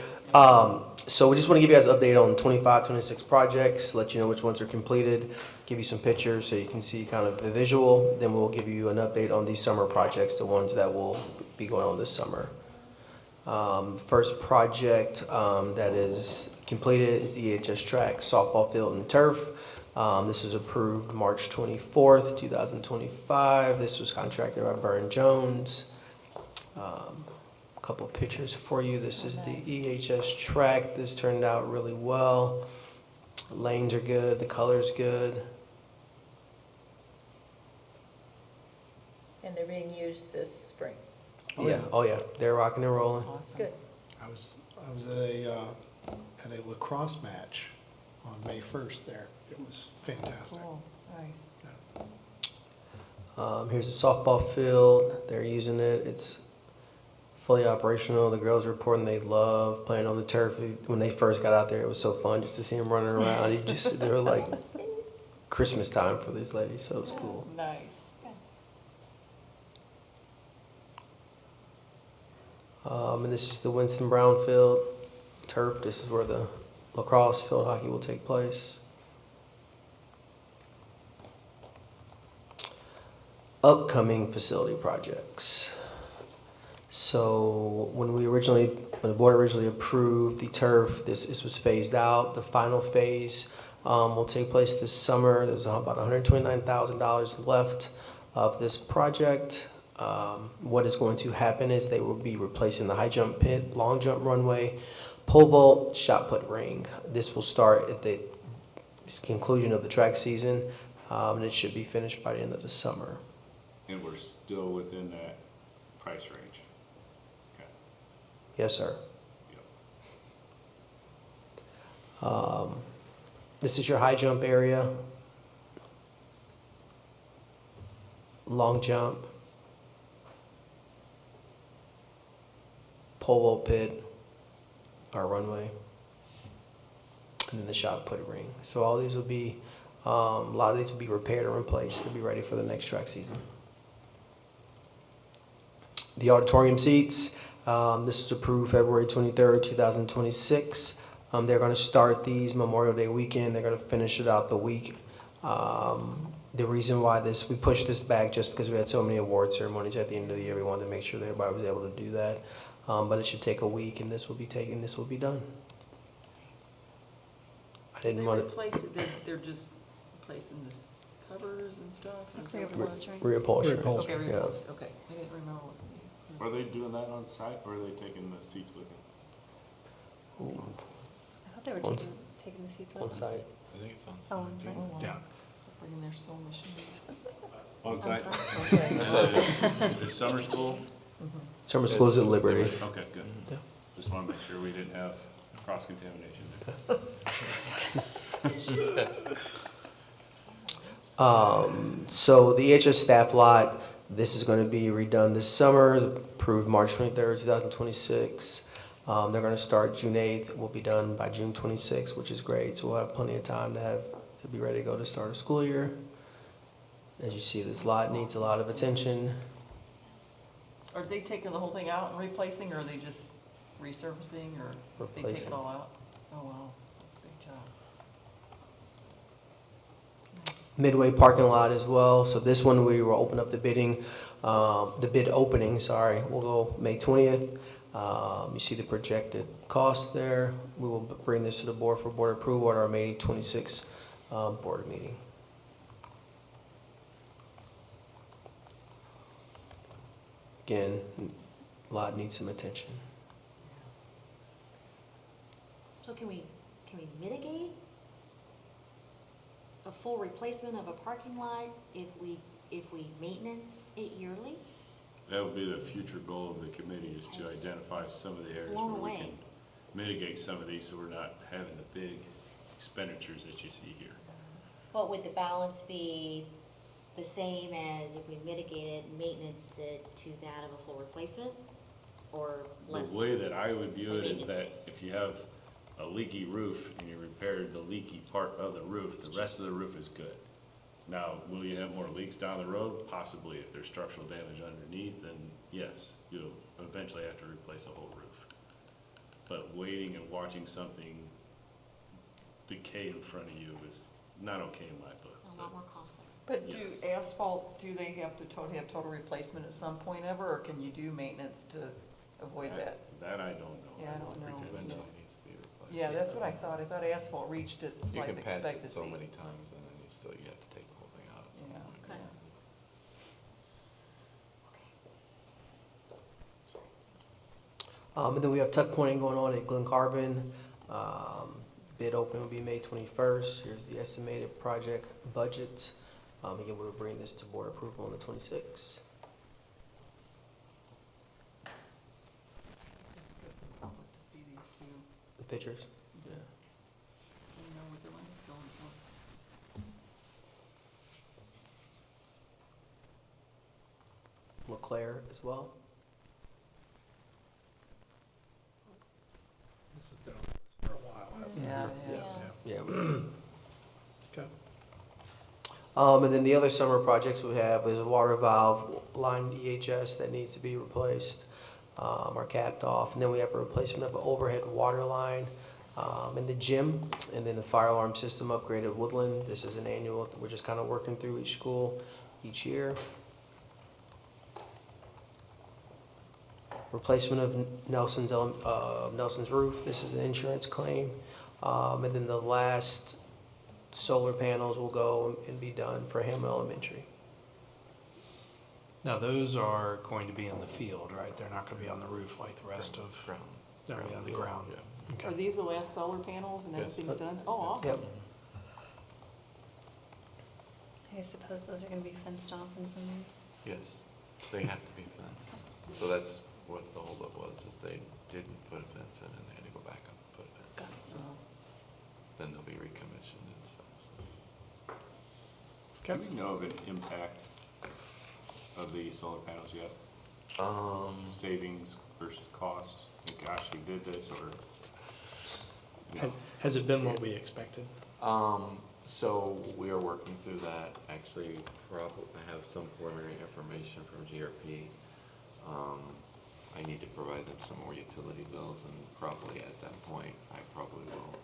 So we just want to give you guys an update on 25, 26 projects, let you know which ones are completed, give you some pictures so you can see kind of the visual. Then we'll give you an update on these summer projects, the ones that will be going on this summer. First project that is completed is the EHS track, softball field and turf. This was approved March 24th, 2025. This was contracted by Burn Jones. Couple of pictures for you. This is the EHS track. This turned out really well. Lanes are good, the color's good. And they're being used this spring. Oh yeah, they're rocking and rolling. Good. I was at a lacrosse match on May 1st there. It was fantastic. Cool, nice. Here's the softball field. They're using it. It's fully operational. The girls are reporting they love playing on the turf. When they first got out there, it was so fun just to see them running around. They were like Christmas time for these ladies, so it was cool. Nice. And this is the Winston Brown field turf. This is where the lacrosse field hockey will take place. Upcoming facility projects. So when the board originally approved the turf, this was phased out. The final phase will take place this summer. There's about $129,000 left of this project. What is going to happen is they will be replacing the high jump pit, long jump runway, pole vault, shot put ring. This will start at the conclusion of the track season, and it should be finished by the end of the summer. And we're still within that price range. Okay. Yes, sir. Yep. This is your high jump area, long jump, pole vault pit, our runway, and then the shot put ring. So all these will be, a lot of these will be repaired or replaced. They'll be ready for the next track season. The auditorium seats, this is approved February 23rd, 2026. They're going to start these Memorial Day weekend. They're going to finish it out the week. The reason why we pushed this back just because we had so many award ceremonies at the end of the year. We wanted to make sure that everybody was able to do that. But it should take a week, and this will be done. I didn't want to replace it, they're just replacing the covers and stuff? Is that what it was? reupholstery. Okay, Yeah. reupholstery, okay. I didn't remember what. Are they doing that on site, or are they taking the seats with them? Ooh, I thought they were On taking the seats on with them. site. I think it's on Oh, on site. Oh, wow. Yeah. Bringing their sewing machines. On site? Okay. Is summer school? Summer school's at Liberty. Okay, good. Yeah. Just want to make sure we didn't have cross-contamination there. So the EHS staff lot, this is going to be redone this summer, approved March 23rd, 2026. They're going to start June 8th. We'll be done by June 26th, which is great. So we'll have plenty of time to be ready to go to start a school year. As you see, this lot needs a lot of attention. Are they taking the whole thing out and replacing, or are they just resurfacing, or they take Replacing. it all out? Oh, wow, that's a big job. Nice. Midway parking lot as well. So this one we will open up the bid opening, will go May 20th. You see the projected cost there. We will bring this to the board for board approval at our May 26th board meeting. Again, a lot needs some attention. So can we mitigate a full replacement of a parking lot if we maintenance it yearly? That would be the future goal of the committee, is to identify some of the areas Blown where we away. can mitigate some of these, so we're not having the big expenditures that you see here. But would the balance be the same as if we mitigate it and maintenance it to that of a full replacement? Or less? The way that I would view it is Maintenance. that if you have a leaky roof and you repaired the leaky part of the roof, the rest of the roof is good. Now, will you have more leaks down the road? Possibly. If there's structural damage underneath, then yes, you'll eventually have to replace a whole roof. But waiting and watching something decay in front of you is not okay in my book. A lot more costly. But do Yes. asphalt, do they have to have total replacement at some point ever, or can you do maintenance to avoid that? That I don't know. Yeah, I don't know. pretend to Eventually it needs to be replaced. Yeah, that's what I thought. I thought asphalt reached its You life can patch it expectancy. so many times and then you have to take the whole thing out at some Yeah. point. Okay. And then we have tuck pointing going on at Glen Carbon. Bid open will be May 21st. Here's the estimated project budget. Again, we'll bring this to board approval on the 26th. It's good for the public to see these two, The pictures, yeah. so you know what the money's going for. LeClaire as well. This has been on this for a while, hasn't it? Yeah, Yeah. Okay. And then the other summer projects we have is a water valve line EHS that needs to be replaced, or capped off. And then we have a replacement of an overhead water line in the gym, and then the fire alarm system upgrade at Woodland. This is an annual, we're just kind of working through each school each year. Replacement of Nelson's roof. This is an insurance claim. And then the last solar panels will go and be done for Ham Elementary. Now, those are going to be in the field, right? They're not going to be on the roof like the rest of, Ground. they're going to be on the field, ground. yeah. Okay. Are these the last solar panels and Yes. everything's done? Oh, awesome. Yep. I suppose those are gonna be fenced off in some way. Yes, they have to be fenced. So that's what the holdup was, is they didn't put a fence in and they had to go back up and put a fence in. So then they'll be recommissioned and stuff. Do we know of an impact of the solar panels yet? Savings versus costs? Like, gosh, we did this, or? you know? Has it been what we expected? So we are working through that. Actually, I have some preliminary information from GRP. I need to provide them some more utility bills, and probably at that point, I probably will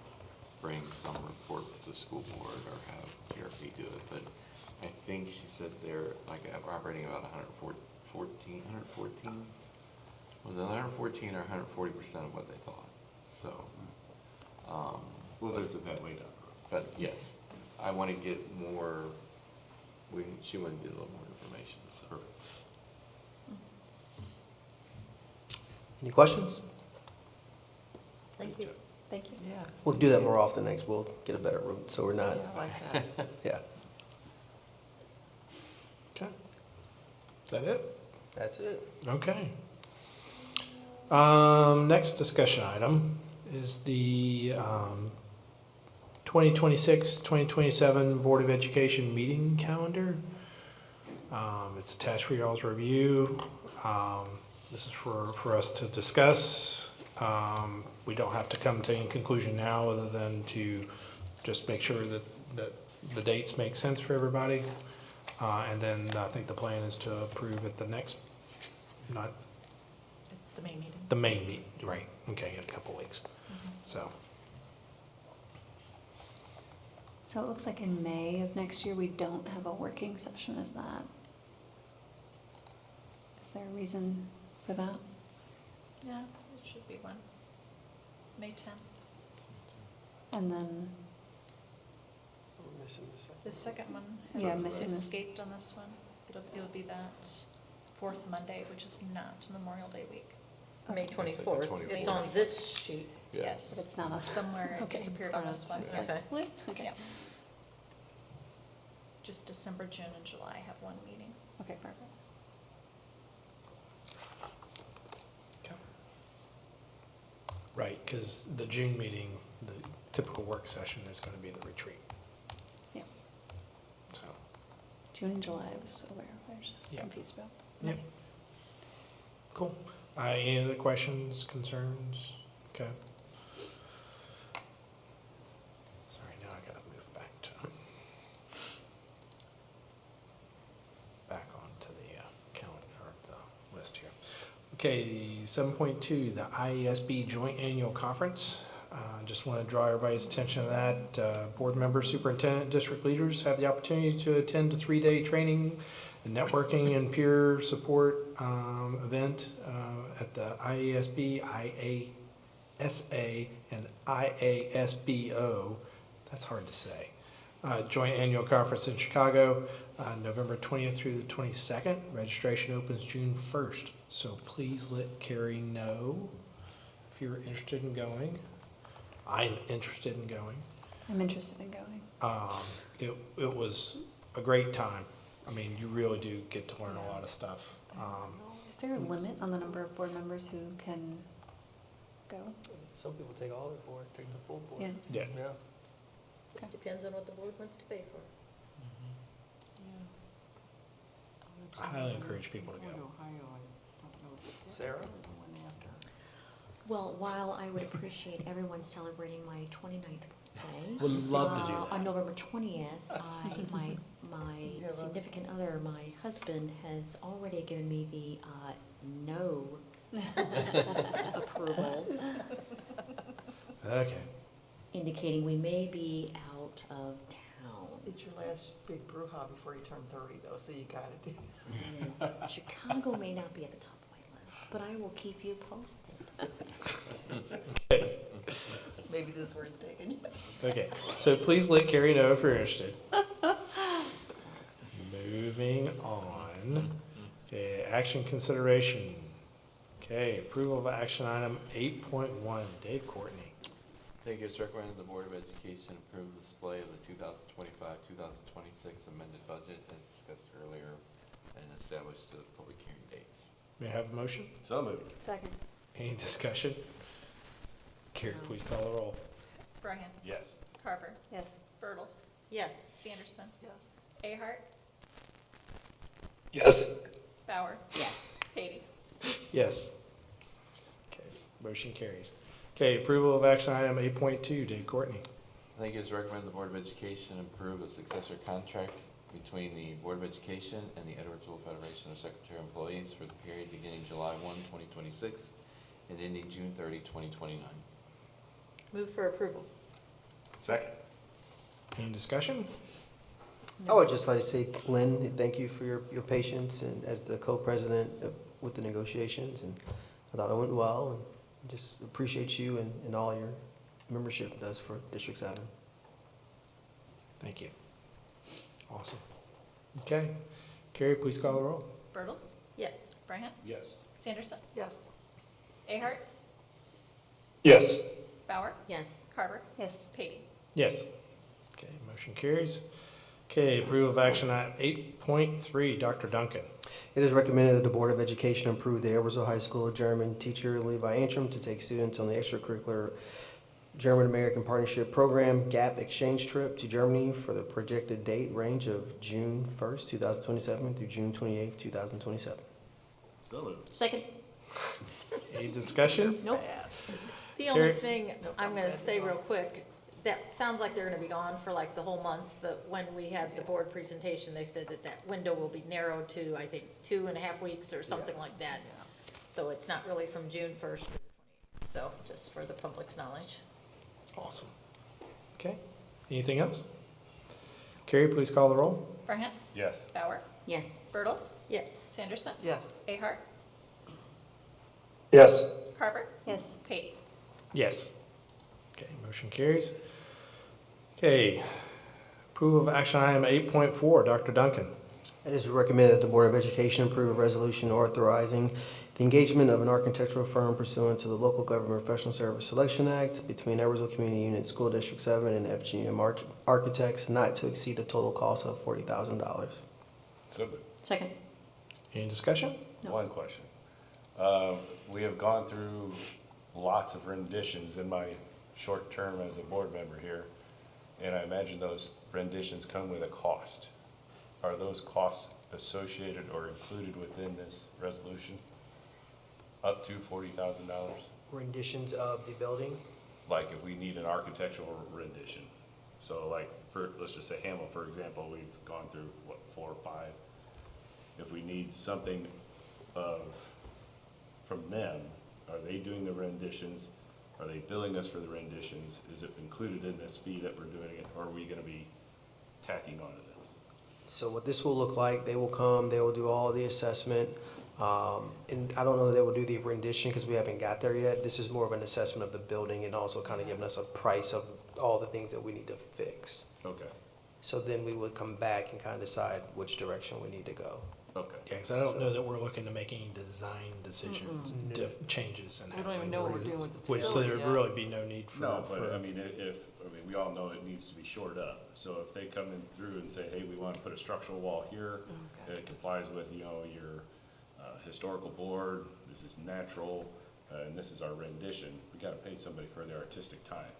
bring some report to the school board or have GRP do it. But I think she said they're like operating about 114, was it 114 or 140% of what they thought? So, We'll visit that later. but yes, I want to get more, she wanted to get a little more information, so. Any questions? Thank you. Thank you. Yeah, We'll do that more often next. We'll get a better route, so we're yeah, not, I like that. yeah, Okay. Is that it? that's it. Okay. Next discussion item is the 2026-2027 Board of Education meeting calendar. It's attached for y'all's review. This is for us to discuss. We don't have to come to any conclusion now other than to just make sure that the dates make sense for everybody. And then I think the plan is to approve at the next, not The May meeting. the main meeting, right, okay, in a couple weeks, so. So it looks like in May of next year, we don't have a working session, is that? Is there a reason for that? Yeah, it should be one. May 10th. And then, The second one Yeah, has missing this. escaped on this one. It'll be that fourth Monday, which is not Memorial Day week. May It's like the 24th. 24th. It's on this sheet. Yeah. Yes. But it's not on. Somewhere it Okay. disappeared on this one, yes. Okay. Okay. Yeah. Just December, June, and July have one meeting. Okay, perfect. Okay. Right, because the June meeting, the typical work session is going to be the retreat. Yeah. So, June and July, I was aware of, I was just Yeah. confused about. yep. Cool. Any other questions, concerns? Okay. Sorry, now I gotta move back onto the calendar, or the list here. Okay, 7.2, the IESB Joint Annual Conference. Just want to draw everybody's attention to that. Board members, superintendent, district leaders have the opportunity to attend a 3-day training and networking and peer support event at the IESB, IASA, and IASBO. That's hard to say. Joint Annual Conference in Chicago, November 20th through the 22nd. Registration opens June 1st. So please let Carrie know if you're interested in going. I'm interested in going. I'm interested in going. It was a great time. I mean, you really do get to learn a lot of stuff. Is there a limit on the number of board members who can go? Some people take all their board, take the full board. Yeah. Yeah. Yeah. Just depends on what the board wants to pay for. I highly encourage people to go. Sarah? Well, while I would appreciate everyone celebrating my 29th birthday. Would love to do that. On November 20th, my significant other, my husband, has already given me the no approval, Okay. indicating we may be out of town. It's your last big brouhaha before you turn 30 though, so you got it. Yes, Chicago may not be at the top of my list, but I will keep you posted. Okay. Maybe this word's taken. Okay. So please let Carrie know if you're interested. So Moving on. Okay, action consideration. Okay, approval of action item 8.1. Dave Courtney. Thank you. It's recommended the Board of Education approve the display of the 2025-2026 amended budget as discussed earlier and establish the public hearing dates. May I have a motion? So moved. Second. Any discussion? Carrie, please call the roll. Brian, Yes. Carver, Yes. Bertles, Yes. Sanderson, Yes. Ahart, Yes. Bauer, yes. Patey. Yes. Okay, motion carries. Okay, approval of action item 8.2. Dave Courtney. Thank you. It's recommended the Board of Education approve a successor contract between the Board of Education and the Edwardsville Federation of Secretary Employees for the period beginning July 1, 2026 and ending June 30, 2029. Move for approval. Second. Any discussion? I would just like to say, Lynn, thank you for your patience and as the co-president with the negotiations, and I thought it went well, and just appreciate you and all your membership does for District 7. Thank you. Awesome. Okay, Carrie, please call the roll. Bertles, Yes. Brian, Yes. Sanderson, Yes. Ahart, Yes. Bauer, Yes. Carver, Yes. Patey. Yes. Okay, motion carries. Okay, approval of action item 8.3. Dr. Duncan. It is recommended that the Board of Education approve the Edwardsville High School German teacher Levi Antrim to take students on the extracurricular German-American Partnership Program GAP exchange trip to Germany for the projected date range of June 1st, 2027 through June 28th, 2027. So moved. Second? Any discussion? Nope. The Carrie? only thing I'm gonna say real quick, that sounds like they're gonna be gone for like the whole month, but when we had the board presentation, they said that that window will be narrowed to, I think, 2.5 weeks or something like that. So it's not really from June 1st to the 28th, so just for the public's knowledge. Awesome. Okay, anything else? Carrie, please call the roll. Brian, Yes. Bauer, Yes. Bertles, Yes. Sanderson, Yes. Ahart, Yes. Carver, Yes. Patey. Yes. Okay, motion carries. Okay, approval of action item 8.4. Dr. Duncan. It is recommended that the Board of Education approve a resolution authorizing the engagement of an architectural firm pursuant to the Local Government Professional Service Selection Act between Edwardsville Community Unit School District 7 and FGM Architects not to exceed a total cost of $40,000. So moved. Second. Any discussion? No. One question. We have gone through lots of renditions in my short term as a board member here, and I imagine those renditions come with a cost. Are those costs associated or included within this resolution? Up to $40,000? Renditions of the building. Like if we need an architectural rendition. So like, let's just say Hamel, for example, we've gone through, what, 4 or 5? If we need something from them, are they doing the renditions? Are they billing us for the renditions? Is it included in this fee that we're doing it, or are we gonna be tacking onto this? So what this will look like, they will come, they will do all the assessment. And I don't know that they will do the rendition because we haven't got there yet. This is more of an assessment of the building and also kind of giving us a price of all the things that we need to fix. Okay, So then we would come back and kind of decide which direction we need to go. okay. Yeah, because I don't know that we're looking to make any design decisions, changes. We don't even know what we're doing with the So facility there'd yet. really be no need for. No, but I mean, we all know it needs to be shored up. So if they come in through and say, hey, we want to put a structural wall here, and it complies with, you know, your historical board, this is natural, and this is our rendition, we got to pay somebody for their artistic time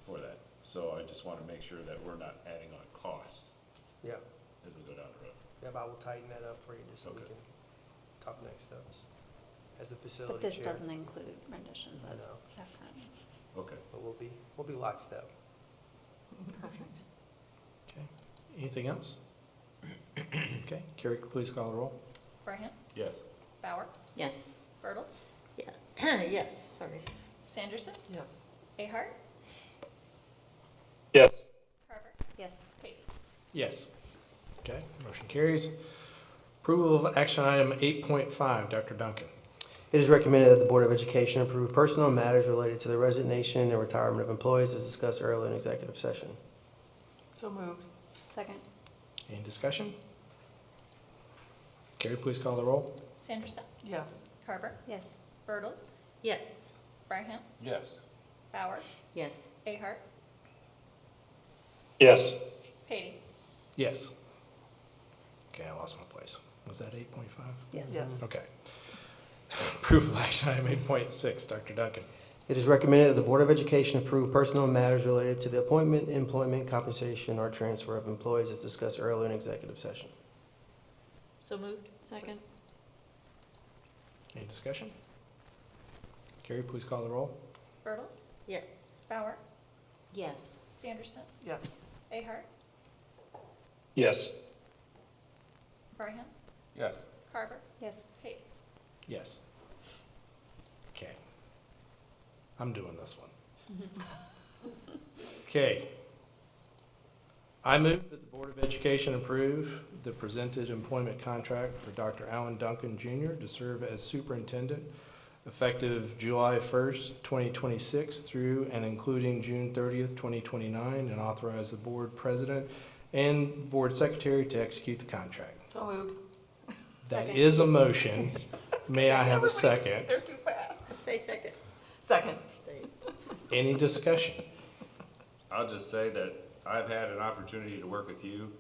for that. So I just want to make sure that we're not adding on costs Yeah. as we go down the road. Yep, I will tighten that up for you just so we Okay. can talk next steps. As the But facility this chair. doesn't include renditions I as know. current. Okay. But we'll be lockstep. Perfect. Okay, anything else? Okay, Carrie, please call the roll. Bryan, Yes. Bauer, Yes. Bertles, Yeah, yes, sorry. Sanderson, Yes. Ahart, Yes. Carver, Yes. Pavey. Yes. Okay, motion carries. Approval of action item 8.5, Dr. Duncan. It is recommended that the Board of Education approve personnel matters related to the resignation and retirement of employees as discussed earlier in executive session. So moved. Second. Any discussion? Carrie, please call the roll. Sanderson, Yes. Carver, Yes. Bertles, Yes. Bryan, Yes. Bauer, Yes. Ahart, Yes. Pavey. Yes. Okay, I lost my place. Was that 8.5? Yes. Okay. Approval of action item 8.6, Dr. Duncan. It is recommended that the Board of Education approve personnel matters related to the appointment, employment, compensation, or transfer of employees as discussed earlier in executive session. So moved? Second. Any discussion? Carrie, please call the roll. Bertles, Yes. Bauer, Yes. Sanderson, Yes. Ahart, Yes. Bryan, Yes. Carver, Yes. Pavey. Yes. Okay. I'm doing this one. Okay. I move that the Board of Education approve the presented employment contract for Dr. Alan Duncan Jr. to serve as superintendent effective July 1st, 2026 through and including June 30th, 2029, and authorize the board president and board secretary to execute the contract. So moved. That Second. is a motion. May I have a second? They're too fast. Say second. Second. Any discussion? I'll just say that I've had an opportunity to work with you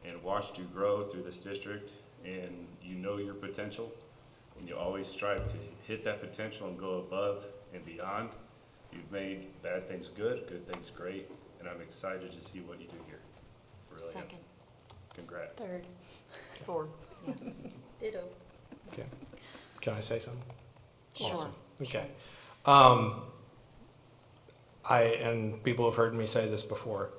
and watched you grow through this district, and you know your potential, and you always strive to hit that potential and go above and beyond. You've made bad things good, good things great, and I'm excited to see what you do here. Really am. Second. Congrats. Third. Fourth. Yes. Ditto. Okay. Can I say something? Sure. Awesome. Okay. And people have heard me say this before,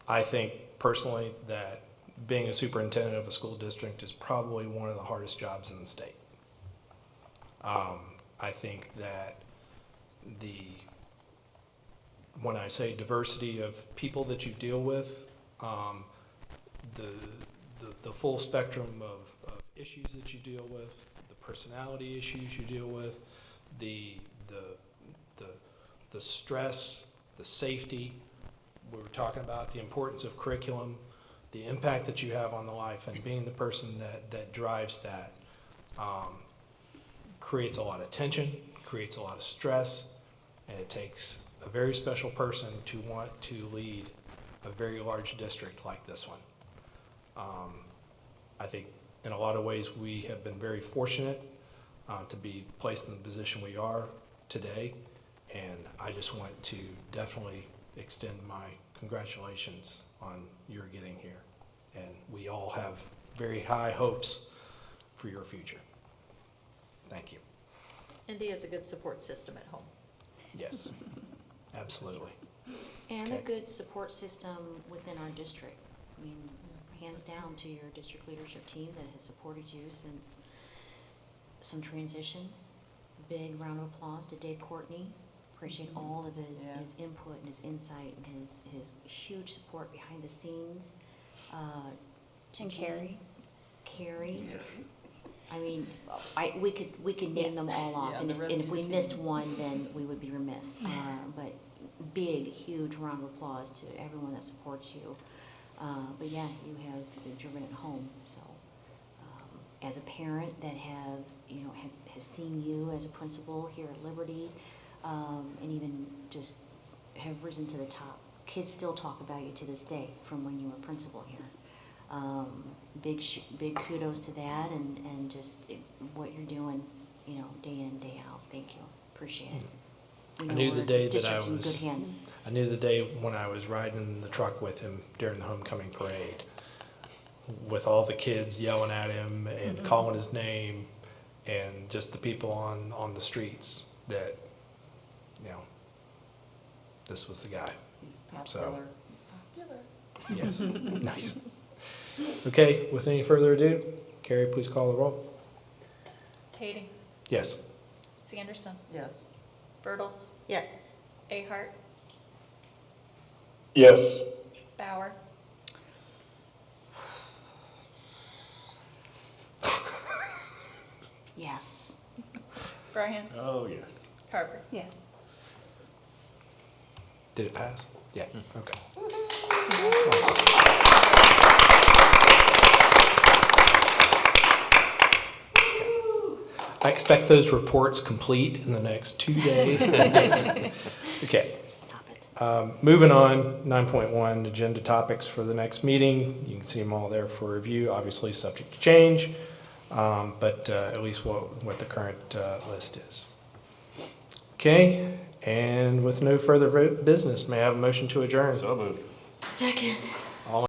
I think personally that being a superintendent of a school district is probably one of the hardest jobs in the state. I think that when I say diversity of people that you deal with, the full spectrum of issues that you deal with, the personality issues you deal with, the stress, the safety. We were talking about the importance of curriculum. the impact that you have on the life and being the person that drives that creates a lot of tension, creates a lot of stress, and it takes a very special person to want to lead a very large district like this one. I think in a lot of ways we have been very fortunate to be placed in the position we are today, and I just want to definitely extend my congratulations on your getting here. And we all have very high hopes for your future. Thank you. And he has a good support system at home. Yes, absolutely. And Okay. a good support system within our district. I mean, hands down to your district leadership team that has supported you since some transitions. Big round of applause to Dave Courtney. Appreciate all of his input and his insight and his huge support behind the scenes. To And Jen, Carrie. I mean, we could name them all off, Yeah, and the if rest of we your team. missed one, then we would be remiss. But big, huge round of applause to everyone that supports you. But yeah, you have driven it home. So, as a parent that has seen you as a principal here at Liberty, and even just have risen to the top. Kids still talk about you to this day from when you were principal here. Big kudos to that, and just what you're doing, day in, day out. Thank you. Appreciate it. I knew the day that I District's in good was, hands. I knew the day when I was riding in the truck with him during the homecoming parade, with all the kids yelling at him and calling his name, and just the people on the streets that, this was the guy. He's So- popular. He's popular. Yes, nice. Okay, with any further ado, Carrie, please call the roll. Katie, Yes. Sanderson, Yes. Bertles, Yes. Ahart, Yes. Bauer, Yes. Brian, Oh, yes. Carver. Yes. Did it pass? Yeah, okay. I expect those reports complete in the next 2 days. Okay. Stop it. Moving on, 9.1, agenda topics for the next meeting. You can see them all there for review, obviously subject to change, but at least what the current list is. Okay, and with no further business, may I have a motion to adjourn? So moved. Second.